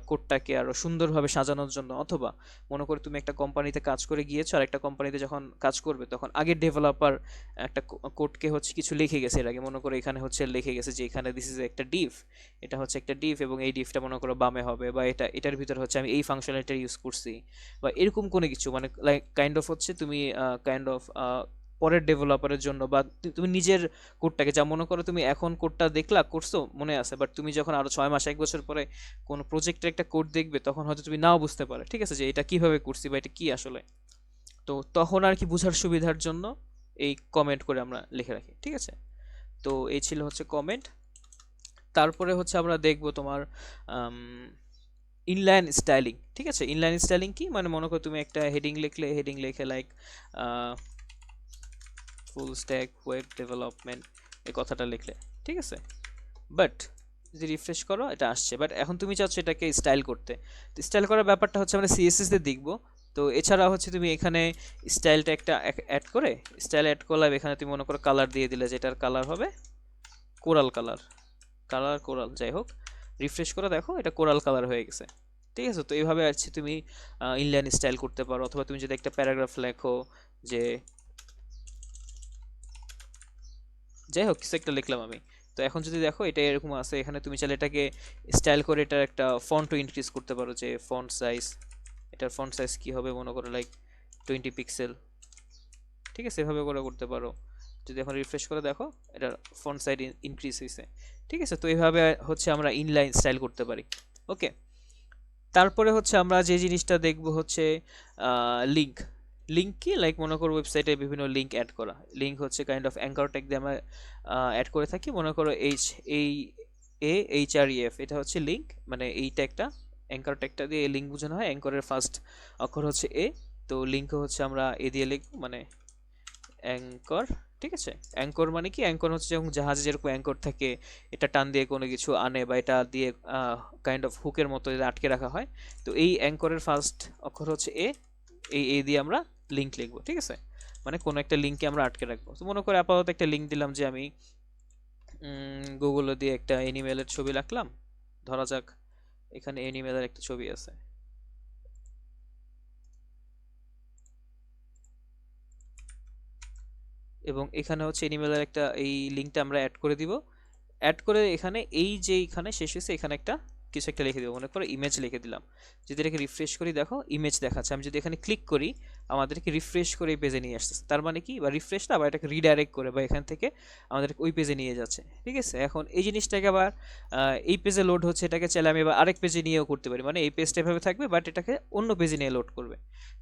কোডটাকে আরো সুন্দরভাবে সাজানোর জন্য, অথবা মনে করো তুমি একটা কোম্পানিতে কাজ করে গিয়েছো, আর একটা কোম্পানিতে যখন কাজ করবে, তখন আগের ডেভেলপার একটা কোডকে হচ্ছে কিছু লিখে গেছে এর আগে, মনে করো এখানে হচ্ছে লিখে গেছে যে এখানে দিস ইজ একটা ডিভ, এটা হচ্ছে একটা ডিভ, এবং এই ডিভটা মনে করো বামে হবে, বা এটার ভিতরে হচ্ছে আমি এই ফাংশনালিটি ইউজ করছি, বা এরকম কোনো কিছু, মানে লাইক কাইন্ড অফ হচ্ছে তুমি কাইন্ড অফ পরের ডেভেলপারের জন্য, বা তুমি নিজের কোডটাকে, যা মনে করো তুমি এখন কোডটা দেখলা করছো মনে আছে, বাট তুমি যখন আরো 6 মাস 1 বছর পরে কোনো প্রজেক্টের একটা কোড দেখবে, তখন হয়তো তুমি নাও বুঝতে পারো, ঠিক আছে, যে এটা কিভাবে করছি বা এটা কি আসলে। তো তখন আর কি বোঝার সুবিধার জন্য এই কমেন্ট করে আমরা লিখে রাখি, ঠিক আছে। তো এই ছিল হচ্ছে কমেন্ট। তারপরে হচ্ছে আমরা দেখব তোমার ইনলাইন স্টাইলিং, ঠিক আছে। ইনলাইন স্টাইলিং কি, মানে মনে করো তুমি একটা হেডিং লিখলে, হেডিং লিখে like full stack web development এই কথাটা লিখলে, ঠিক আছে। বাট যদি রিফ্রেশ করো এটা আসছে, বাট এখন তুমি চাচ্ছ এটাকে স্টাইল করতে। তো স্টাইল করার ব্যাপারটা হচ্ছে আমরা সিএসএস দিয়ে দেখব। তো এছাড়া হচ্ছে তুমি এখানে স্টাইলটা একটা অ্যাড করে, স্টাইল অ্যাড করলে এখানে তুমি মনে করো কালার দিয়ে দিলে, যেটার কালার হবে কোরাল কালার, কালার কোরাল, যাই হোক রিফ্রেশ করে দেখো এটা কোরাল কালার হয়ে গেছে, ঠিক আছে। তো এইভাবে আছে তুমি ইনলাইন স্টাইল করতে পারো। অথবা তুমি যদি একটা প্যারাগ্রাফ লেখো, যে যাই হোক কিছু একটা লিখলাম আমি, তো এখন যদি দেখো এটা এরকম আছে, এখানে তুমি চাইলে এটাকে স্টাইল করে এটার একটা ফন্টও ইনক্রিজ করতে পারো, যে ফন্ট সাইজ, এটার ফন্ট সাইজ কি হবে মনে করো লাইক 20 পিক্সেল, ঠিক আছে, এভাবে করে করতে পারো। যদি এখন রিফ্রেশ করে দেখো এটার ফন্ট সাইজ ইনক্রিজ হয়েছে, ঠিক আছে। তো এইভাবে হচ্ছে আমরা ইনলাইন স্টাইল করতে পারি। ওকে, তারপরে হচ্ছে আমরা যে জিনিসটা দেখব হচ্ছে লিঙ্ক। লিঙ্ক কি, লাইক মনে করো ওয়েবসাইটে বিভিন্ন লিঙ্ক অ্যাড করা। লিঙ্ক হচ্ছে কাইন্ড অফ অ্যাঙ্কর ট্যাগ দিয়ে আমরা অ্যাড করে থাকি। মনে করো এইচ আর ই এফ, এটা হচ্ছে লিঙ্ক, মানে এই ট্যাগটা, অ্যাঙ্কর ট্যাগটা দিয়ে লিঙ্ক বোঝানো হয়। অ্যাঙ্করের ফার্স্ট অক্ষর হচ্ছে এ, তো লিঙ্ক হচ্ছে আমরা এ দিয়ে লিখব, মানে অ্যাঙ্কর, ঠিক আছে। অ্যাঙ্কর মানে কি, অ্যাঙ্কর হচ্ছে যখন জাহাজে যেরকম অ্যাঙ্কর থাকে, এটা টান দিয়ে কোনো কিছু আনে বা এটা দিয়ে কাইন্ড অফ হুকের মতো আটকে রাখা হয়। তো এই অ্যাঙ্করের ফার্স্ট অক্ষর হচ্ছে এ, এই এ দিয়ে আমরা লিঙ্ক লিখবো, ঠিক আছে, মানে কোনো একটা লিঙ্কে আমরা আটকে রাখবো। তো মনে করে আপাতত একটা লিঙ্ক দিলাম যে আমি গুগলে দিয়ে একটা অ্যানিমেলের ছবি রাখলাম, ধরা যাক এখানে অ্যানিমেলের একটা ছবি আছে। এবং এখানে হচ্ছে অ্যানিমেলের একটা এই লিঙ্কটা আমরা অ্যাড করে দিব। অ্যাড করে এখানে এই যে এখানে শেষ হয়েছে, এখানে একটা কিছু একটা লিখে দেবো, মনে করো ইমেজ লিখে দিলাম। যদি এটাকে রিফ্রেশ করি দেখো ইমেজ দেখাচ্ছে। আমি যদি এখানে ক্লিক করি আমাদেরকে রিফ্রেশ করে এই পেজে নিয়ে আসতেছে। তার মানে কি, বা রিফ্রেশ না, বা এটাকে রিডাইরেক্ট করে বা এখান থেকে আমাদেরকে ওই পেজে নিয়ে যাচ্ছে, ঠিক আছে। এখন এই জিনিসটাকে আবার এই পেজে লোড হচ্ছে, এটাকে চাইলে আমি আবার আরেক পেজে নিয়েও করতে পারি, মানে এই পেজটা এভাবে থাকবে বাট এটাকে অন্য পেজে নিয়ে লোড করবে।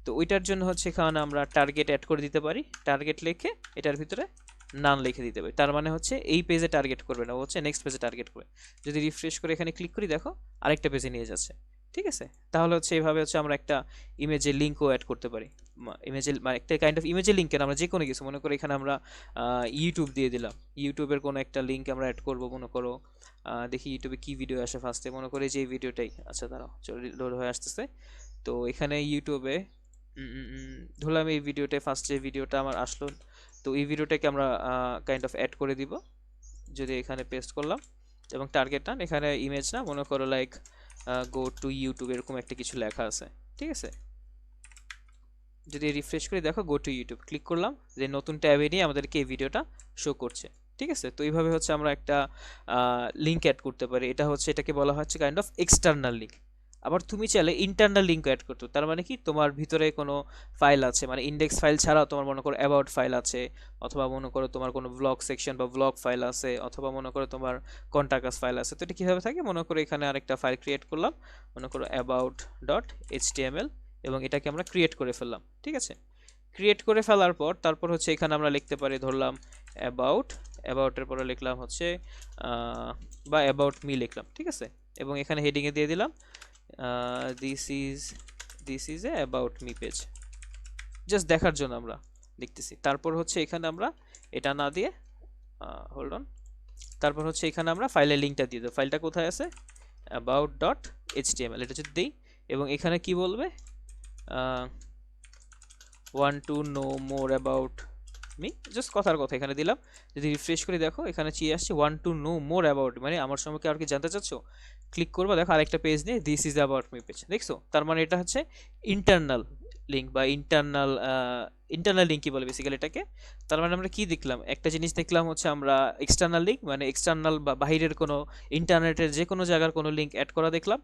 তো ওইটার জন্য হচ্ছে এখানে আমরা টার্গেট অ্যাড করে দিতে পারি। টার্গেট লিখে এটার ভিতরে নান লিখে দিতে পারি। তার মানে হচ্ছে এই পেজে টার্গেট করবে না, ও হচ্ছে নেক্সট পেজে টার্গেট করবে। যদি রিফ্রেশ করে এখানে ক্লিক করি দেখো আরেকটা পেজে নিয়ে যাচ্ছে, ঠিক আছে। তাহলে হচ্ছে এইভাবে হচ্ছে আমরা একটা ইমেজের লিঙ্কও অ্যাড করতে পারি। ইমেজের মানে একটা কাইন্ড অফ ইমেজের লিঙ্কের আমরা যে কোনো কিছু, মনে করো এখানে আমরা ইউটিউব দিয়ে দিলাম, ইউটিউবের কোনো একটা লিঙ্ক আমরা অ্যাড করবো। মনে করো দেখি ইউটিউবে কি ভিডিও আসে ফার্স্টে, মনে করি যে এই ভিডিওটাই, আচ্ছা দাঁড়াও চলো লোড হয়ে আসতেছে। তো এখানে ইউটিউবে ধরলাম এই ভিডিওটা, ফার্স্ট যে ভিডিওটা আমার আসলো, তো এই ভিডিওটাকে আমরা কাইন্ড অফ অ্যাড করে দিব। যদি এখানে পেস্ট করলাম এবং টার্গেট টান, এখানে ইমেজ না, মনে করো লাইক গো টু ইউটিউব এরকম একটা কিছু লেখা আছে, ঠিক আছে। যদি রিফ্রেশ করে দেখো গো টু ইউটিউব ক্লিক করলাম, যে নতুন ট্যাবে নিয়ে আমাদেরকে এই ভিডিওটা শো করছে, ঠিক আছে। তো এইভাবে হচ্ছে আমরা একটা লিঙ্ক অ্যাড করতে পারি। এটা হচ্ছে, এটাকে বলা হচ্ছে কাইন্ড অফ এক্সটার্নাল লিঙ্ক। আবার তুমি চাইলে ইন্টারনাল লিঙ্ক অ্যাড করতে, তার মানে কি, তোমার ভিতরে কোনো ফাইল আছে, মানে ইন্ডেক্স ফাইল ছাড়াও তোমার মনে করো অ্যাবাউট ফাইল আছে, অথবা মনে করো তোমার কোনো ব্লগ সেকশন বা ব্লগ ফাইল আছে, অথবা মনে করো তোমার কন্টাক্টস ফাইল আছে। তো এটা কীভাবে থাকে, মনে করো এখানে আরেকটা ফাইল ক্রিয়েট করলাম, মনে করো অ্যাবাউট ডট এইচটিএমএল, এবং এটাকে আমরা ক্রিয়েট করে ফেললাম, ঠিক আছে। ক্রিয়েট করে ফেলার পর তারপর হচ্ছে এখানে আমরা লিখতে পারি, ধরলাম অ্যাবাউটের পরে লিখলাম হচ্ছে বা অ্যাবাউট মি লিখলাম, ঠিক আছে। এবং এখানে হেডিংয়ে দিয়ে দিলাম this is a about me page, just দেখার জন্য আমরা লিখতেছি। তারপর হচ্ছে এখানে আমরা এটা না দিয়ে হোল্ড অন, তারপর হচ্ছে এখানে আমরা ফাইলের লিঙ্কটা দিয়ে দেবো। ফাইলটা কোথায় আছে, অ্যাবাউট ডট এইচটিএমএল, এটা যদি দিই এবং এখানে কি বলবে, want to know more about me, just কথার কথা এখানে দিলাম। যদি রিফ্রেশ করে দেখো এখানে চেয়ে আসছে want to know more about, মানে আমার সম্পর্কে আর কি জানতে চাচ্ছ। ক্লিক করবো দেখো আরেকটা পেজ নিয়ে this is about me page, দেখছো। তার মানে এটা হচ্ছে ইন্টারনাল লিঙ্ক বা ইন্টারনাল লিঙ্ক কি বলে বেসিক্যালি এটাকে। তার মানে আমরা কি দেখলাম, একটা জিনিস দেখলাম হচ্ছে আমরা এক্সটার্নাল লিঙ্ক, মানে এক্সটার্নাল বা বাহিরের কোনো ইন্টারনেটের যে কোনো জায়গার কোনো লিঙ্ক অ্যাড করা দেখলাম।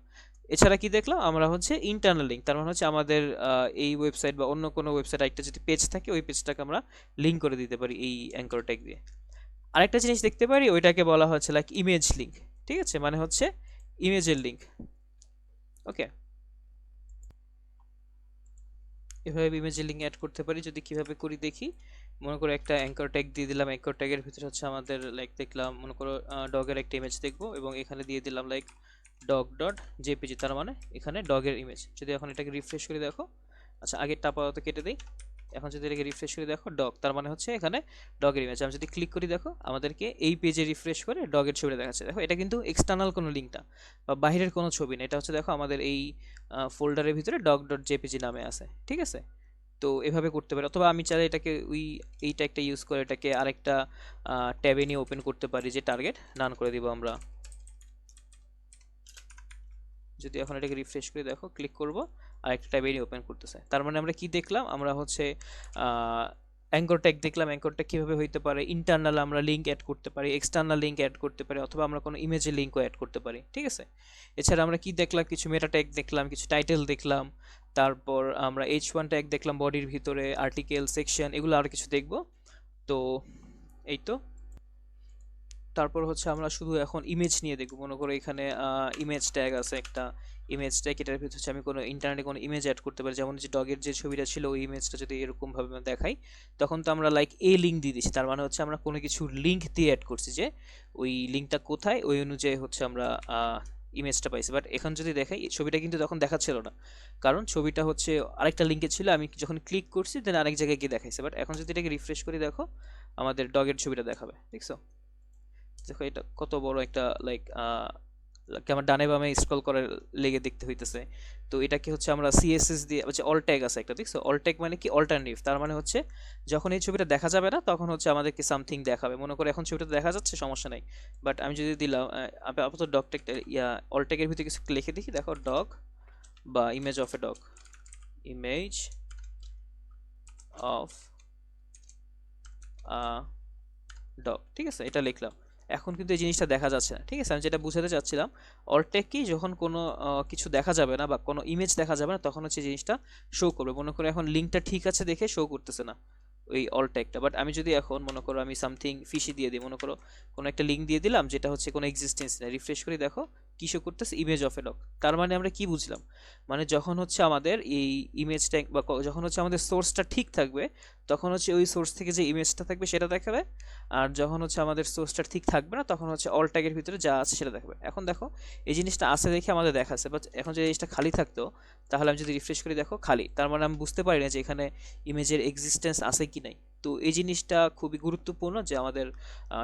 এছাড়া কি দেখলাম আমরা হচ্ছে ইন্টারনাল লিঙ্ক, তার মানে হচ্ছে আমাদের এই ওয়েবসাইট বা অন্য কোনো ওয়েবসাইট একটা যদি পেজ থাকে ওই পেজটাকে আমরা লিঙ্ক করে দিতে পারি এই অ্যাঙ্কর ট্যাগ দিয়ে। আরেকটা জিনিস দেখতে পারি, ওইটাকে বলা হচ্ছে লাইক ইমেজ লিঙ্ক, ঠিক আছে, মানে হচ্ছে ইমেজের লিঙ্ক। ওকে, এভাবে ইমেজের লিঙ্ক অ্যাড করতে পারি। যদি কিভাবে করি দেখি, মনে করো একটা অ্যাঙ্কর ট্যাগ দিয়ে দিলাম, অ্যাঙ্কর ট্যাগের ভিতরে হচ্ছে আমাদের লাইক দেখলাম, মনে করো ডগের একটা ইমেজ দেখবো এবং এখানে দিয়ে দিলাম লাইক ডগ ডট জেপিজি, তার মানে এখানে ডগের ইমেজ। যদি এখন এটাকে রিফ্রেশ করে দেখো, আচ্ছা আগেরটা আপাতত কেটে দিই, এখন যদি এটাকে রিফ্রেশ করে দেখো ডগ, তার মানে হচ্ছে এখানে ডগের ইমেজ। আমি যদি ক্লিক করি দেখো আমাদেরকে এই পেজে রিফ্রেশ করে ডগের ছবিটা দেখাচ্ছে। দেখো এটা কিন্তু এক্সটার্নাল কোনো লিঙ্কটা বা বাইরের কোনো ছবি না, এটা হচ্ছে দেখো আমাদের এই ফোল্ডারের ভিতরে ডগ ডট জেপিজি নামে আছে, ঠিক আছে। তো এভাবে করতে পারি, অথবা আমি চাইলে এটাকে এইটা একটা ইউজ করে এটাকে আরেকটা ট্যাবে নিয়ে ওপেন করতে পারি, যে টার্গেট নান করে দিব আমরা। যদি এখন এটাকে রিফ্রেশ করে দেখো ক্লিক করব আর একটা ট্যাবে নিয়ে ওপেন করতেছে। তার মানে আমরা কি দেখলাম, আমরা হচ্ছে অ্যাঙ্কর ট্যাগ দেখলাম, অ্যাঙ্কর ট্যাগ কিভাবে হইতে পারে, ইন্টারনাল আমরা লিঙ্ক অ্যাড করতে পারি, এক্সটার্নাল লিঙ্ক অ্যাড করতে পারি, অথবা আমরা কোনো ইমেজের লিঙ্কও অ্যাড করতে পারি, ঠিক আছে। এছাড়া আমরা কি দেখলাম, কিছু মেটা ট্যাগ দেখলাম, কিছু টাইটেল দেখলাম, তারপর আমরা H1 ট্যাগ দেখলাম বডির ভিতরে, আর্টিকেল, সেকশন, এগুলো আর কিছু দেখব। তো এই তো, তারপর হচ্ছে আমরা শুধু এখন ইমেজ নিয়ে দেখব। মনে করো এখানে ইমেজ ট্যাগ আছে একটা, ইমেজ ট্যাগ, এটার ভিতরে হচ্ছে আমি কোনো ইন্টারনেটে কোনো ইমেজ অ্যাড করতে পারি, যেমন যে ডগের যে ছবিটা ছিল ওই ইমেজটা যদি এরকম ভাবে আমরা দেখাই, তখন তো আমরা লাইক এ লিঙ্ক দিয়ে দিচ্ছি, তার মানে হচ্ছে আমরা কোনো কিছু লিঙ্ক দিয়ে অ্যাড করছি, যে ওই লিঙ্কটা কোথায় ওই অনুযায়ী হচ্ছে আমরা ইমেজটা পাইছি। বাট এখন যদি দেখাই, ছবিটা কিন্তু তখন দেখাচ্ছিল না, কারণ ছবিটা হচ্ছে আরেকটা লিঙ্কে ছিল, আমি যখন ক্লিক করছি দেন আরেক জায়গায় গিয়ে দেখাইছে। বাট এখন যদি এটাকে রিফ্রেশ করি, দেখো আমাদের ডগের ছবিটা দেখাবে, দেখছো। দেখো এটা কত বড় একটা লাইক আমার ডানে বামে স্ক্রল করে লেগে দেখতে হইতেছে। তো এটাকে হচ্ছে আমরা সিএসএস দিয়ে, হচ্ছে অল ট্যাগ আছে একটা, দেখছো। অল ট্যাগ মানে কি, অল্টারনেটিভ, তার মানে হচ্ছে যখন এই ছবিটা দেখা যাবে না তখন হচ্ছে আমাদেরকে সামথিং দেখাবে। মনে করো এখন ছবিটা দেখা যাচ্ছে, সমস্যা নাই, বাট আমি যদি দিলাম আপাতত ডগ ট্যাগ, অল ট্যাগের ভিতরে কিছু লিখে দেখি, দেখো ডগ বা image of a dog, image of dog, ঠিক আছে, এটা লিখলাম। এখন কিন্তু এই জিনিসটা দেখা যাচ্ছে না, ঠিক আছে। আমি যেটা বুঝাতে চাচ্ছিলাম, অলটেক কি, যখন কোনো কিছু দেখা যাবে না বা কোনো ইমেজ দেখা যাবে না তখন হচ্ছে জিনিসটা শো করবে। মনে করো এখন লিঙ্কটা ঠিক আছে দেখে শো করতেছে না ওই অলটেকটা, বাট আমি যদি এখন মনে করো আমি সামথিং ফিশি দিয়ে দিই, মনে করো কোনো একটা লিঙ্ক দিয়ে দিলাম যেটা হচ্ছে কোনো এক্সিস্টেন্স নেই, রিফ্রেশ করি, দেখো কি শো করতেছে, ইমেজ অফ এ ডগ। তার মানে আমরা কি বুঝলাম, মানে যখন হচ্ছে আমাদের এই ইমেজটা বা যখন হচ্ছে আমাদের সোর্সটা ঠিক থাকবে তখন হচ্ছে ওই সোর্স থেকে যে ইমেজটা থাকবে সেটা দেখাবে, আর যখন হচ্ছে আমাদের সোর্সটা ঠিক থাকবে না তখন হচ্ছে অল ট্যাগের ভিতরে যা আছে সেটা দেখাবে। এখন দেখো এই জিনিসটা আছে দেখে আমাদের দেখাচ্ছে, বাট এখন যদি জিনিসটা খালি থাকতো, তাহলে আমি যদি রিফ্রেশ করি, দেখো খালি, তার মানে আমি বুঝতে পারি না যে এখানে ইমেজের এক্সিস্টেন্স আছে কি নাই। তো এই জিনিসটা খুবই গুরুত্বপূর্ণ যে আমাদের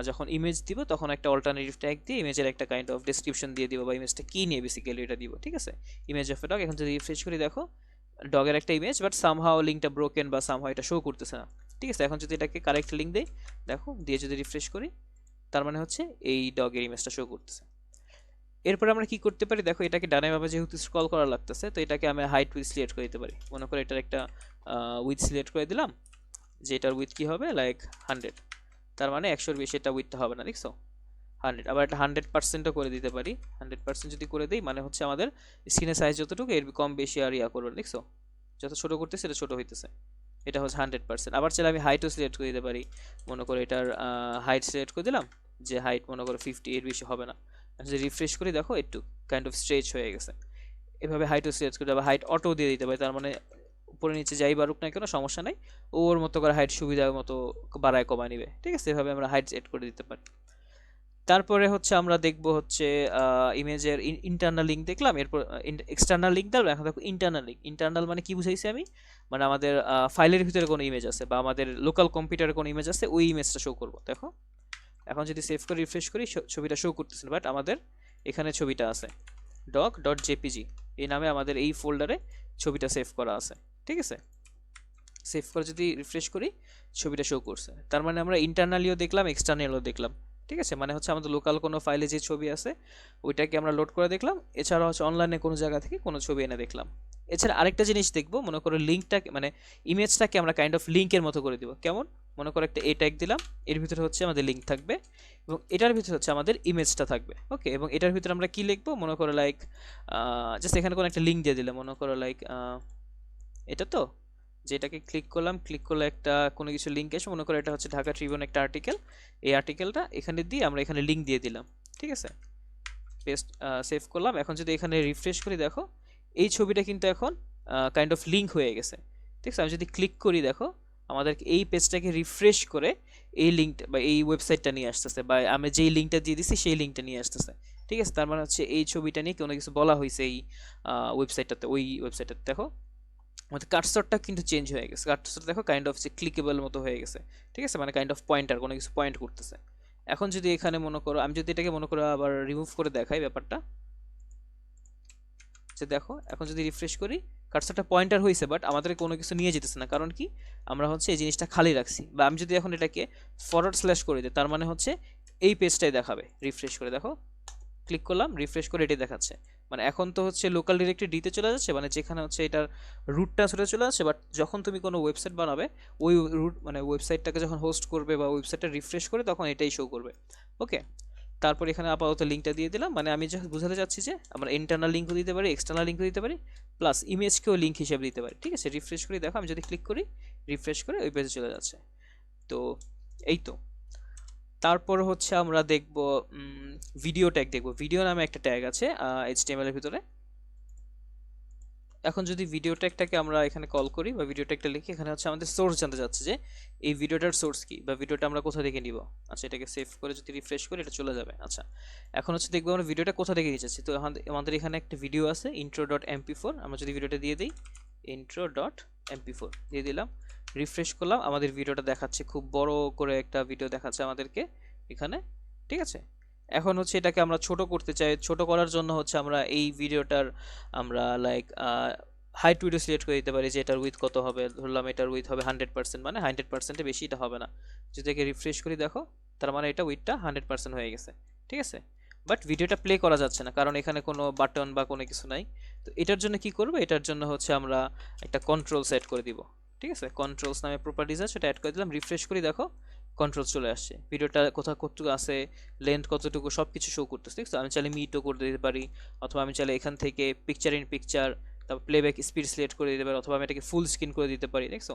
যখন ইমেজ দিব তখন একটা অল্টারনেটিভ ট্যাগ দিয়ে ইমেজের একটা কাইন্ড অফ ডেসক্রিপশন দিয়ে দিব, বা ইমেজটা কি নিয়ে বেসিক্যালি এটা দিব, ঠিক আছে। ইমেজ অফ এ ডগ, এখন যদি রিফ্রেশ করি, দেখো ডগের একটা ইমেজ, বাট সামহাও লিঙ্কটা ব্রোকেন বা সামহাও এটা শো করতেছে না, ঠিক আছে। এখন যদি এটাকে কারেক্ট লিঙ্ক দেই, দেখো দিয়ে যদি রিফ্রেশ করি, তার মানে হচ্ছে এই ডগের ইমেজটা শো করতেছে। এরপর আমরা কি করতে পারি, দেখো এটাকে ডানে বামে যেহেতু স্ক্রল করা লাগতেছে, তো এটাকে আমি হাইট উইথ সিলেক্ট করে দিতে পারি। মনে করো এটার একটা উইথ সিলেক্ট করে দিলাম, যে এটার উইথ কি হবে, লাইক 100, তার মানে 100-এর বেশি এটা উইথটা হবে না, দেখছো 100। আবার এটা 100%ও করে দিতে পারি, 100% যদি করে দিই মানে হচ্ছে আমাদের স্ক্রিনের সাইজ যতটুকু এর কম বেশি আর ইয়া করবে, দেখছো যত ছোট করতেছে এটা ছোট হইতেছে, এটা হচ্ছে 100%। আবার চাইলে আমি হাইটও সিলেক্ট করে দিতে পারি, মনে করো এটার হাইট সিলেক্ট করে দিলাম, যে হাইট মনে করো 50, এর বেশি হবে না। যদি রিফ্রেশ করি, দেখো একটু কাইন্ড অফ স্ট্রেচ হয়ে গেছে। এভাবে হাইটও সিলেক্ট করে, আবার হাইট অটো দিয়ে দিতে পারি, তার মানে উপরে নিচে যাই বাড়ুক না কেন সমস্যা নাই, ওর মতো করে হাইট সুবিধা মতো বাড়ায় কমায় নিবে, ঠিক আছে। এভাবে আমরা হাইট সেট করে দিতে পারি। তারপরে হচ্ছে আমরা দেখব হচ্ছে ইমেজের ইন্টারনাল লিঙ্ক দেখলাম, এরপর এক্সটার্নাল লিঙ্ক দেখলাম। এখন দেখো ইন্টারনাল লিঙ্ক, ইন্টারনাল মানে কি বুঝাইছি আমি, মানে আমাদের ফাইলের ভিতরে কোনো ইমেজ আছে বা আমাদের লোকাল কম্পিউটারে কোনো ইমেজ আছে, ওই ইমেজটা শো করবো। দেখো এখন যদি সেভ করে রিফ্রেশ করি, ছবিটা শো করতেছে, বাট আমাদের এখানে ছবিটা আছে doc.jpg, এই নামে আমাদের এই ফোল্ডারে ছবিটা সেভ করা আছে, ঠিক আছে। সেভ করে যদি রিফ্রেশ করি, ছবিটা শো করছে, তার মানে আমরা ইন্টারনালিও দেখলাম, এক্সটার্নালিও দেখলাম, ঠিক আছে। মানে হচ্ছে আমাদের লোকাল কোনো ফাইলে যে ছবি আছে ওইটাকে আমরা লোড করে দেখলাম, এছাড়া হচ্ছে অনলাইনে কোনো জায়গা থেকে কোনো ছবি এনে দেখলাম। এছাড়া আরেকটা জিনিস দেখবো, মনে করো লিঙ্কটাকে, মানে ইমেজটাকে আমরা কাইন্ড অফ লিঙ্কের মতো করে দিব। কেমন, মনে করো একটা এ ট্যাগ দিলাম, এর ভিতরে হচ্ছে আমাদের লিঙ্ক থাকবে এবং এটার ভিতরে হচ্ছে আমাদের ইমেজটা থাকবে, ওকে। এবং এটার ভিতরে আমরা কি লিখবো, মনে করো লাইক জাস্ট এখানে কোনো একটা লিঙ্ক দিয়ে দিলাম, মনে করো লাইক এটা তো, যেটাকে ক্লিক করলাম, ক্লিক করলে একটা কোনো কিছু লিঙ্ক এসে, মনে করো এটা হচ্ছে ঢাকা ট্রিবিউন একটা আর্টিকেল, এই আর্টিকেলটা এখানে দিয়ে আমরা এখানে লিঙ্ক দিয়ে দিলাম, ঠিক আছে। পেস্ট, সেভ করলাম। এখন যদি এখানে রিফ্রেশ করি, দেখো এই ছবিটা কিন্তু এখন কাইন্ড অফ লিঙ্ক হয়ে গেছে, ঠিক আছে। আমি যদি ক্লিক করি, দেখো আমাদের এই পেজটাকে রিফ্রেশ করে এই লিঙ্কটা বা এই ওয়েবসাইটটা নিয়ে আসতেছে, বা আমি যেই লিঙ্কটা দিয়ে দিছি সেই লিঙ্কটা নিয়ে আসতেছে, ঠিক আছে। তার মানে হচ্ছে এই ছবিটা নিয়ে কোনো কিছু বলা হয়েছে এই ওয়েবসাইটটাতে, ওই ওয়েবসাইটটাতে। দেখো আমাদের কার্সরটা কিন্তু চেঞ্জ হয়ে গেছে, কার্সর দেখো কাইন্ড অফ যে ক্লিকেবল মতো হয়ে গেছে, ঠিক আছে, মানে কাইন্ড অফ পয়েন্টার, কোনো কিছু পয়েন্ট করতেছে। এখন যদি এখানে মনে করো, আমি যদি এটাকে মনে করো আবার রিমুভ করে দেখাই ব্যাপারটা, যে দেখো এখন যদি রিফ্রেশ করি, কার্সরটা পয়েন্টার হয়েছে, বাট আমাদের কোনো কিছু নিয়ে যেতেছে না, কারণ কি, আমরা হচ্ছে এই জিনিসটা খালি রাখছি। বা আমি যদি এখন এটাকে ফরওয়ার্ড স্ল্যাশ করে দিই, তার মানে হচ্ছে এই পেজটাই দেখাবে। রিফ্রেশ করে দেখো, ক্লিক করলাম, রিফ্রেশ করে এটাই দেখাচ্ছে, মানে এখন তো হচ্ছে লোকাল ডিরেক্টরি ডিতে চলে যাচ্ছে, মানে যেখানে হচ্ছে এটার রুটটা সেটা চলে যাচ্ছে, বাট যখন তুমি কোনো ওয়েবসাইট বানাবে ওই রুট মানে ওয়েবসাইটটাকে যখন হোস্ট করবে বা ওয়েবসাইটটা রিফ্রেশ করে তখন এটাই শো করবে। ওকে, তারপর এখানে আপাতত লিঙ্কটা দিয়ে দিলাম, মানে আমি যা বোঝাতে চাচ্ছি যে আমরা ইন্টারনাল লিঙ্কও দিতে পারি, এক্সটার্নাল লিঙ্কও দিতে পারি, প্লাস ইমেজকেও লিঙ্ক হিসেবে দিতে পারি। ঠিক আছে, রিফ্রেশ করে দেখো, আমি যদি ক্লিক করি রিফ্রেশ করে ওই পেজে চলে যাচ্ছে। তো এই তো, তারপর হচ্ছে আমরা দেখব ভিডিও ট্যাগ দেখব। ভিডিও নামে একটা ট্যাগ আছে এইচটিএমএল এর ভিতরে। এখন যদি ভিডিও ট্যাগটাকে আমরা এখানে কল করি বা ভিডিও ট্যাগটা লিখি, এখানে হচ্ছে আমাদের সোর্স জানতে চাচ্ছে যে এই ভিডিওটার সোর্স কি বা ভিডিওটা আমরা কোথা থেকে নিব। আচ্ছা, এটাকে সেভ করে যদি রিফ্রেশ করি এটা চলে যাবে। আচ্ছা, এখন হচ্ছে দেখবো আমরা ভিডিওটা কোথা থেকে নিয়েছি। তো আমাদের এখানে একটা ভিডিও আছে intro.mp4, আমরা যদি ভিডিওটা দিয়ে দিই intro.mp4 দিয়ে দিলাম, রিফ্রেশ করলাম, আমাদের ভিডিওটা দেখাচ্ছে, খুব বড় করে একটা ভিডিও দেখাচ্ছে আমাদেরকে এখানে। ঠিক আছে, এখন হচ্ছে এটাকে আমরা ছোট করতে চাই, ছোট করার জন্য হচ্ছে আমরা এই ভিডিওটার আমরা লাইক হাইট উইডো সিলেক্ট করে দিতে পারি যে এটার উইথ কত হবে। ধরলাম এটার উইথ হবে 100%, মানে 100%-এর বেশি এটা হবে না। যদি একে রিফ্রেশ করি দেখো, তার মানে এটা উইথটা 100% হয়ে গেছে। ঠিক আছে, বাট ভিডিওটা প্লে করা যাচ্ছে না কারণ এখানে কোনো বাটন বা কোনো কিছু নাই। তো এটার জন্য কি করব, এটার জন্য হচ্ছে আমরা একটা কন্ট্রোল সেট করে দিব। ঠিক আছে, কন্ট্রোলস নামে প্রপার্টিজ আছে, সেটা অ্যাড করে দিলাম, রিফ্রেশ করি দেখো কন্ট্রোল চলে আসছে, ভিডিওটা কোথাও কতটুকু আছে, লেন্থ কতটুকু, সব কিছু শো করতেছে। ঠিক আছে, আমি চাইলে মিটও করে দিতে পারি, অথবা আমি চাইলে এখান থেকে পিকচার ইন পিকচার, তারপর প্লেব্যাক স্পিড সিলেক্ট করে দিতে পারি, অথবা আমি এটাকে ফুল স্ক্রিন করে দিতে পারি। দেখছো,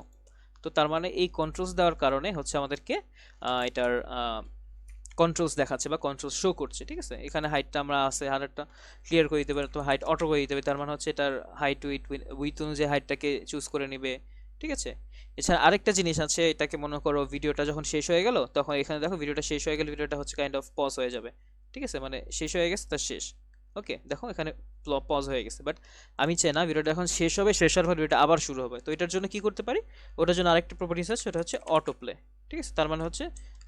তো তার মানে এই কন্ট্রোলস দেওয়ার কারণে হচ্ছে আমাদেরকে এটার কন্ট্রোলস দেখাচ্ছে বা কন্ট্রোলস শো করছে। ঠিক আছে, এখানে হাইটটা আমরা আছে হাইটটা ক্লিয়ার করে দিতে পারি, তো হাইট অটো করে দিতে পারি, তার মানে হচ্ছে এটার হাইট উইথ অনুযায়ী হাইটটাকে চুজ করে নেবে। ঠিক আছে, এছাড়া আরেকটা জিনিস আছে, এটাকে মনে করো ভিডিওটা যখন শেষ হয়ে গেল তখন এখানে দেখো ভিডিওটা শেষ হয়ে গেলে ভিডিওটা হচ্ছে কাইন্ড অফ পজ হয়ে যাবে। ঠিক আছে, মানে শেষ হয়ে গেছে তার শেষ। ওকে, দেখো এখানে পজ হয়ে গেছে, বাট আমি চাই না ভিডিওটা এখন শেষ হবে, শেষ হওয়ার পর ভিডিওটা আবার শুরু হবে। তো এটার জন্য কি করতে পারি, ওটার জন্য আরেকটা প্রপার্টিস আছে, সেটা হচ্ছে অটো প্লে। ঠিক আছে, তার মানে হচ্ছে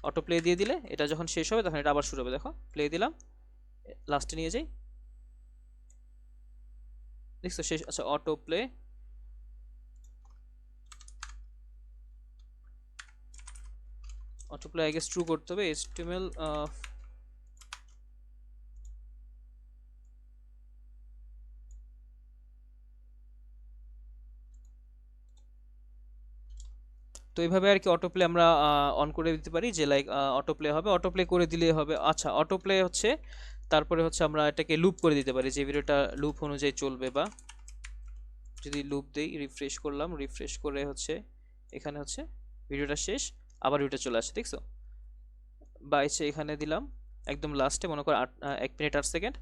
অটো প্লে দিয়ে দিলে এটা যখন শেষ হবে তখন এটা আবার শুরু হবে। দেখো প্লে দিলাম, লাস্টে নিয়ে যাই, দেখছো শেষ। আচ্ছা, auto play, auto play I guess true করতে হবে, HTML তো এইভাবে আর কি অটো প্লে আমরা অন করে দিতে পারি যে লাইক অটো প্লে হবে, অটো প্লে করে দিলেই হবে। আচ্ছা, অটো প্লে হচ্ছে তারপরে হচ্ছে আমরা এটাকে লুপ করে দিতে পারি যে ভিডিওটা লুপ অনুযায়ী চলবে, বা যদি লুপ দেই, রিফ্রেশ করলাম, রিফ্রেশ করে হচ্ছে এখানে হচ্ছে ভিডিওটা শেষ, আবার ভিডিওটা চলে আসে। দেখছো, বা এসে এখানে দিলাম একদম লাস্টে, মনে করো 1 মিনিট 8 সেকেন্ড,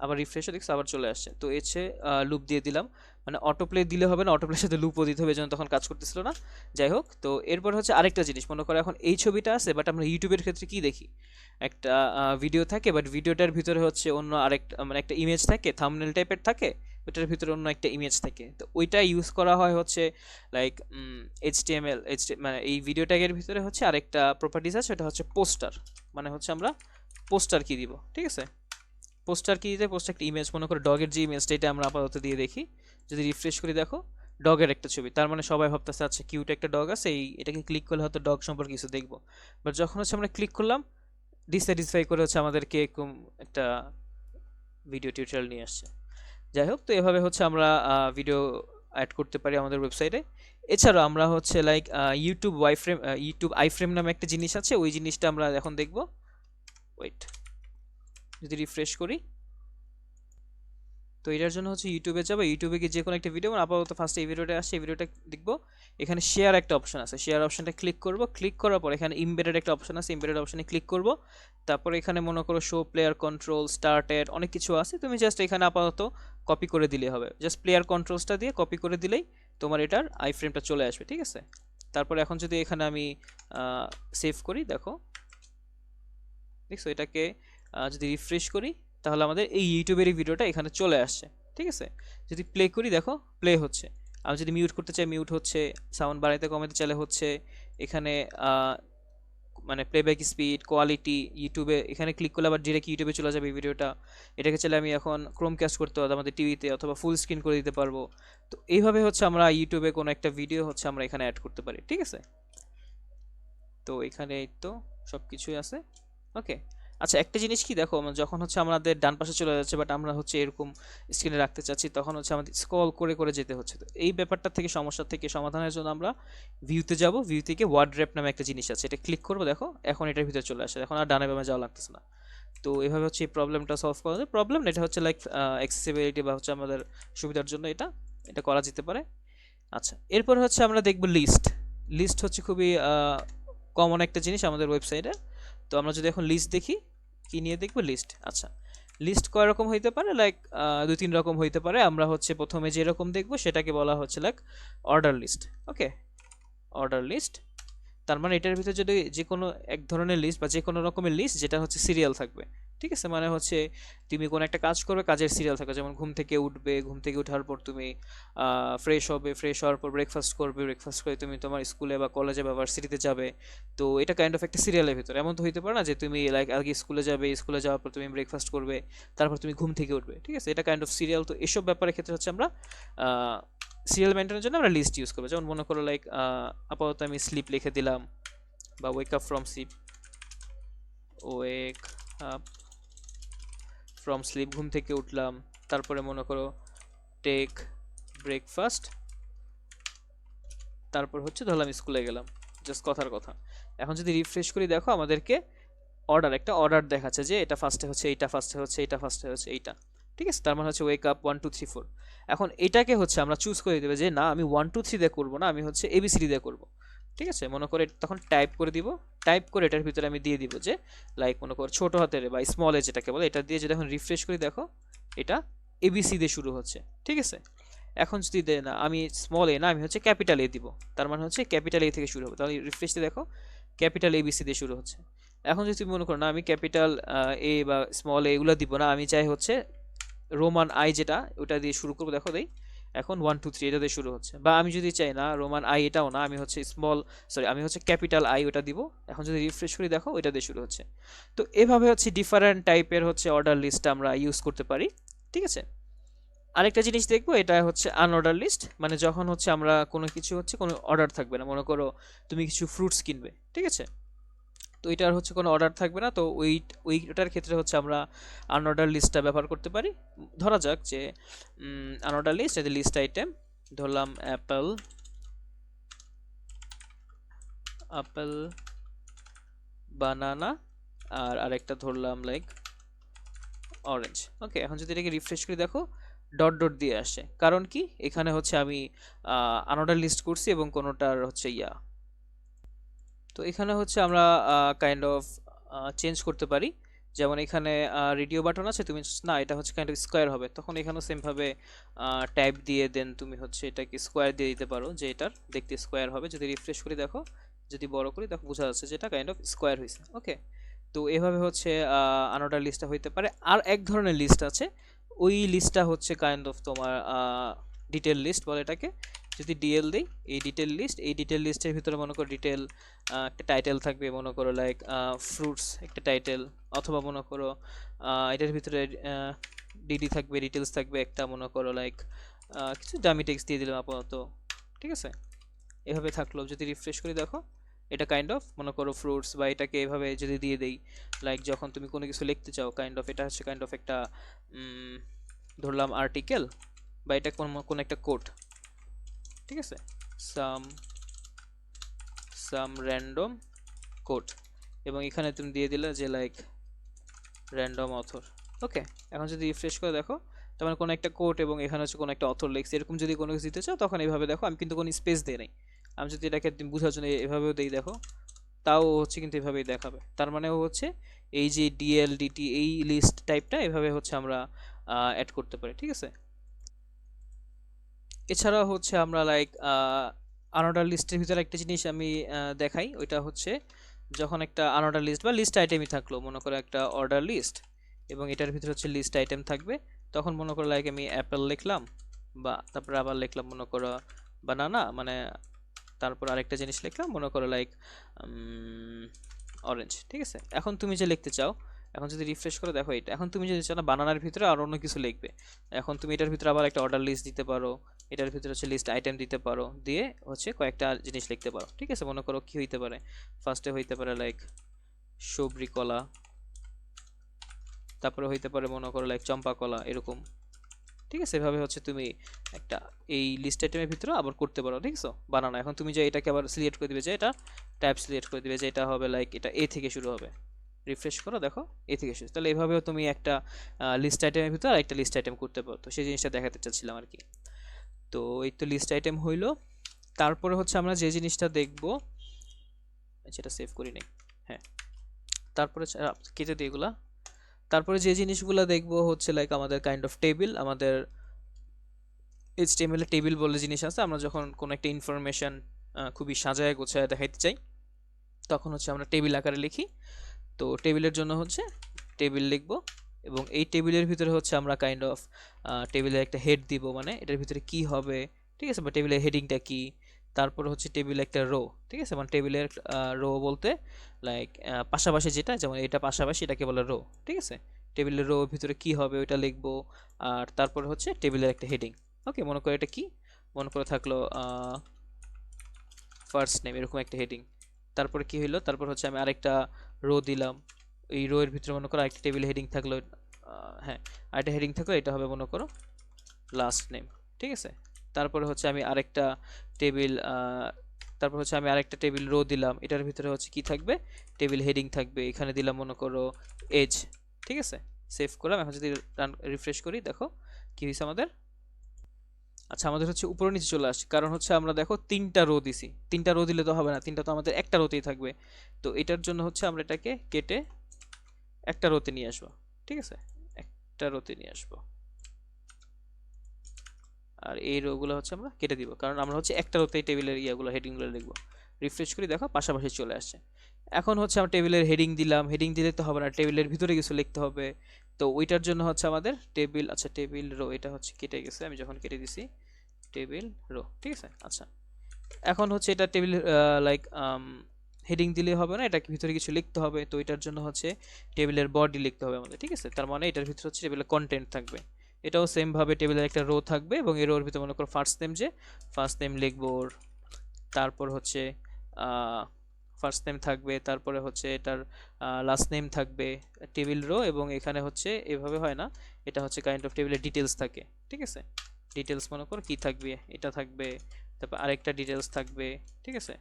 আবার রিফ্রেশে দেখছো আবার চলে আসছে। তো এসে লুপ দিয়ে দিলাম, মানে অটো প্লে দিলে হবে না, অটো প্লের সাথে লুপও দিতে হবে, যেন তখন কাজ করতেছিল না। যাই হোক, তো এরপর হচ্ছে আরেকটা জিনিস, মনে করো এখন এই ছবিটা আছে, বাট আমরা ইউটিউবের ক্ষেত্রে কি দেখি, একটা ভিডিও থাকে, বাট ভিডিওটার ভিতরে হচ্ছে অন্য আরেকটা মানে একটা ইমেজ থাকে, থাম্বনেল টাইপের থাকে, ওইটার ভিতরে অন্য একটা ইমেজ থাকে। তো ওইটা ইউজ করা হয় হচ্ছে লাইক এইচটিএমএল মানে এই ভিডিও ট্যাগের ভিতরে হচ্ছে আরেকটা প্রপার্টিজ আছে, সেটা হচ্ছে পোস্টার। মানে হচ্ছে আমরা পোস্টার কি দিব। ঠিক আছে, পোস্টার কি দিতে, পোস্টার একটা ইমেজ, মনে করো ডগের যে ইমেজটা, এটা আমরা আপাতত দিয়ে দেখি। যদি রিফ্রেশ করি দেখো ডগের একটা ছবি, তার মানে সবাই ভাবতেছে আচ্ছা কিউট একটা ডগ আছে, এটাকে ক্লিক করলে হয়তো ডগ সম্পর্কে কিছু দেখবো। বাট যখন হচ্ছে আমরা ক্লিক করলাম, ডিস্যাটিসফাই করে হচ্ছে আমাদেরকে এরকম একটা ভিডিও টিউটোরিয়াল নিয়ে আসছে। যাই হোক, তো এভাবে হচ্ছে আমরা ভিডিও অ্যাড করতে পারি আমাদের ওয়েবসাইটে। এছাড়াও আমরা হচ্ছে লাইক ইউটিউব ওয়াইফ্রেম, ইউটিউব আইফ্রেম নামে একটা জিনিস আছে, ওই জিনিসটা আমরা এখন দেখব। ওয়েট, যদি রিফ্রেশ করি, তো এটার জন্য হচ্ছে ইউটিউবে যাবো, ইউটিউবে গিয়ে যে কোনো একটা ভিডিও, আপাতত ফার্স্টে এই ভিডিওটা আসছে, এই ভিডিওটা দেখবো। এখানে শেয়ার একটা অপশন আছে, শেয়ার অপশনটা ক্লিক করব, ক্লিক করার পর এখানে ইমবেডেড একটা অপশন আছে, ইমবেডেড অপশনে ক্লিক করব। তারপর এখানে মনে করো শো প্লেয়ার কন্ট্রোল, স্টার্টেড, অনেক কিছু আছে, তুমি জাস্ট এখানে আপাতত কপি করে দিলেই হবে, জাস্ট প্লেয়ার কন্ট্রোলসটা দিয়ে কপি করে দিলেই তোমার এটার আই ফ্রেমটা চলে আসবে। ঠিক আছে, তারপর এখন যদি এখানে আমি সেভ করি দেখো, দেখছো এটাকে যদি রিফ্রেশ করি তাহলে আমাদের এই ইউটিউবের এই ভিডিওটা এখানে চলে আসছে। ঠিক আছে, যদি প্লে করি দেখো প্লে হচ্ছে, আমি যদি মিউট করতে চাই মিউট হচ্ছে, সাউন্ড বাড়াইতে কমাতে চাইলে হচ্ছে। এখানে মানে প্লেব্যাক স্পিড, কোয়ালিটি, ইউটিউবে এখানে ক্লিক করলে আবার ডিরেক্ট ইউটিউবে চলে যাবে এই ভিডিওটা। এটাকে চাইলে আমি এখন ক্রোমকাস্ট করতে পারবো আমাদের টিভিতে, অথবা ফুল স্ক্রিন করে দিতে পারবো। তো এইভাবে হচ্ছে আমরা ইউটিউবে কোনো একটা ভিডিও হচ্ছে আমরা এখানে অ্যাড করতে পারি। ঠিক আছে, তো এখানে এই তো সব কিছুই আছে। ওকে, আচ্ছা একটা জিনিস কি দেখো, যখন হচ্ছে আমাদের ডান পাশে চলে যাচ্ছে বাট আমরা হচ্ছে এরকম স্ক্রিনে রাখতে চাচ্ছি, তখন হচ্ছে আমাদের স্ক্রল করে করে যেতে হচ্ছে। তো এই ব্যাপারটা থেকে, সমস্যা থেকে সমাধানের জন্য আমরা ভিউতে যাব, ভিউ থেকে ওয়ার্ড র্যাপ নামে একটা জিনিস আছে, এটা ক্লিক করবো, দেখো এখন এটার ভিতরে চলে আসে, এখন আর ডানে বামে যাওয়া লাগতেছে না। তো এভাবে হচ্ছে এই প্রবলেমটা সলভ করা যায়। প্রবলেম এটা হচ্ছে লাইক অ্যাক্সেসিবিলিটি বা হচ্ছে আমাদের সুবিধার জন্য এটা এটা করা যেতে পারে। আচ্ছা এরপর হচ্ছে আমরা দেখব লিস্ট। লিস্ট হচ্ছে খুবই কমন একটা জিনিস আমাদের ওয়েবসাইটে। তো আমরা যদি এখন লিস্ট দেখি, কি নিয়ে দেখব, লিস্ট। আচ্ছা লিস্ট কয় রকম হইতে পারে, লাইক দুই তিন রকম হইতে পারে। আমরা হচ্ছে প্রথমে যেরকম দেখব সেটাকে বলা হচ্ছে লাইক অর্ডার লিস্ট। ওকে, অর্ডার লিস্ট, তার মানে এটার ভিতরে যদি যে কোনো এক ধরনের লিস্ট বা যে কোনো রকমের লিস্ট যেটা হচ্ছে সিরিয়াল থাকবে, ঠিক আছে, মানে হচ্ছে তুমি কোনো একটা কাজ করবে, কাজের সিরিয়াল থাকবে, যেমন ঘুম থেকে উঠবে, ঘুম থেকে ওঠার পর তুমি ফ্রেশ হবে, ফ্রেশ হওয়ার পর ব্রেকফাস্ট করবে, ব্রেকফাস্ট করে তুমি তোমার স্কুলে বা কলেজে বা ভার্সিটিতে যাবে। তো এটা কাইন্ড অফ একটা সিরিয়ালের ভিতরে। এমন তো হইতে পারে না যে তুমি লাইক আগে স্কুলে যাবে, স্কুলে যাওয়ার পর তুমি ব্রেকফাস্ট করবে, তারপর তুমি ঘুম থেকে উঠবে, ঠিক আছে, এটা কাইন্ড অফ সিরিয়াল। তো এসব ব্যাপারের ক্ষেত্রে হচ্ছে আমরা সিরিয়াল মেনটেনের জন্য আমরা লিস্ট ইউজ করবো। যেমন মনে করো লাইক আপাতত আমি স্লিপ লিখে দিলাম, বা wake up from sleep, wake up from sleep, ঘুম থেকে উঠলাম, তারপরে মনে করো টেক ব্রেকফাস্ট, তারপর হচ্ছে ধরলাম স্কুলে গেলাম, জাস্ট কথার কথা। এখন যদি রিফ্রেশ করি দেখো আমাদেরকে একটা অর্ডার দেখাচ্ছে যে এটা ফার্স্টে হচ্ছে এইটা, ফার্স্টে হচ্ছে এইটা, ফার্স্টে হচ্ছে এইটা, ঠিক আছে, তার মানে হচ্ছে ওয়েক আপ 1 2 3 4। এখন এটাকে হচ্ছে আমরা চুজ করে দেবে যে না আমি 1 2 3 দিয়ে করবো না, আমি হচ্ছে এবিসিডি দিয়ে করবো, ঠিক আছে। মনে করে তখন টাইপ করে দিব, টাইপ করে এটার ভিতরে আমি দিয়ে দিব যে লাইক মনে করো ছোট হাতের বা স্মল এ যেটাকে বলে, এটা দিয়ে যদি এখন রিফ্রেশ করি দেখো এটা এবিসি দিয়ে শুরু হচ্ছে, ঠিক আছে। এখন যদি দেয় না আমি স্মল এ না, আমি হচ্ছে ক্যাপিটাল এ দিব, তার মানে হচ্ছে ক্যাপিটাল এ থেকে শুরু হবে, তাহলে রিফ্রেশ দিয়ে দেখো ক্যাপিটাল এবিসি দিয়ে শুরু হচ্ছে। এখন যদি তুমি মনে করো না আমি ক্যাপিটাল এ বা স্মল এ এগুলো দিব না, আমি চাই হচ্ছে রোমান আই যেটা ওটা দিয়ে শুরু করবো, দেখো দেই এখন 1 2 3 এটা দিয়ে শুরু হচ্ছে। বা আমি যদি চাই না রোমান আই এটাও না, আমি হচ্ছে আমি হচ্ছে ক্যাপিটাল আই ওটা দিব, এখন যদি রিফ্রেশ করি দেখো ওইটা দিয়ে শুরু হচ্ছে। তো এভাবে হচ্ছে ডিফারেন্ট টাইপের হচ্ছে অর্ডার লিস্ট আমরা ইউজ করতে পারি, ঠিক আছে। আরেকটা জিনিস দেখবো, এটা হচ্ছে আনঅর্ডার লিস্ট, মানে যখন হচ্ছে আমরা কোনো কিছু হচ্ছে কোনো অর্ডার থাকবে না, মনে করো তুমি কিছু ফ্রুটস কিনবে, ঠিক আছে, তো এটার হচ্ছে কোনো অর্ডার থাকবে না, তো ওইটার ক্ষেত্রে হচ্ছে আমরা আনঅর্ডার লিস্টটা ব্যবহার করতে পারি। ধরা যাক যে আনঅর্ডার লিস্ট, এই লিস্ট আইটেম ধরলাম অ্যাপেল, আপেল, বানানা, আর আরেকটা ধরলাম লাইক অরেঞ্জ। ওকে, এখন যদি এটাকে রিফ্রেশ করে দেখো ডট ডট দিয়ে আসে, কারণ কি এখানে হচ্ছে আমি আনঅর্ডার লিস্ট করছি এবং কোনোটার হচ্ছে তো এখানে হচ্ছে আমরা কাইন্ড অফ চেঞ্জ করতে পারি। যেমন এখানে রেডিও বাটন আছে, তুমি না এটা হচ্ছে কাইন্ড অফ স্কোয়ার হবে, তখন এখানেও সেমভাবে টাইপ দিয়ে দেন তুমি হচ্ছে এটাকে স্কোয়ার দিয়ে দিতে পারো, যে এটার দেখতে স্কোয়ার হবে। যদি রিফ্রেশ করি দেখো, যদি বড় করি দেখো বোঝা যাচ্ছে যেটা কাইন্ড অফ স্কোয়ার হয়েছে। ওকে, তো এভাবে হচ্ছে আনঅর্ডার লিস্টটা হইতে পারে। আর এক ধরনের লিস্ট আছে, ওই লিস্টটা হচ্ছে কাইন্ড অফ তোমার ডিটেল লিস্ট বলে এটাকে। যদি ডিএল দেই, এই ডিটেল লিস্ট, এই ডিটেল লিস্টের ভিতরে মনে করো ডিটেল একটা টাইটেল থাকবে, মনে করো লাইক ফ্রুটস একটা টাইটেল, অথবা মনে করো এটার ভিতরে ডিডি থাকবে, ডিটেলস থাকবে একটা, মনে করো লাইক কিছু ডামি টেক্সট দিয়ে দিলাম আপাতত, ঠিক আছে, এভাবে থাকলো। যদি রিফ্রেশ করি দেখো এটা কাইন্ড অফ মনে করো ফ্রুটস, বা এটাকে এভাবে যদি দিয়ে দেই লাইক যখন তুমি কোনো কিছু লিখতে চাও কাইন্ড অফ, এটা হচ্ছে কাইন্ড অফ একটা ধরলাম আর্টিকেল, বা এটা কোন একটা কোড, ঠিক আছে, সাম র্যান্ডম কোড, এবং এখানে তুমি দিয়ে দিলে যে লাইক র্যান্ডম অথর। ওকে, এখন যদি রিফ্রেশ করে দেখো তার মানে কোনো একটা কোড এবং এখানে হচ্ছে কোনো একটা অথর লিখছে, এরকম যদি কোনো কিছু দিতে চাও তখন এইভাবে দেখো, আমি কিন্তু কোনো স্পেস দিই নাই, আমি যদি এটাকে বোঝার জন্য এভাবেও দিই দেখো তাও হচ্ছে কিন্তু এভাবেই দেখাবে। তার মানে হচ্ছে এই যে ডিএল ডিটি এই লিস্ট টাইপটা এভাবে হচ্ছে আমরা অ্যাড করতে পারি, ঠিক আছে। এছাড়াও হচ্ছে আমরা লাইক আনঅর্ডার লিস্টের ভিতরে একটা জিনিস আমি দেখাই, ওইটা হচ্ছে যখন একটা আনঅর্ডার লিস্ট বা লিস্ট আইটেমই থাকলো, মনে করো একটা অর্ডার লিস্ট এবং এটার ভিতরে হচ্ছে লিস্ট আইটেম থাকবে, তখন মনে করো লাইক আমি অ্যাপেল লিখলাম, বা তারপরে আবার লিখলাম মনে করো বানানা, মানে তারপর আরেকটা জিনিস লিখলাম মনে করো লাইক অরেঞ্জ, ঠিক আছে। এখন তুমি যে লিখতে চাও, এখন যদি রিফ্রেশ করে দেখো এটা, এখন তুমি যদি চাও না বানানার ভিতরে আর অন্য কিছু লিখবে, এখন তুমি এটার ভিতরে আবার একটা অর্ডার লিস্ট দিতে পারো, এটার ভিতরে হচ্ছে লিস্ট আইটেম দিতে পারো, দিয়ে হচ্ছে কয়েকটা জিনিস লিখতে পারো, ঠিক আছে। মনে করো কি হইতে পারে, ফার্স্টে হইতে পারে লাইক সবরি কলা, তারপরে হইতে পারে মনে করো লাইক চম্পা কলা এরকম, ঠিক আছে? এভাবে হচ্ছে তুমি একটা এই লিস্ট আইটেমের ভিতরে আবার করতে পারো, ঠিক আছে? বানানো এখন তুমি যে এটাকে আবার সিলেক্ট করে দিবে, যে এটা টাইপ সিলেক্ট করে দিবে যে এটা হবে লাইক এটা এ থেকে শুরু হবে, রিফ্রেশ করো দেখো এ থেকে শুরু, তাহলে এভাবেও তুমি একটা লিস্ট আইটেমের ভিতরে আর একটা লিস্ট আইটেম করতে পারো। তো সেই জিনিসটা দেখাতে চাচ্ছিলাম আর কি। তো এই তো লিস্ট আইটেম হইলো। তারপরে হচ্ছে আমরা যে জিনিসটা দেখবো, যেটা সেভ করি নাই, হ্যাঁ, তারপরে কেটে দিই এগুলা। তারপরে যে জিনিসগুলো দেখবো হচ্ছে লাইক আমাদের কাইন্ড অফ টেবিল, আমাদের HTML এ টেবিল বলে জিনিস আছে। আমরা যখন কোনো একটা ইনফরমেশন খুবই সাজায় গোছায় দেখাইতে চাই, তখন হচ্ছে আমরা টেবিল আকারে লিখি। তো টেবিলের জন্য হচ্ছে টেবিল লিখব, এবং এই টেবিলের ভিতরে হচ্ছে আমরা কাইন্ড অফ টেবিলের একটা হেড দিব, মানে এটার ভিতরে কি হবে, ঠিক আছে, বা টেবিলের হেডিংটা কি। তারপর হচ্ছে টেবিলে একটা রো, ঠিক আছে, মানে টেবিলের রো বলতে লাইক পাশাপাশি যেটা, যেমন এটা পাশাপাশি এটাকে বলে রো, ঠিক আছে। টেবিলের রো ভিতরে কি হবে ওইটা লিখবো। আর তারপর হচ্ছে টেবিলের একটা হেডিং, ওকে, মনে করো এটা কি, মনে করে থাকলো ফার্স্ট নেম, এরকম একটা হেডিং। তারপরে কি হইলো, তারপর হচ্ছে আমি আরেকটা রো দিলাম, এই রো এর ভিতরে মনে করো আরেকটা টেবিল হেডিং থাকলো, হ্যাঁ, আরেকটা হেডিং থাকলো, এটা হবে মনে করো লাস্ট নেম, ঠিক আছে। তারপরে হচ্ছে আমি আরেকটা টেবিল তারপর হচ্ছে আমি আরেকটা টেবিল রো দিলাম, এটার ভিতরে হচ্ছে কি থাকবে, টেবিল হেডিং থাকবে, এখানে দিলাম মনে করো এজ, ঠিক আছে। সেভ করলাম, এখন যদি রিফ্রেশ করি দেখো কি হয়েছে আমাদের। আচ্ছা, আমাদের হচ্ছে উপরে নিচে চলে আসছে, কারণ হচ্ছে আমরা দেখো তিনটা রো দিছি, তিনটা রো দিলে তো হবে না, তিনটা তো আমাদের একটা রোতেই থাকবে। তো এটার জন্য হচ্ছে আমরা এটাকে কেটে একটা রোতে নিয়ে আসবো, ঠিক আছে, একটা রোতে নিয়ে আসবো। আর এই রোগুলো হচ্ছে আমরা কেটে দিব, কারণ আমরা হচ্ছে একটা রোতেই টেবিলের ইয়াগুলো হেডিংগুলো লিখবো। রিফ্রেশ করি দেখো পাশাপাশি চলে আসছে। এখন হচ্ছে আমরা টেবিলের হেডিং দিলাম, হেডিং দিলে তো হবে না, টেবিলের ভিতরে কিছু লিখতে হবে। তো ওইটার জন্য হচ্ছে আমাদের টেবিল, আচ্ছা টেবিল রো, এটা হচ্ছে কেটে গেছে, আমি যখন কেটে দিছি টেবিল রো, ঠিক আছে। আচ্ছা, এখন হচ্ছে এটা টেবিল লাইক হেডিং দিলে হবে না, এটাকে ভিতরে কিছু লিখতে হবে। তো এটার জন্য হচ্ছে টেবিলের বডি লিখতে হবে আমাদের, ঠিক আছে। তার মানে এটার ভিতরে হচ্ছে টেবিলের কন্টেন্ট থাকবে। এটাও সেম ভাবে টেবিলের একটা রো থাকবে, এবং এই রোর ভিতরে মনে করো ফার্স্ট নেম, যে ফার্স্ট নেম লিখবো ওর। তারপর হচ্ছে ফার্স্ট নেম থাকবে, তারপরে হচ্ছে এটার লাস্ট নেম থাকবে, টেবিল রো। এবং এখানে হচ্ছে এভাবে হয় না, এটা হচ্ছে কাইন্ড অফ টেবিলের ডিটেলস থাকে, ঠিক আছে। ডিটেলস মনে করো কি থাকবে, এটা থাকবে, তারপর আরেকটা ডিটেলস থাকবে, ঠিক আছে,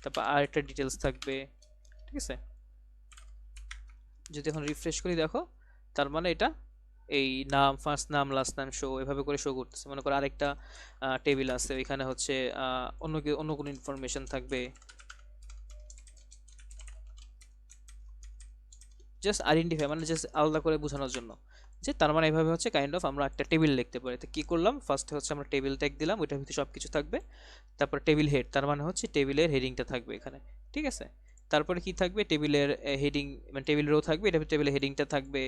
তারপর আরেকটা ডিটেলস থাকবে, ঠিক আছে। যদি এখন রিফ্রেশ করি দেখো, তার মানে এটা এই নাম, ফার্স্ট নাম, লাস্ট নাম, শো, এভাবে করে শো করতেছে। মনে করো আরেকটা টেবিল আছে, ওইখানে হচ্ছে অন্য কোনো ইনফরমেশন থাকবে, জাস্ট আইডেন্টিফাই, মানে জাস্ট আলাদা করে বোঝানোর জন্য, যে তার মানে এভাবে হচ্ছে কাইন্ড অফ আমরা একটা টেবিল লিখতে পারি। তো কি করলাম, ফার্স্টে হচ্ছে আমরা টেবিল ট্যাগ দিলাম, ওইটার ভিতরে সব কিছু থাকবে। তারপর টেবিল হেড, তার মানে হচ্ছে টেবিলের হেডিংটা থাকবে এখানে, ঠিক আছে। তারপরে কি থাকবে, টেবিলের হেডিং, মানে টেবিল রো থাকবে, এটা টেবিলের হেডিংটা থাকবে।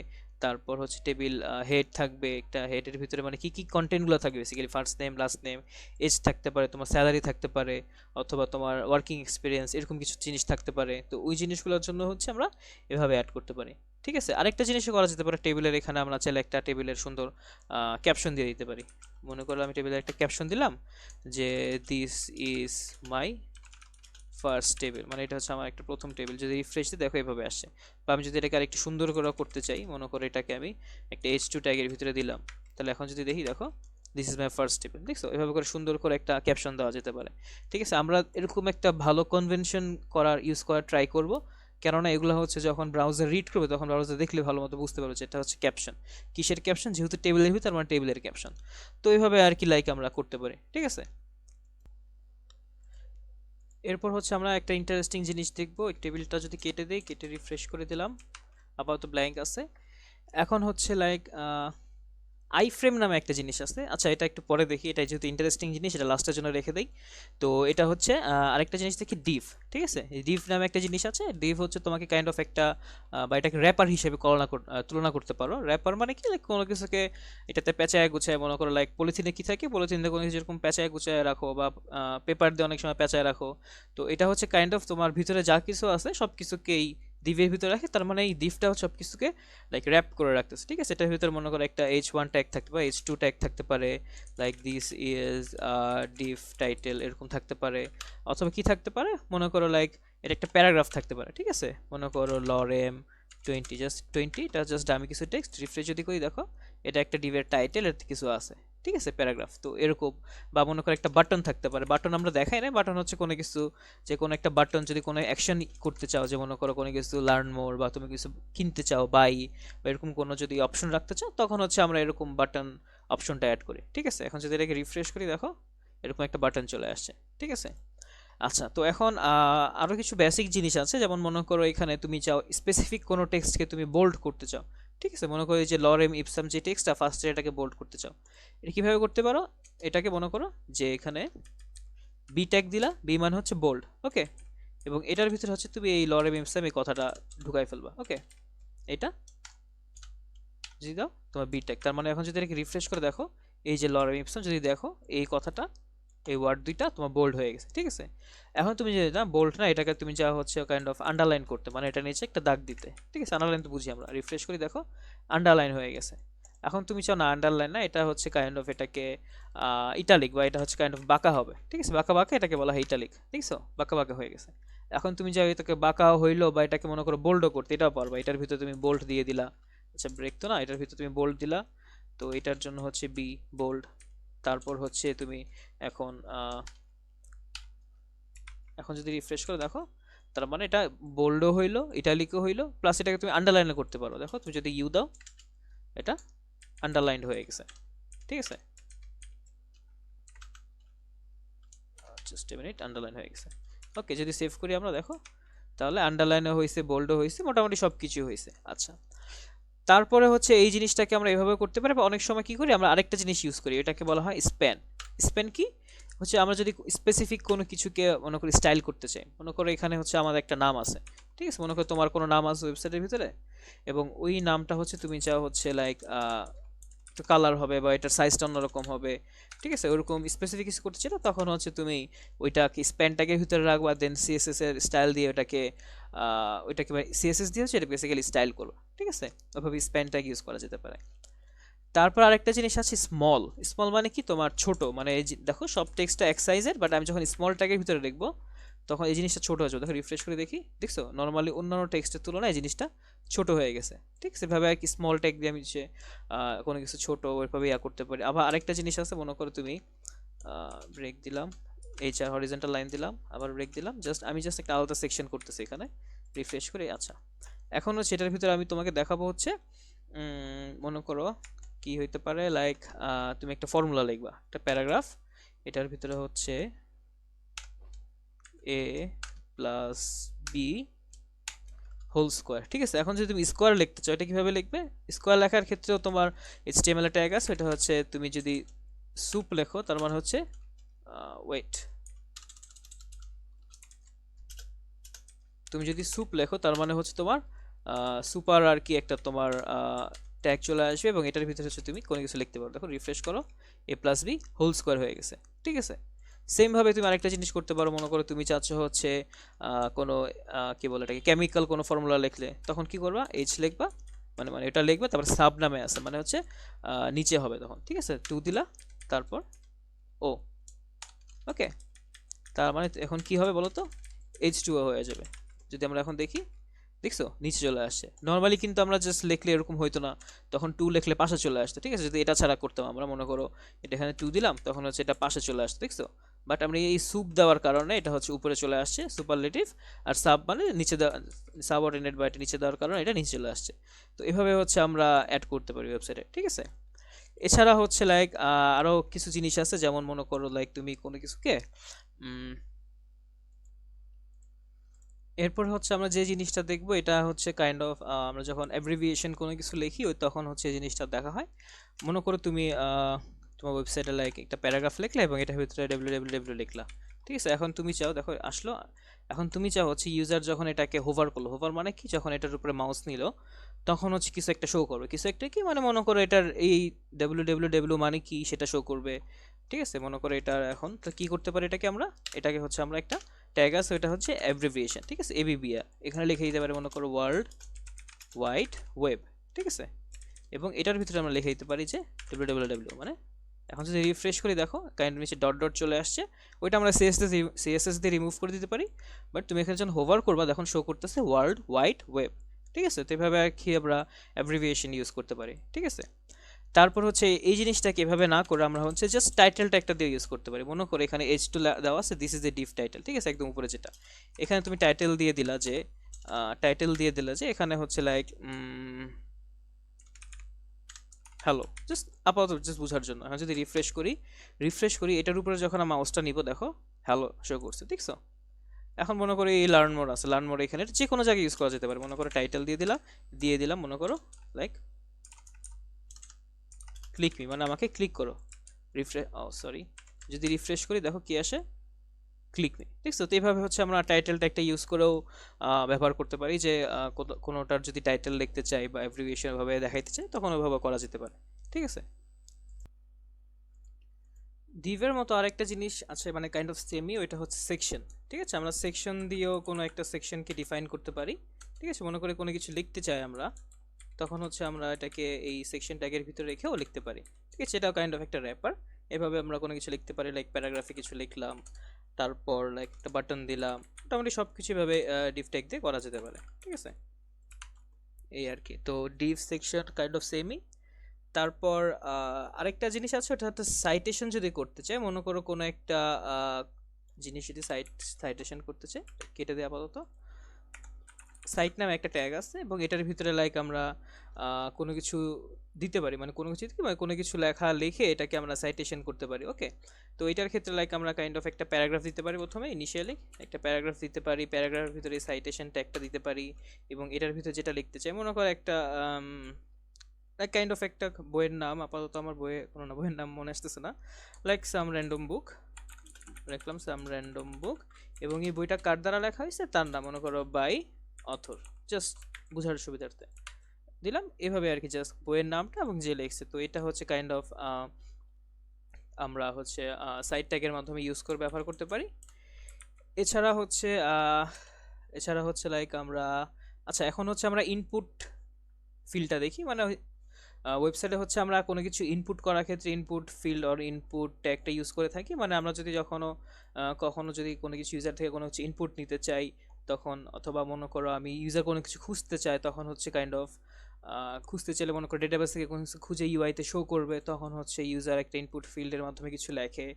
তারপর হচ্ছে টেবিল হেড থাকবে, একটা হেডের ভিতরে মানে কি কি কন্টেন্টগুলো থাকবে, basically first name, last name, age থাকতে পারে, তোমার স্যালারি থাকতে পারে, অথবা তোমার ওয়ার্কিং এক্সপিরিয়েন্স, এরকম কিছু জিনিস থাকতে পারে। তো ওই জিনিসগুলোর জন্য হচ্ছে আমরা এভাবে অ্যাড করতে পারি, ঠিক আছে। আরেকটা জিনিসও করা যেতে পারে, টেবিলের এখানে আমরা চাইলে একটা টেবিলের সুন্দর ক্যাপশন দিয়ে দিতে পারি। মনে করো আমি টেবিলের একটা ক্যাপশন দিলাম যে this is my first table, মানে এটা হচ্ছে আমার একটা প্রথম টেবিল। যদি রিফ্রেশ দিই দেখো এভাবে আসছে। বা আমি যদি এটাকে আরেকটু সুন্দর করে করতে চাই, মনে করো এটাকে আমি একটা H2 ট্যাগের ভিতরে দিলাম, তাহলে এখন যদি দেখি দেখো this is my first table, দেখছো, এভাবে করে সুন্দর করে একটা ক্যাপশন দেওয়া যেতে পারে, ঠিক আছে। আমরা এরকম একটা ভালো কনভেনশন ইউজ করার ট্রাই করব, কেননা এগুলো হচ্ছে যখন ব্রাউজার রিড করবে তখন ব্রাউজার দেখলে ভালো মতো বুঝতে পারবে যে এটা হচ্ছে ক্যাপশন। কিসের ক্যাপশন, যেহেতু টেবিলের ভিতর, মানে টেবিলের ক্যাপশন। তো এইভাবে আর কি লাইক আমরা করতে পারি, ঠিক আছে। এরপর হচ্ছে আমরা একটা ইন্টারেস্টিং জিনিস দেখবো, এই টেবিলটা যদি কেটে দেই, কেটে রিফ্রেশ করে দিলাম, আপাতত ব্ল্যাঙ্ক আছে। এখন হচ্ছে লাইক আই ফ্রেম নামে একটা জিনিস আছে। আচ্ছা, এটা একটু পরে দেখি, এটা যেহেতু ইন্টারেস্টিং জিনিস, এটা লাস্টের জন্য রেখে দেই। তো এটা হচ্ছে আরেকটা জিনিস দেখি, ডিভ, ঠিক আছে। ডিভ নামে একটা জিনিস আছে। ডিভ হচ্ছে তোমাকে কাইন্ড অফ একটা বা এটাকে র্যাপার হিসেবে তুলনা করতে পারো। র্যাপার মানে কি, লাইক কোনো কিছুকে এটাতে পেঁচায় গুছায়, মনে করো লাইক পলিথিনে কি থাকে, পলিথিনে কোনো কিছু যেরকম পেঁচায় গুছায় রাখো, বা পেপার দিয়ে অনেক সময় পেঁচায় রাখো। তো এটা হচ্ছে কাইন্ড অফ তোমার ভিতরে যা কিছু আছে সব কিছুকেই ডিভের ভিতরে রাখে। তার মানে এই ডিভটা সব কিছুকে লাইক র্যাপ করে রাখতেছে, ঠিক আছে। এটার ভিতরে মনে করো একটা H1 ট্যাগ থাকতে পারে, H2 ট্যাগ থাকতে পারে, like this is Depp title, এরকম থাকতে পারে। অথবা কি থাকতে পারে, মনে করো লাইক এটা একটা প্যারাগ্রাফ থাকতে পারে, ঠিক আছে। মনে করো লরেম 20 জাস্ট 20, এটা জাস্ট আমি কিছু টেক্সট রিফ্রেশ যদি করি দেখো এটা একটা ডিভের টাইটেল এর কিছু আছে, ঠিক আছে, প্যারাগ্রাফ। তো এরকম, বা মনে করো একটা বাটন থাকতে পারে, বাটন আমরা দেখাই না, বাটন হচ্ছে কোনো কিছু, যে কোনো একটা বাটন যদি কোনো অ্যাকশন করতে চাও, যে মনে করো কোনো কিছু লার্ন মোর, বা তুমি কিছু কিনতে চাও বাই, বা এরকম কোনো যদি অপশন রাখতে চাও, তখন হচ্ছে আমরা এরকম বাটন অপশনটা অ্যাড করি, ঠিক আছে। এখন যদি এটাকে রিফ্রেশ করি দেখো এরকম একটা বাটন চলে আসছে, ঠিক আছে। আচ্ছা, তো এখন আরো কিছু বেসিক জিনিস আছে, যেমন মনে করো এখানে তুমি চাও স্পেসিফিক কোনো টেক্সটকে তুমি বোল্ড করতে চাও, ঠিক আছে। মনে করো এই যে লরেম ইপসাম যে টেক্সটটা ফার্স্টে, এটাকে বোল্ড করতে চাও, এটা কিভাবে করতে পারো? এটাকে মনে করো যে এখানে বি ট্যাগ দিলা, বি মানে হচ্ছে বোল্ড, ওকে, এবং এটার ভিতরে হচ্ছে তুমি এই লরেম ইপসাম এই কথাটা ঢুকাই ফেলবা, ওকে। এটা যদি দাও তোমার বি ট্যাগ, তার মানে এখন যদি এটাকে রিফ্রেশ করে দেখো এই যে লরেম ইপসাম, যদি দেখো এই কথাটা, এই ওয়ার্ড দুইটা তোমার বোল্ড হয়ে গেছে, ঠিক আছে। এখন তুমি যে না বোল্ড না, এটাকে তুমি যা হচ্ছে কাইন্ড অফ আন্ডারলাইন করতে, মানে এটা নিচে একটা দাগ দিতে, ঠিক আছে। আন্ডারলাইন তো বুঝি আমরা, রিফ্রেশ করি দেখো আন্ডারলাইন হয়ে গেছে। এখন তুমি চাও না আন্ডারলাইন না, এটা হচ্ছে কাইন্ড অফ এটাকে ইটালিক, বা এটা হচ্ছে কাইন্ড অফ বাঁকা হবে, ঠিক আছে, বাঁকা বাঁকা, এটাকে বলা হয় ইটালিক, ঠিক আছে, বাঁকা বাঁকা হয়ে গেছে। এখন তুমি চাও এটাকে বাঁকা হইলো, বা এটাকে মনে করো বোল্ডও করতে, এটাও পারবা, এটার ভিতরে তুমি বোল্ড দিয়ে দিলা, আচ্ছা ব্রেক তো না, এটার ভিতরে তুমি বোল্ড দিলা, তো এটার জন্য হচ্ছে বি বোল্ড। তারপর হচ্ছে তুমি এখন এখন যদি রিফ্রেশ করে দেখো, তার মানে এটা বোল্ডও হইলো, ইটালিকও হইলো, প্লাস এটাকে তুমি আন্ডারলাইনও করতে পারো, দেখো তুমি যদি ইউ দাও এটা আন্ডারলাইন্ড হয়ে গেছে, ঠিক আছে, জাস্ট এ মিনিট, আন্ডারলাইন হয়ে গেছে, ওকে। যদি সেভ করি আমরা দেখো, তাহলে আন্ডারলাইনও হয়েছে, বোল্ডও হয়েছে, মোটামুটি সব কিছুই হয়েছে। আচ্ছা, তারপরে হচ্ছে এই জিনিসটাকে আমরা এভাবে করতে পারি, বা অনেক সময় কি করি আমরা আরেকটা জিনিস ইউজ করি, এটাকে বলা হয় স্প্যান। স্প্যান কি হচ্ছে, আমরা যদি স্পেসিফিক কোনো কিছুকে মনে করি স্টাইল করতে চাই, মনে করো এখানে হচ্ছে আমাদের একটা নাম আছে, ঠিক আছে, মনে করো তোমার কোনো নাম আছে ওয়েবসাইটের ভিতরে, এবং ওই নামটা হচ্ছে তুমি চাও হচ্ছে লাইক একটু কালার হবে, বা এটার সাইজটা অন্যরকম হবে, ঠিক আছে, ওরকম স্পেসিফিক কিছু করতে চাও, তখন হচ্ছে তুমি ওইটাকে স্প্যান ট্যাগের ভিতরে রাখবা, দেন সিএসএস এর স্টাইল দিয়ে ওইটাকে সিএসএস দিয়ে হচ্ছে এটা বেসিক্যালি স্টাইল করবা, ঠিক আছে, ওইভাবে স্প্যান ট্যাগ ইউজ করা যেতে পারে। তারপর আরেকটা জিনিস আছে স্মল। স্মল মানে কি তোমার ছোট, মানে এই দেখো সব টেক্সটটা এক সাইজের, বাট আমি যখন স্মল ট্যাগের ভিতরে দেখবো তখন এই জিনিসটা ছোট হয়ে যাবে, দেখো রিফ্রেশ করে দেখি, দেখছো নর্মালি অন্যান্য টেক্সটের তুলনায় এই জিনিসটা ছোট হয়ে গেছে, ঠিক আছে। এভাবে আর কি স্মল ট্যাগ দিয়ে আমি যে কোনো কিছু ছোট ওইভাবে করতে পারি। আবার আরেকটা জিনিস আছে, মনে করো তুমি ব্রেক দিলাম, এইচআর হরিজন্টাল লাইন দিলাম, আবার ব্রেক দিলাম, আমি জাস্ট একটা আলাদা সেকশন করতেছি এখানে, রিফ্রেশ করে। আচ্ছা, এখন সেটার ভিতরে আমি তোমাকে দেখাবো হচ্ছে মনে করো কি হইতে পারে, লাইক তুমি একটা ফর্মুলা লিখবা, একটা প্যারাগ্রাফ, এটার ভিতরে হচ্ছে এ প্লাস বি হোল স্কোয়ার, ঠিক আছে। এখন যদি তুমি স্কোয়ার লিখতে চাও, এটা কিভাবে লিখবে? স্কোয়ার লেখার ক্ষেত্রেও তোমার এইচটিএমএল ট্যাগ আছে, এটা হচ্ছে তুমি যদি সুপ লেখো তার মানে হচ্ছে ওয়েট, তুমি যদি সুপ লেখো তার মানে হচ্ছে তোমার সুপার আর কি একটা তোমার ট্যাগ চলে আসবে, এবং এটার ভিতরে হচ্ছে তুমি কোনো কিছু লিখতে পারো। দেখো রিফ্রেশ করো, এ প্লাস বি হোল স্কোয়ার হয়ে গেছে, ঠিক আছে। সেম ভাবে তুমি আরেকটা জিনিস করতে পারো, মনে করো তুমি চাচ্ছ হচ্ছে কোনো কি বলে এটাকে কেমিক্যাল কোনো ফর্মুলা লিখলে, তখন কি করবা, এইচ লিখবা, মানে মানে এটা লিখবে, তারপর সাব নামে আছে, মানে হচ্ছে নিচে হবে তখন, ঠিক আছে, টু দিলা, তারপর ও, ওকে। তার মানে এখন কি হবে বলো তো, H2O হয়ে যাবে। যদি আমরা এখন দেখি, দেখছো নিচে চলে আসছে। নর্মালি কিন্তু আমরা জাস্ট লিখলে এরকম হইতো না, তখন টু লিখলে পাশে চলে আসতো, ঠিক আছে। যদি এটা ছাড়া করতাম আমরা, মনে করো এটা এখানে টু দিলাম, তখন হচ্ছে এটা পাশে চলে আসতো, দেখছো। বাট আমরা এই সুপ দেওয়ার কারণে এটা হচ্ছে উপরে চলে আসছে, সুপারলেটিভ, আর সাব মানে নিচে দেওয়া, সাবঅর্ডিনেট বা এটা নিচে দেওয়ার কারণে এটা নিচে চলে আসছে। তো এভাবে হচ্ছে আমরা অ্যাড করতে পারি ওয়েবসাইটে, ঠিক আছে। এছাড়া হচ্ছে লাইক আরও কিছু জিনিস আছে, যেমন মনে করো লাইক তুমি কোনো কিছুকে এরপর হচ্ছে আমরা যে জিনিসটা দেখব, এটা হচ্ছে কাইন্ড অফ আমরা যখন অ্যাব্রিভিয়েশন কোনো কিছু লিখি ওই তখন হচ্ছে এই জিনিসটা দেখা হয়। মনে করো তুমি তোমার ওয়েবসাইটে লাইক একটা প্যারাগ্রাফ লিখলে এবং এটার ভিতরে www লিখলা, ঠিক আছে। এখন তুমি চাও, দেখো আসলো, এখন তুমি চাও হচ্ছে ইউজার যখন এটাকে হোভার করলো, হোভার মানে কি, যখন এটার উপরে মাউস নিল তখন হচ্ছে কিছু একটা শো করবে, কিছু একটা কি মানে মনে করো এটার এই www মানে কি সেটা শো করবে, ঠিক আছে। মনে করো এটা এখন তো কি করতে পারি, এটাকে হচ্ছে আমরা একটা ট্যাগ আছে, ওটা হচ্ছে অ্যাব্রিভিয়েশন, ঠিক আছে, এবিবিআর, এখানে লিখে দিতে পারি মনে করো ওয়ার্ল্ড ওয়াইড ওয়েব, ঠিক আছে। এবং এটার ভিতরে আমরা লিখে দিতে পারি যে www মানে, এখন যদি রিফ্রেশ করি দেখো কাইন্ড নিচে ডট ডট চলে আসছে, ওইটা আমরা সিএসএস দিয়ে রিমুভ করে দিতে পারি। বাট তুমি এখানে যখন হোভার করবা তখন শো করতেছে ওয়ার্ল্ড ওয়াইড ওয়েব, ঠিক আছে? তো এভাবে আর কি আমরা অ্যাব্রিভিয়েশন ইউজ করতে পারি, ঠিক আছে? তারপর হচ্ছে এই জিনিসটাকে এভাবে না করে আমরা হচ্ছে জাস্ট টাইটেলটা একটা দিয়ে ইউজ করতে পারি। মনে করো এখানে H2 দেওয়া আছে, this is a Depp title, ঠিক আছে? একদম উপরে যেটা, এখানে তুমি টাইটেল দিয়ে দিলা যে এখানে হচ্ছে লাইক হ্যালো, জাস্ট আপাতত জাস্ট বোঝার জন্য। এখন যদি রিফ্রেশ করি এটার উপরে যখন আমি মাউসটা নিব, দেখো হ্যালো শো করছে, দেখছো? এখন মনে করো এই লার্ন মোড আছে, লার্ন মোড এখানে যে কোনো জায়গায় ইউজ করা যেতে পারে। মনে করো টাইটেল দিয়ে দিলাম মনে করো লাইক ক্লিক মি, মানে আমাকে ক্লিক করো। সরি, যদি রিফ্রেশ করি দেখো কি আসে, ক্লিক মি, ঠিক আছে? তো এইভাবে হচ্ছে আমরা টাইটেল ট্যাগটা ইউজ করেও ব্যবহার করতে পারি যে কোনোটার যদি টাইটেল লিখতে চাই বা অ্যাব্রিভিয়েশন ভাবে দেখাইতে চাই তখন ওইভাবে করা যেতে পারে, ঠিক আছে? ডিভের মতো আরেকটা জিনিস আছে, মানে কাইন্ড অফ সেমি, ওইটা হচ্ছে সেকশন, ঠিক আছে? আমরা সেকশন দিয়েও কোনো একটা সেকশনকে ডিফাইন করতে পারি, ঠিক আছে? মনে করে কোনো কিছু লিখতে চাই আমরা, তখন হচ্ছে আমরা এটাকে এই সেকশন ট্যাগের ভিতরে রেখেও লিখতে পারি, ঠিক আছে? এটাও কাইন্ড অফ একটা র্যাপার। এভাবে আমরা কোনো কিছু লিখতে পারি, লাইক প্যারাগ্রাফে কিছু লিখলাম, তারপর লাইক একটা বাটন দিলাম, মোটামুটি সব কিছু এভাবে ডিভ ট্যাগ দিয়ে করা যেতে পারে, ঠিক আছে? এই আর কি। তো Depp section kind of semi. তারপর আরেকটা জিনিস আছে, ওটা হচ্ছে সাইটেশন যদি করতে চাই, মনে করো কোনো একটা জিনিস যদি সাইটেশন করতে চাই, কেটে দেয় আপাতত। সাইট নামে একটা ট্যাগ আছে এবং এটার ভিতরে লাইক আমরা কোনো কিছু দিতে পারি, মানে কোনো কিছু মানে কোনো কিছু লেখা লিখে এটাকে আমরা সাইটেশন করতে পারি, ওকে? তো এটার ক্ষেত্রে লাইক আমরা কাইন্ড অফ একটা প্যারাগ্রাফ দিতে পারি, প্রথমে ইনিশিয়ালি একটা প্যারাগ্রাফ দিতে পারি, প্যারাগ্রাফের ভিতরে সাইটেশন ট্যাগটা দিতে পারি এবং এটার ভিতরে যেটা লিখতে চাই, মনে করো একটা কাইন্ড অফ একটা বইয়ের নাম, আপাতত আমার বইয়ের নাম মনে আসতেছে না, লাইক সাম র্যান্ডম বুক, রাখলাম সাম র্যান্ডম বুক, এবং এই বইটা কার দ্বারা লেখা হয়েছে তার নাম, মনে করো বাই অথর, জাস্ট বোঝার সুবিধার্থে দিলাম এভাবে আর কি, জাস্ট বইয়ের নামটা এবং যে লিখছে। তো এটা হচ্ছে কাইন্ড অফ আমরা হচ্ছে সাইট ট্যাগের মাধ্যমে ইউজ করে ব্যবহার করতে পারি। এছাড়া হচ্ছে লাইক আমরা, আচ্ছা এখন হচ্ছে আমরা ইনপুট ফিল্ডটা দেখি, মানে ওয়েবসাইটে হচ্ছে আমরা কোনো কিছু ইনপুট করার ক্ষেত্রে ইনপুট ফিল্ড অর ইনপুট ট্যাগটা ইউজ করে থাকি। মানে আমরা যদি কখনো যদি কোনো কিছু ইউজার থেকে কোনো কিছু ইনপুট নিতে চাই তখন, অথবা মনে করো আমি ইউজার কোনো কিছু খুঁজতে চাই, তখন হচ্ছে কাইন্ড অফ খুঁজতে চাইলে মনে করো ডেটাবেস থেকে কোনো কিছু খুঁজে ইউআইতে শো করবে, তখন হচ্ছে ইউজার একটা ইনপুট ফিল্ডের মাধ্যমে কিছু লেখে,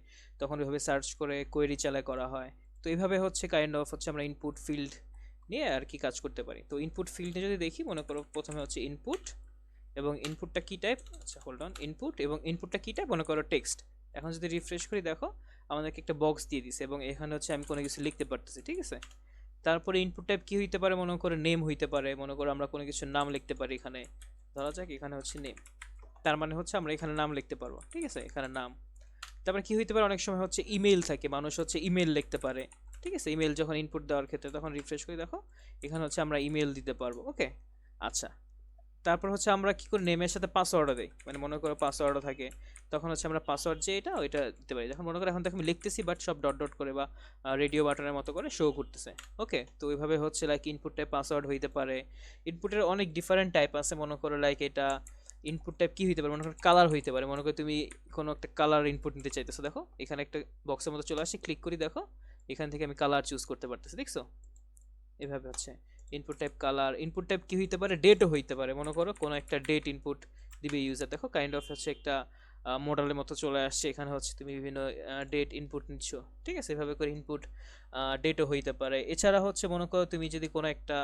তখন ওইভাবে সার্চ করে কোয়েরি চালায় করা হয়। তো এইভাবে হচ্ছে কাইন্ড অফ হচ্ছে আমরা ইনপুট ফিল্ড নিয়ে আর কি কাজ করতে পারি। তো ইনপুট ফিল্ডে যদি দেখি, মনে করো প্রথমে হচ্ছে ইনপুট, এবং ইনপুটটা কি টাইপ, আচ্ছা হোল্ড অন, ইনপুট এবং ইনপুটটা কি টাইপ, মনে করো টেক্সট। এখন যদি রিফ্রেশ করি দেখো আমাদেরকে একটা বক্স দিয়ে দিছে এবং এখানে হচ্ছে আমি কোনো কিছু লিখতে পারতেছি, ঠিক আছে? তারপরে ইনপুট টাইপ কি হইতে পারে, মনে করো নেম হইতে পারে, মনে করো আমরা কোনো কিছুর নাম লিখতে পারি, এখানে ধরা যাক এখানে হচ্ছে নেম, তার মানে হচ্ছে আমরা এখানে নাম লিখতে পারবো, ঠিক আছে? এখানে নাম। তারপরে কি হইতে পারে, অনেক সময় হচ্ছে ইমেল থাকে, মানুষ হচ্ছে ইমেল লিখতে পারে, ঠিক আছে? ইমেল যখন ইনপুট দেওয়ার ক্ষেত্রে, তখন রিফ্রেশ করে দেখো এখানে হচ্ছে আমরা ইমেল দিতে পারবো, ওকে? আচ্ছা, তারপর হচ্ছে আমরা কি করে নেমের সাথে পাসওয়ার্ডও দেই, মানে মনে করো পাসওয়ার্ডও থাকে, তখন হচ্ছে আমরা পাসওয়ার্ড যে ওইটা দিতে পারি। যখন মনে করো এখন তো আমি লিখতেছি বাট সব ডট ডট করে বা রেডিও বাটনের মতো করে শো করতেছে, ওকে? তো ওইভাবে হচ্ছে লাইক ইনপুট টাইপ পাসওয়ার্ড হইতে পারে। ইনপুটের অনেক ডিফারেন্ট টাইপ আছে, মনে করো লাইক এটা ইনপুট টাইপ কি হইতে পারে, মনে করো কালার হইতে পারে, মনে করো তুমি কোনো একটা কালার ইনপুট নিতে চাইতেছো, দেখো এখানে একটা বক্সের মতো চলে আসে, ক্লিক করি দেখো এখান থেকে আমি কালার চুজ করতে পারতেছি, দেখছো? এভাবে হচ্ছে input type colour. Input type কি হইতে পারে, ডেটও হইতে পারে, মনে করো কোনো একটা ডেট ইনপুট দিবে ইউজার, দেখো কাইন্ড অফ হচ্ছে একটা মডেলের মতো চলে আসছে, এখানে হচ্ছে তুমি বিভিন্ন ডেট ইনপুট নিচ্ছ, ঠিক আছে? এভাবে করে ইনপুট ডেটও হইতে পারে। এছাড়া হচ্ছে মনে করো তুমি যদি কোনো একটা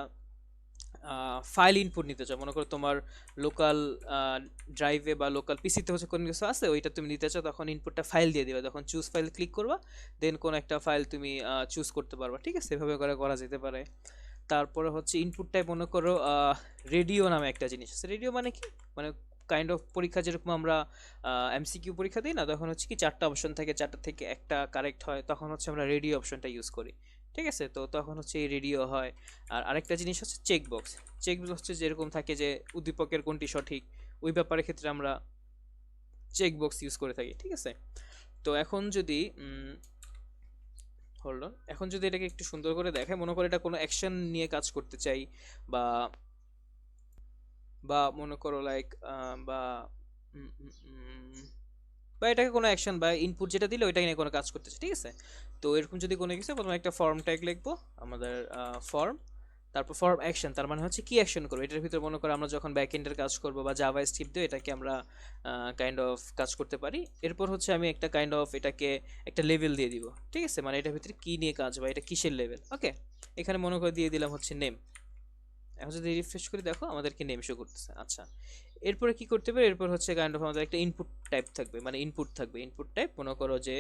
ফাইল ইনপুট নিতে চাও, মনে করো তোমার লোকাল ড্রাইভে বা লোকাল পিসিতে হচ্ছে কোনো কিছু আছে, ওইটা তুমি নিতে চাও, তখন ইনপুটটা ফাইল দিয়ে দিবে, তখন চুজ ফাইল ক্লিক করবা, দেন কোনো একটা ফাইল তুমি চুজ করতে পারবা, ঠিক আছে? এভাবে করে করা যেতে পারে। তারপরে হচ্ছে ইনপুট টাইপ, মনে করো রেডিও নামে একটা জিনিস আছে। রেডিও মানে কি, মানে কাইন্ড অফ পরীক্ষা যেরকম আমরা এমসিকিউ পরীক্ষা দিই না, তখন হচ্ছে কি চারটা অপশন থাকে, চারটা থেকে একটা কারেক্ট হয়, তখন হচ্ছে আমরা রেডিও অপশনটা ইউজ করি, ঠিক আছে? তো তখন হচ্ছে এই রেডিও হয়। আর আরেকটা জিনিস হচ্ছে চেকবক্স। চেকবক্স হচ্ছে যেরকম থাকে যে উদ্দীপকের কোনটি সঠিক, ওই ব্যাপারের ক্ষেত্রে আমরা চেকবক্স ইউজ করে থাকি, ঠিক আছে? তো এখন যদি হোল্ড অন, এখন যদি এটাকে একটু সুন্দর করে দেখায়, মনে করো এটা কোনো অ্যাকশন নিয়ে কাজ করতে চাই, বা বা মনে করো লাইক বা উম, উম, উম, বা এটাকে কোনো অ্যাকশন বা ইনপুট যেটা দিলে ওইটাকে নিয়ে কোনো কাজ করতে চাই, ঠিক আছে? তো এরকম যদি কোনো কিছু, প্রথমে একটা ফর্ম ট্যাগ লিখবো, আমাদের ফর্ম, তারপর ফর্ম অ্যাকশন, তার মানে হচ্ছে কি অ্যাকশন করবো এটার ভিতরে। মনে করো আমরা যখন ব্যাক এন্ডের কাজ করব বা জাভা স্ক্রিপ্ট দিয়ে এটাকে আমরা কাইন্ড অফ কাজ করতে পারি। এরপর হচ্ছে আমি একটা কাইন্ড অফ এটাকে একটা লেভেল দিয়ে দিব, ঠিক আছে, মানে এটার ভিতরে কি নিয়ে কাজ বা এটা কিসের লেভেল। ওকে, এখানে মনে করে দিয়ে দিলাম হচ্ছে নেম। এখন যদি রিফ্রেশ করি দেখো আমাদেরকে নেম শো করতেছে। আচ্ছা, এরপরে কি করতে পারি, এরপর হচ্ছে কাইন্ড অফ আমাদের একটা ইনপুট টাইপ থাকবে, মানে ইনপুট থাকবে, ইনপুট টাইপ মনে করো যে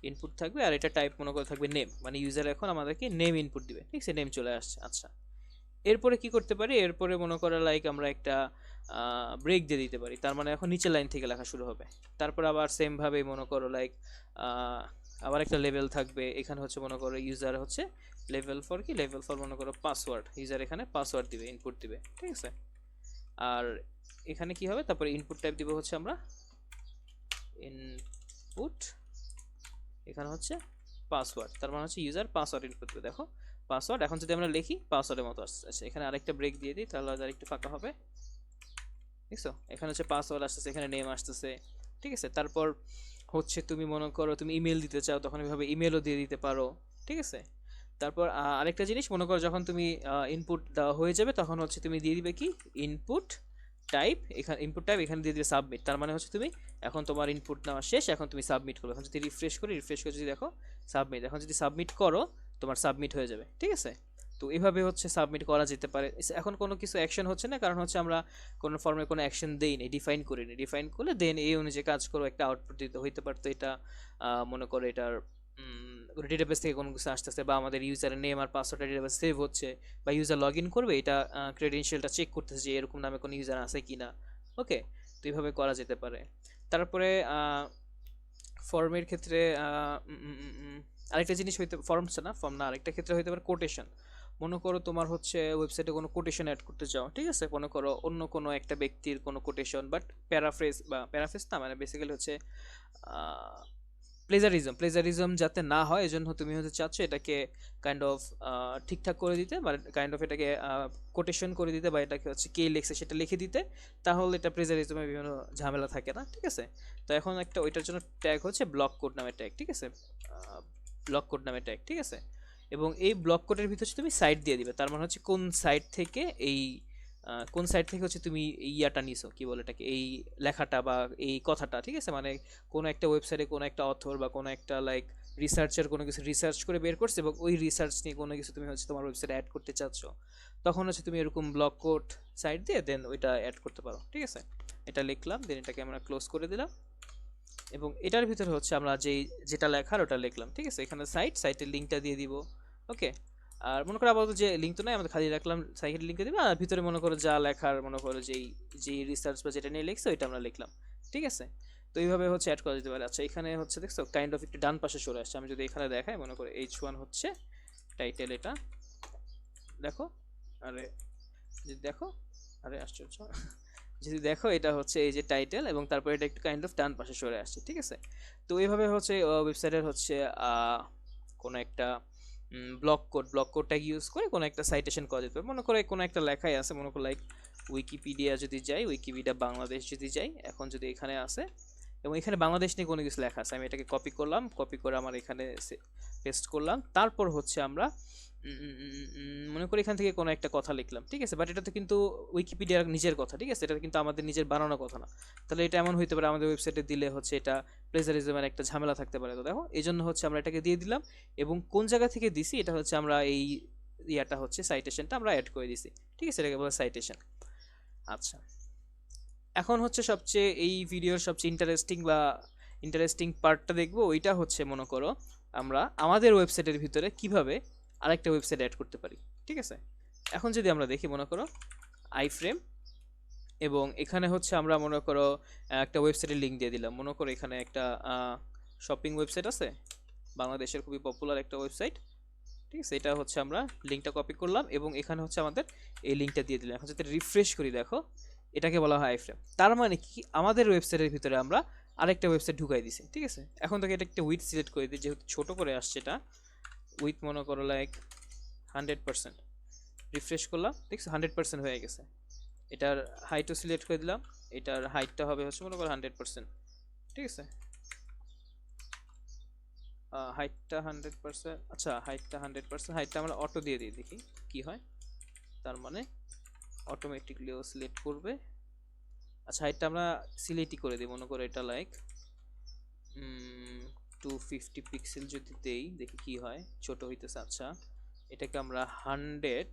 ইনপুট থাকবে, আর এটা টাইপ মনে করো থাকবে নেম, মানে ইউজার এখন আমাদেরকে নেম ইনপুট দিবে, ঠিক আছে, নেম চলে আসছে। আচ্ছা, এরপরে কি করতে পারি, এরপরে মনে করো লাইক আমরা একটা ব্রেক দিয়ে দিতে পারি, তার মানে এখন নিচের লাইন থেকে লেখা শুরু হবে। তারপর আবার সেম ভাবে মনে করো লাইক আবার একটা লেভেল থাকবে, এখানে হচ্ছে মনে করো ইউজার হচ্ছে লেভেল ফর কি, লেভেল ফর মনে করো পাসওয়ার্ড, ইউজার এখানে পাসওয়ার্ড দিবে, ইনপুট দিবে, ঠিক আছে। আর এখানে কি হবে, তারপরে ইনপুট টাইপ দিব হচ্ছে আমরা ইনপুট, এখানে হচ্ছে পাসওয়ার্ড, তার মানে হচ্ছে ইউজার পাসওয়ার্ড ইনপুট দিবে। দেখো পাসওয়ার্ড, এখন যদি আমরা লিখি পাসওয়ার্ডের মতো আসছে। আচ্ছা, এখানে আরেকটা ব্রেক দিয়ে দিই, তাহলে আর একটু ফাঁকা হবে, দেখছো, এখানে হচ্ছে পাসওয়ার্ড আসতেছে, এখানে নেম আসতেছে, ঠিক আছে। তারপর হচ্ছে তুমি মনে করো তুমি ইমেল দিতে চাও, তখন এভাবে ইমেলও দিয়ে দিতে পারো, ঠিক আছে। তারপর আরেকটা জিনিস মনে করো যখন তুমি ইনপুট দেওয়া হয়ে যাবে তখন হচ্ছে তুমি দিয়ে দিবে কি ইনপুট টাইপ, এখানে ইনপুট টাইপ এখানে দিয়ে দিবে সাবমিট, তার মানে হচ্ছে তুমি এখন তোমার ইনপুট নেওয়া শেষ, এখন তুমি সাবমিট করবে। এখন যদি রিফ্রেশ করে যদি দেখো সাবমিট, এখন যদি সাবমিট করো তোমার সাবমিট হয়ে যাবে, ঠিক আছে। তো এইভাবে হচ্ছে সাবমিট করা যেতে পারে। এখন কোনো কিছু অ্যাকশন হচ্ছে না, কারণ হচ্ছে আমরা কোনো ফর্মে কোনো অ্যাকশন দেইনি, ডিফাইন করিনি। ডিফাইন করলে দেন এই অনুযায়ী কাজ করো, একটা আউটপুট দিতে হইতে পারতো। এটা মনে করো এটার ডেটাবেস থেকে কোনো কিছু আসতেছে, বা আমাদের ইউজারের নেম আর পাসওয়ার্ডটা ডেটাবেস সেভ হচ্ছে, বা ইউজার লগ ইন করবে, এটা ক্রেডেনশিয়ালটা চেক করতেছে যে এরকম নামে কোনো ইউজার আছে কি না। ওকে, তো এইভাবে করা যেতে পারে। তারপরে ফর্মের ক্ষেত্রে আরেকটা জিনিস হইতে, ফর্মস না, ফর্ম না, আরেকটা ক্ষেত্রে হইতে পারে কোটেশন। মনে করো তোমার হচ্ছে ওয়েবসাইটে কোনো কোটেশন অ্যাড করতে চাও, ঠিক আছে, মনে করো অন্য কোনো একটা ব্যক্তির কোনো কোটেশন, বাট প্যারাফ্রেজ বা প্যারাফ্রেজ না, মানে বেসিক্যালি হচ্ছে প্লেজারিজম যাতে না হয়, এজন্য তুমি হচ্ছে চাচ্ছ এটাকে কাইন্ড অফ ঠিকঠাক করে দিতে, বা কাইন্ড অফ এটাকে কোটেশন করে দিতে, বা এটাকে হচ্ছে কে লিখছে সেটা লিখে দিতে, তাহলে এটা প্লেজারিজমের বিভিন্ন ঝামেলা থাকে না, ঠিক আছে। তো এখন একটা ওইটার জন্য ট্যাগ হচ্ছে ব্লক কোড নামে ট্যাগ, ঠিক আছে, ব্লক কোড নামে ট্যাগ, ঠিক আছে। এবং এই ব্লক কোডের ভিতরে তুমি সাইট দিয়ে দিবে, তার মানে হচ্ছে কোন সাইট থেকে এই কোন সাইট থেকে হচ্ছে তুমি এই ইয়াটা নিছো, কি বলে এটাকে, এই লেখাটা বা এই কথাটা, ঠিক আছে, মানে কোনো একটা ওয়েবসাইটে কোনো একটা অথর বা কোনো একটা লাইক রিসার্চের কোনো কিছু রিসার্চ করে বের করছে, এবং ওই রিসার্চ নিয়ে কোনো কিছু তুমি হচ্ছে তোমার ওয়েবসাইটে অ্যাড করতে চাচ্ছ, তখন হচ্ছে তুমি এরকম ব্লক কোড সাইট দিয়ে দেন ওইটা অ্যাড করতে পারো, ঠিক আছে। এটা লিখলাম, দেন এটাকে আমরা ক্লোজ করে দিলাম, এবং এটার ভিতরে হচ্ছে আমরা যেটা লেখার ওটা লিখলাম, ঠিক আছে। এখানে সাইটের লিঙ্কটা দিয়ে দিব। ওকে, আর মনে করো আপাতত যে লিঙ্ক তো নাই, আমরা খালি রাখলাম, সাইটের লিঙ্কে দিবে, আর ভিতরে মনে করো যা লেখার, মনে করো যে রিসার্চ বা যেটা নিয়ে লিখছে ওইটা আমরা লিখলাম, ঠিক আছে। তো এইভাবে হচ্ছে অ্যাড করা যেতে পারে। আচ্ছা, এখানে হচ্ছে দেখছো কাইন্ড অফ একটু ডান পাশে সরে আসছে, আমি যদি এখানে দেখাই, মনে করো H1 হচ্ছে টাইটেল, এটা দেখো, আরে যদি দেখো, আরে আশ্চর্য, যদি দেখো এটা হচ্ছে এই যে টাইটেল, এবং তারপরে এটা একটু কাইন্ড অফ ডান পাশে সরে আসছে, ঠিক আছে। তো এইভাবে হচ্ছে ওয়েবসাইটের হচ্ছে কোনো একটা ব্লক কোডটা ইউজ করে কোনো একটা সাইটেশন করা যেতে পারে। মনে করো কোনো একটা লেখাই আছে, মনে করো লাইক উইকিপিডিয়া যদি যাই, উইকিপিডিয়া বাংলাদেশ যদি যাই, এখন যদি এখানে আসে এবং এখানে বাংলাদেশ নিয়ে কোনো কিছু লেখা আছে, আমি এটাকে কপি করলাম, কপি করে আমার এখানে পেস্ট করলাম, তারপর হচ্ছে আমরা মনে করি এখান থেকে কোনো একটা কথা লিখলাম, ঠিক আছে, বাট এটা তো কিন্তু উইকিপিডিয়ার নিজের কথা, ঠিক আছে, এটা কিন্তু আমাদের নিজের বানানো কথা না। তাহলে এটা এমন হইতে পারে আমাদের ওয়েবসাইটে দিলে হচ্ছে এটা প্লেজারিজমের একটা ঝামেলা থাকতে পারে। তো দেখো এই জন্য হচ্ছে আমরা এটাকে দিয়ে দিলাম, এবং কোন জায়গা থেকে দিছি এটা হচ্ছে আমরা এই ইয়াটা হচ্ছে সাইটেশনটা আমরা অ্যাড করে দিছি, ঠিক আছে, এটাকে বলে সাইটেশন। আচ্ছা, এখন হচ্ছে সবচেয়ে এই ভিডিওর সবচেয়ে ইন্টারেস্টিং পার্টটা দেখবো, ওইটা হচ্ছে মনে করো আমরা আমাদের ওয়েবসাইটের ভিতরে কিভাবে আরেকটা ওয়েবসাইট অ্যাড করতে পারি, ঠিক আছে। এখন যদি আমরা দেখি, মনে করো আইফ্রেম, এবং এখানে হচ্ছে আমরা মনে করো একটা ওয়েবসাইটের লিঙ্ক দিয়ে দিলাম, মনে করো এখানে একটা শপিং ওয়েবসাইট আছে, বাংলাদেশের খুবই পপুলার একটা ওয়েবসাইট, ঠিক আছে। এটা হচ্ছে আমরা লিঙ্কটা কপি করলাম, এবং এখানে হচ্ছে আমাদের এই লিঙ্কটা দিয়ে দিলাম। এখন যদি রিফ্রেশ করি দেখো এটাকে বলা হয় আইফ্রেম, তার মানে কি আমাদের ওয়েবসাইটের ভিতরে আমরা আরেকটা ওয়েবসাইট ঢুকাই দিছি, ঠিক আছে। এখন তোকে এটা একটা উইথ সিলেক্ট করে দিই, যেহেতু ছোট করে আসছে এটা, উইথ মনে করো লাইক 100%, রিফ্রেশ করলাম, দেখছো 100% হয়ে গেছে। এটার হাইটও সিলেক্ট করে দিলাম, এটার হাইটটা হবে হচ্ছে মনে করো 100%, ঠিক আছে। হাইটটা 100%, আচ্ছা হাইটটা 100%, হাইটটা আমরা অটো দিয়ে দিই, দেখি কি হয়। তার মানে অটোমেটিকলি ও সিলেক্ট করবে। আচ্ছা হাইটটা আমরা সিলেক্টই করে দিই, মনে করো এটা লাইক 250 পিক্সেল যদি দেই দেখি কি হয়, ছোট হইতেছে। আচ্ছা এটাকে আমরা 100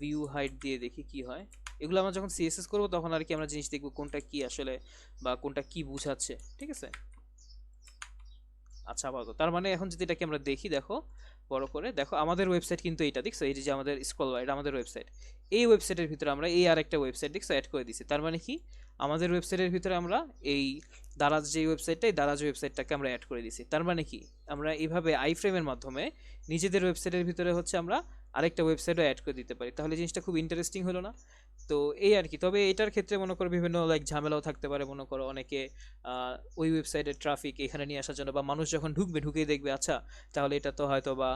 ভিউ হাইট দিয়ে দেখি কি হয়। এগুলো আমরা যখন সিএসএস করব তখন আর কি আমরা জিনিস দেখব কোনটা কি আসলে বা কোনটা কি বোঝাচ্ছে, ঠিক আছে। আচ্ছা আপাতত তার মানে এখন যদি এটাকে আমরা দেখি, দেখো বড় করে দেখো আমাদের ওয়েবসাইট কিন্তু এইটা দেখছো, এই যে আমাদের স্ক্রল বার, এটা আমাদের ওয়েবসাইট। এই ওয়েবসাইটের ভিতরে আমরা এই আরেকটা ওয়েবসাইট দেখছো অ্যাড করে দিছি। তার মানে কি আমাদের ওয়েবসাইটের ভিতরে আমরা এই দারাজ যে ওয়েবসাইটটাই দারাজ ওয়েবসাইটটাকে আমরা অ্যাড করে দিছি। তার মানে কি আমরা এইভাবে আইফ্রেমের মাধ্যমে নিজেদের ওয়েবসাইটের ভিতরে হচ্ছে আমরা আরেকটা ওয়েবসাইটও অ্যাড করে দিতে পারি। তাহলে জিনিসটা খুব ইন্টারেস্টিং হলো না? তো এই আর কি। তবে এটার ক্ষেত্রে মনে করো বিভিন্ন লাইক ঝামেলাও থাকতে পারে। মনে করো অনেকে ওই ওয়েবসাইটের ট্রাফিক এখানে নিয়ে আসার জন্য, বা মানুষ যখন ঢুকবে ঢুকেই দেখবে আচ্ছা তাহলে এটা তো হয়তো বা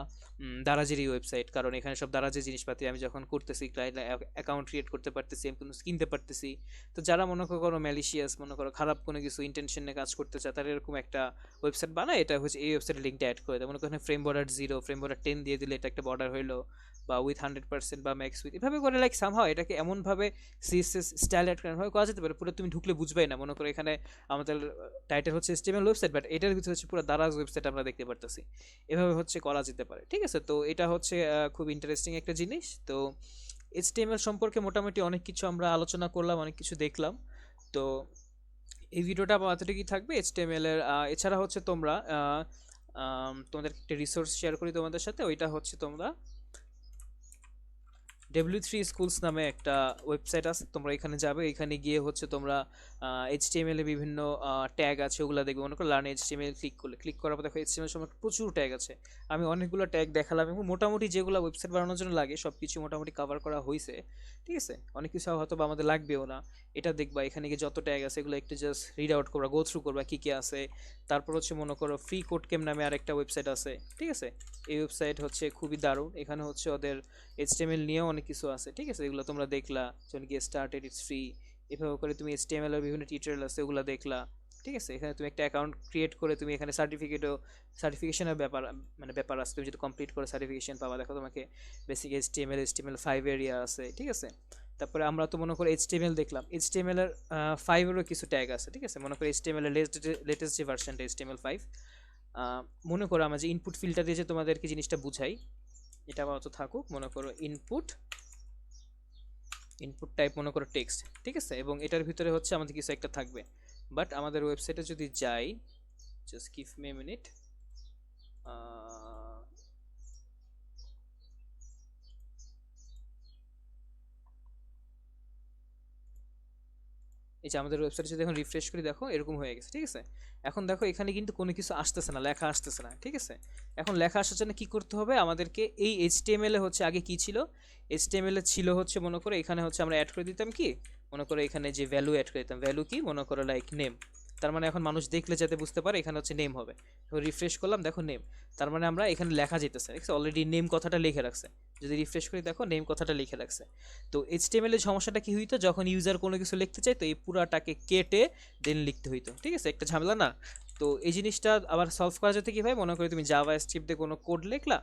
দারাজেরই ওয়েবসাইট, কারণ এখানে সব দারাজের জিনিসপাতি আমি যখন করতেছি ক্লায়েন্ট অ্যাকাউন্ট ক্রিয়েট করতে পারতেছি, আমি কোনো কিনতে পারতেছি। তো যারা মনে করো ম্যালিশিয়াস, মনে করো খারাপ কোনো কিছু ইন্টেনশনে কাজ করতে চায়, তারা এরকম একটা ওয়েবসাইট বানায়, এটা হচ্ছে এই ওয়েবসাইটের লিঙ্কটা অ্যাড করে দেয়। মনে করো ফ্রেম বর্ডার 0, ফ্রেম বর্ডার 10 দিয়ে দিলে এটা একটা বর্ডার হইলো, বা উইথ 100% বা ম্যাক্স উইথ, এভাবে করে লাইক সামহাও এটাকে এমনভাবে সিএসএস স্টাইল অ্যাড করা যেতে পারে পুরো তুমি ঢুকলে বুঝবেই না। মনে করো এখানে আমাদের টাইটেল হচ্ছে HTML ওয়েবসাইট, বাট এটার ভিতরে হচ্ছে পুরো দারাজ ওয়েবসাইট আমরা দেখতে পারতেছি। এভাবে হচ্ছে করা যেতে পারে, ঠিক আছে। তো এটা হচ্ছে খুব ইন্টারেস্টিং একটা জিনিস। তো HTML সম্পর্কে মোটামুটি অনেক কিছু আমরা আলোচনা করলাম, অনেক কিছু দেখলাম। তো এই ভিডিওটা এতটুকুই থাকবে HTML এর। এছাড়া হচ্ছে তোমরা তোমাদের একটা রিসোর্স শেয়ার করি তোমাদের সাথে, ওইটা হচ্ছে তোমরা W3 স্কুলস নামে একটা ওয়েবসাইট আছে, তোমরা এখানে যাবে, এখানে গিয়ে হচ্ছে তোমরা HTML এর বিভিন্ন ট্যাগ আছে ওগুলো দেখবে। মনে করো লার্ন HTML ক্লিক করার পর দেখো HTML সম্পর্কে প্রচুর ট্যাগ আছে। আমি অনেকগুলো ট্যাগ দেখালাম এবং মোটামুটি যেগুলো ওয়েবসাইট বানানোর জন্য লাগে সব কিছু মোটামুটি কভার করা হয়েছে, ঠিক আছে। অনেক কিছু হয়তো বা আমাদের লাগবেও না, এটা দেখবা এখানে গিয়ে যত ট্যাগ আছে এগুলো একটু জাস্ট রিড আউট করবা, গো থ্রু করবা কী কী আছে। তারপর হচ্ছে মনে করো ফ্রি কোড কেম নামে আরেকটা ওয়েবসাইট আছে, ঠিক আছে। এই ওয়েবসাইট হচ্ছে খুবই দারুণ, এখানে হচ্ছে ওদের HTML নিয়েও অনেক কিছু আছে, ঠিক আছে। এগুলো তোমরা দেখলা, যখন গিয়ে স্টার্টেড ইটস ফ্রি, এভাবে করে তুমি HTML এর বিভিন্ন টিউটোরিয়াল আছে ওগুলো দেখলা, ঠিক আছে। এখানে তুমি একটা অ্যাকাউন্ট ক্রিয়েট করে তুমি এখানে সার্টিফিকেশনের ব্যাপার আছে, তুমি যদি কমপ্লিট করে সার্টিফিকেশন পাবা। দেখো তোমাকে বেসিক HTML5 এরিয়া আছে, ঠিক আছে। তারপরে আমরা তো মনে করো HTML দেখলাম, HTML এর 5 এরও কিছু ট্যাগ আছে, ঠিক আছে। মনে করো HTML এর লেটেস্ট যে ভার্সনটা HTML5, মনে করো আমরা যে ইনপুট ফিল্টার দিয়ে যে তোমাদেরকে জিনিসটা বুঝাই, এটা আপাতত থাকুক। মনে করো ইনপুট টাইপ মনে করো টেক্সট, ঠিক আছে। এবং এটার ভিতরে হচ্ছে আমাদের কিছু একটা থাকবে। বাট আমাদের ওয়েবসাইটে যদি যাই, just give me a minute, এই যে আমাদের ওয়েবসাইটে যদি এখন রিফ্রেশ করি দেখো এরকম হয়ে গেছে, ঠিক আছে। এখন দেখো এখানে কিন্তু কোনো কিছু আসতেছে না, লেখা আসতেছে না, ঠিক আছে। এখন লেখা আসার জন্য কি করতে হবে আমাদেরকে, এই HTML এ হচ্ছে আগে কি ছিল, HTML এ ছিল হচ্ছে মনে করো এখানে হচ্ছে আমরা অ্যাড করে দিতাম কি, মনে করো এখানে যে ভ্যালু অ্যাড করে দিতাম, ভ্যালু কি মনে করো লাইক নেম। তার মানে এখন মানুষ দেখলে যাতে বুঝতে পারে এখানে হচ্ছে নেম হবে। তো রিফ্রেশ করলাম দেখো নেম, তার মানে আমরা এখানে লেখা যেতেছে, ঠিক আছে। অলরেডি নেম কথাটা লিখে রাখছে, যদি রিফ্রেশ করি দেখো নেম কথাটা লিখে রাখছে। তো HTML এর সমস্যাটা কি হইতো, যখন ইউজার কোনো কিছু লিখতে চাইতো এই পুরাটাকে কেটে দেন লিখতে হইতো, ঠিক আছে, একটা ঝামেলা না। তো এই জিনিসটা আবার সলভ করা যেতে কি হয়, মনে করি তুমি জাভা স্ক্রিপ্টে কোনো কোড লিখলা,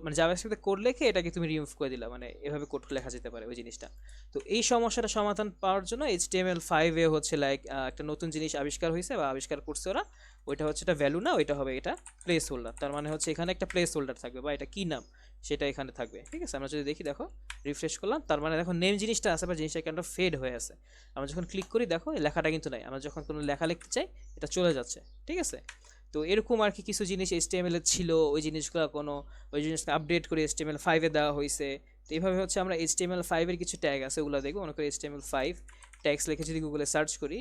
মানে জাভা স্ক্রিপ্টে কোড লিখে এটাকে তুমি রিমুভ করে দিলা, মানে এভাবে কোড লেখা যেতে পারে ওই জিনিসটা। তো এই সমস্যাটা সমাধান পাওয়ার জন্য HTML5 এ হচ্ছে লাইক একটা নতুন জিনিস আবিষ্কার হয়েছে বা আবিষ্কার করছে ওরা। ওইটা হচ্ছে এটা ভ্যালু না, ওইটা হবে এটা প্লেস হোল্ডার। তার মানে হচ্ছে এখানে একটা প্লেস হোল্ডার থাকবে বা এটা কি নাম সেটা এখানে থাকবে, ঠিক আছে। আমরা যদি দেখি দেখো রিফ্রেশ করলাম, তার মানে দেখো নেম জিনিসটা আছে বা জিনিসটা কেন ফেড হয়ে আছে। আমরা যখন ক্লিক করি দেখো এই লেখাটা কিন্তু নাই, আমরা যখন কোনো লেখা লিখতে চাই এটা চলে যাচ্ছে, ঠিক আছে। তো এরকম আর কি কিছু জিনিস HTML এ ছিল, ওই জিনিসটা আপডেট করে HTML5 এ দেওয়া হয়েছে। তো এইভাবে হচ্ছে আমরা HTML5 এর কিছু ট্যাগ আছে ওগুলো দেখবো। মনে করি HTML5 ট্যাগস লিখে যদি গুগলে সার্চ করি,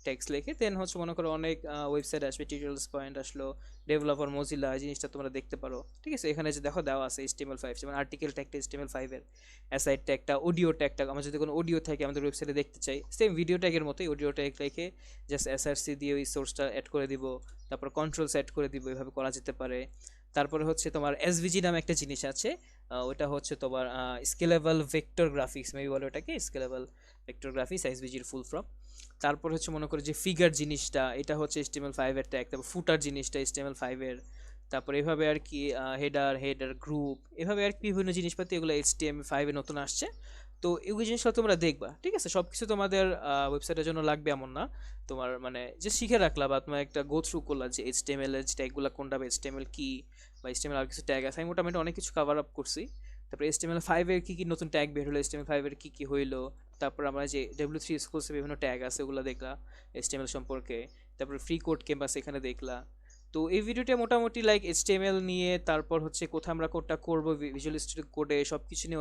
ট্যাক্স লিখে দেন হচ্ছে মনে করো অনেক ওয়েবসাইট আসবে, টিউটোরিয়ালস পয়েন্ট আসলো, ডেভেলপার মোজিলা, এই জিনিসটা তোমরা দেখতে পারো, ঠিক আছে। এখানে যে দেখো দেওয়া আছে HTML5, যেমন আর্টিকেল ট্যাগটা HTML5 এর, অ্যাসাইড ট্যাগটা, অডিও ট্যাগটা আমরা যদি কোনো অডিও থাকে আমাদের ওয়েবসাইটে দেখতে চাই, সেম ভিডিও ট্যাগের মতোই অডিও ট্যাগ লিখে জাস্ট SRC দিয়ে ওই সোর্সটা অ্যাড করে দিব, তারপর কন্ট্রোলস অ্যাড করে দিব, এভাবে করা যেতে পারে। তারপরে হচ্ছে তোমার SVG নামে একটা জিনিস আছে, ওটা হচ্ছে তোমার স্কেলেবল ভেক্টর গ্রাফিক্স, মেবি বলে ওটাকে স্কেলেবল ভেক্টর গ্রাফিক্স, SVGর ফুল ফর্ম। তারপর হচ্ছে মনে করো যে ফিগার জিনিসটা, এটা হচ্ছে HTML5 এর ট্যাগ। তারপর ফুটার জিনিসটা HTML5 এর। তারপর এভাবে আর কি হেডার গ্রুপ এভাবে আর কি বিভিন্ন জিনিসপাতি এগুলো HTML5 এ নতুন আসছে। তো এগুলো জিনিসগুলো তোমরা দেখবা, ঠিক আছে? সবকিছু তোমাদের ওয়েবসাইটের জন্য লাগবে এমন না। তোমার মানে যে শিখে রাখলা বা তোমার একটা গো থ্রু করলা যে HTML এর ট্যাগগুলো কোনটা বা HTML কি বা HTML আর কিছু ট্যাগ আছে, আমি মোটামুটি অনেক কিছু কভার আপ করছি। তারপরে HTML5 এর কি কি নতুন ট্যাগ বের হলো, HTML5 এর কি কি হইলো, তারপর আমরা যে W3 এক্সক্লুসিভ বিভিন্ন ট্যাগ আছে ওগুলো দেখলা HTML সম্পর্কে, তারপর ফ্রি কোড ক্যানভাস এখানে দেখলা। তো এই ভিডিওটা মোটামুটি লাইক HTML নিয়ে, তারপর হচ্ছে কোথায় আমরা কোডটা করবো, ভিজুয়াল স্টুডিও কোডে সব কিছু নিয়ে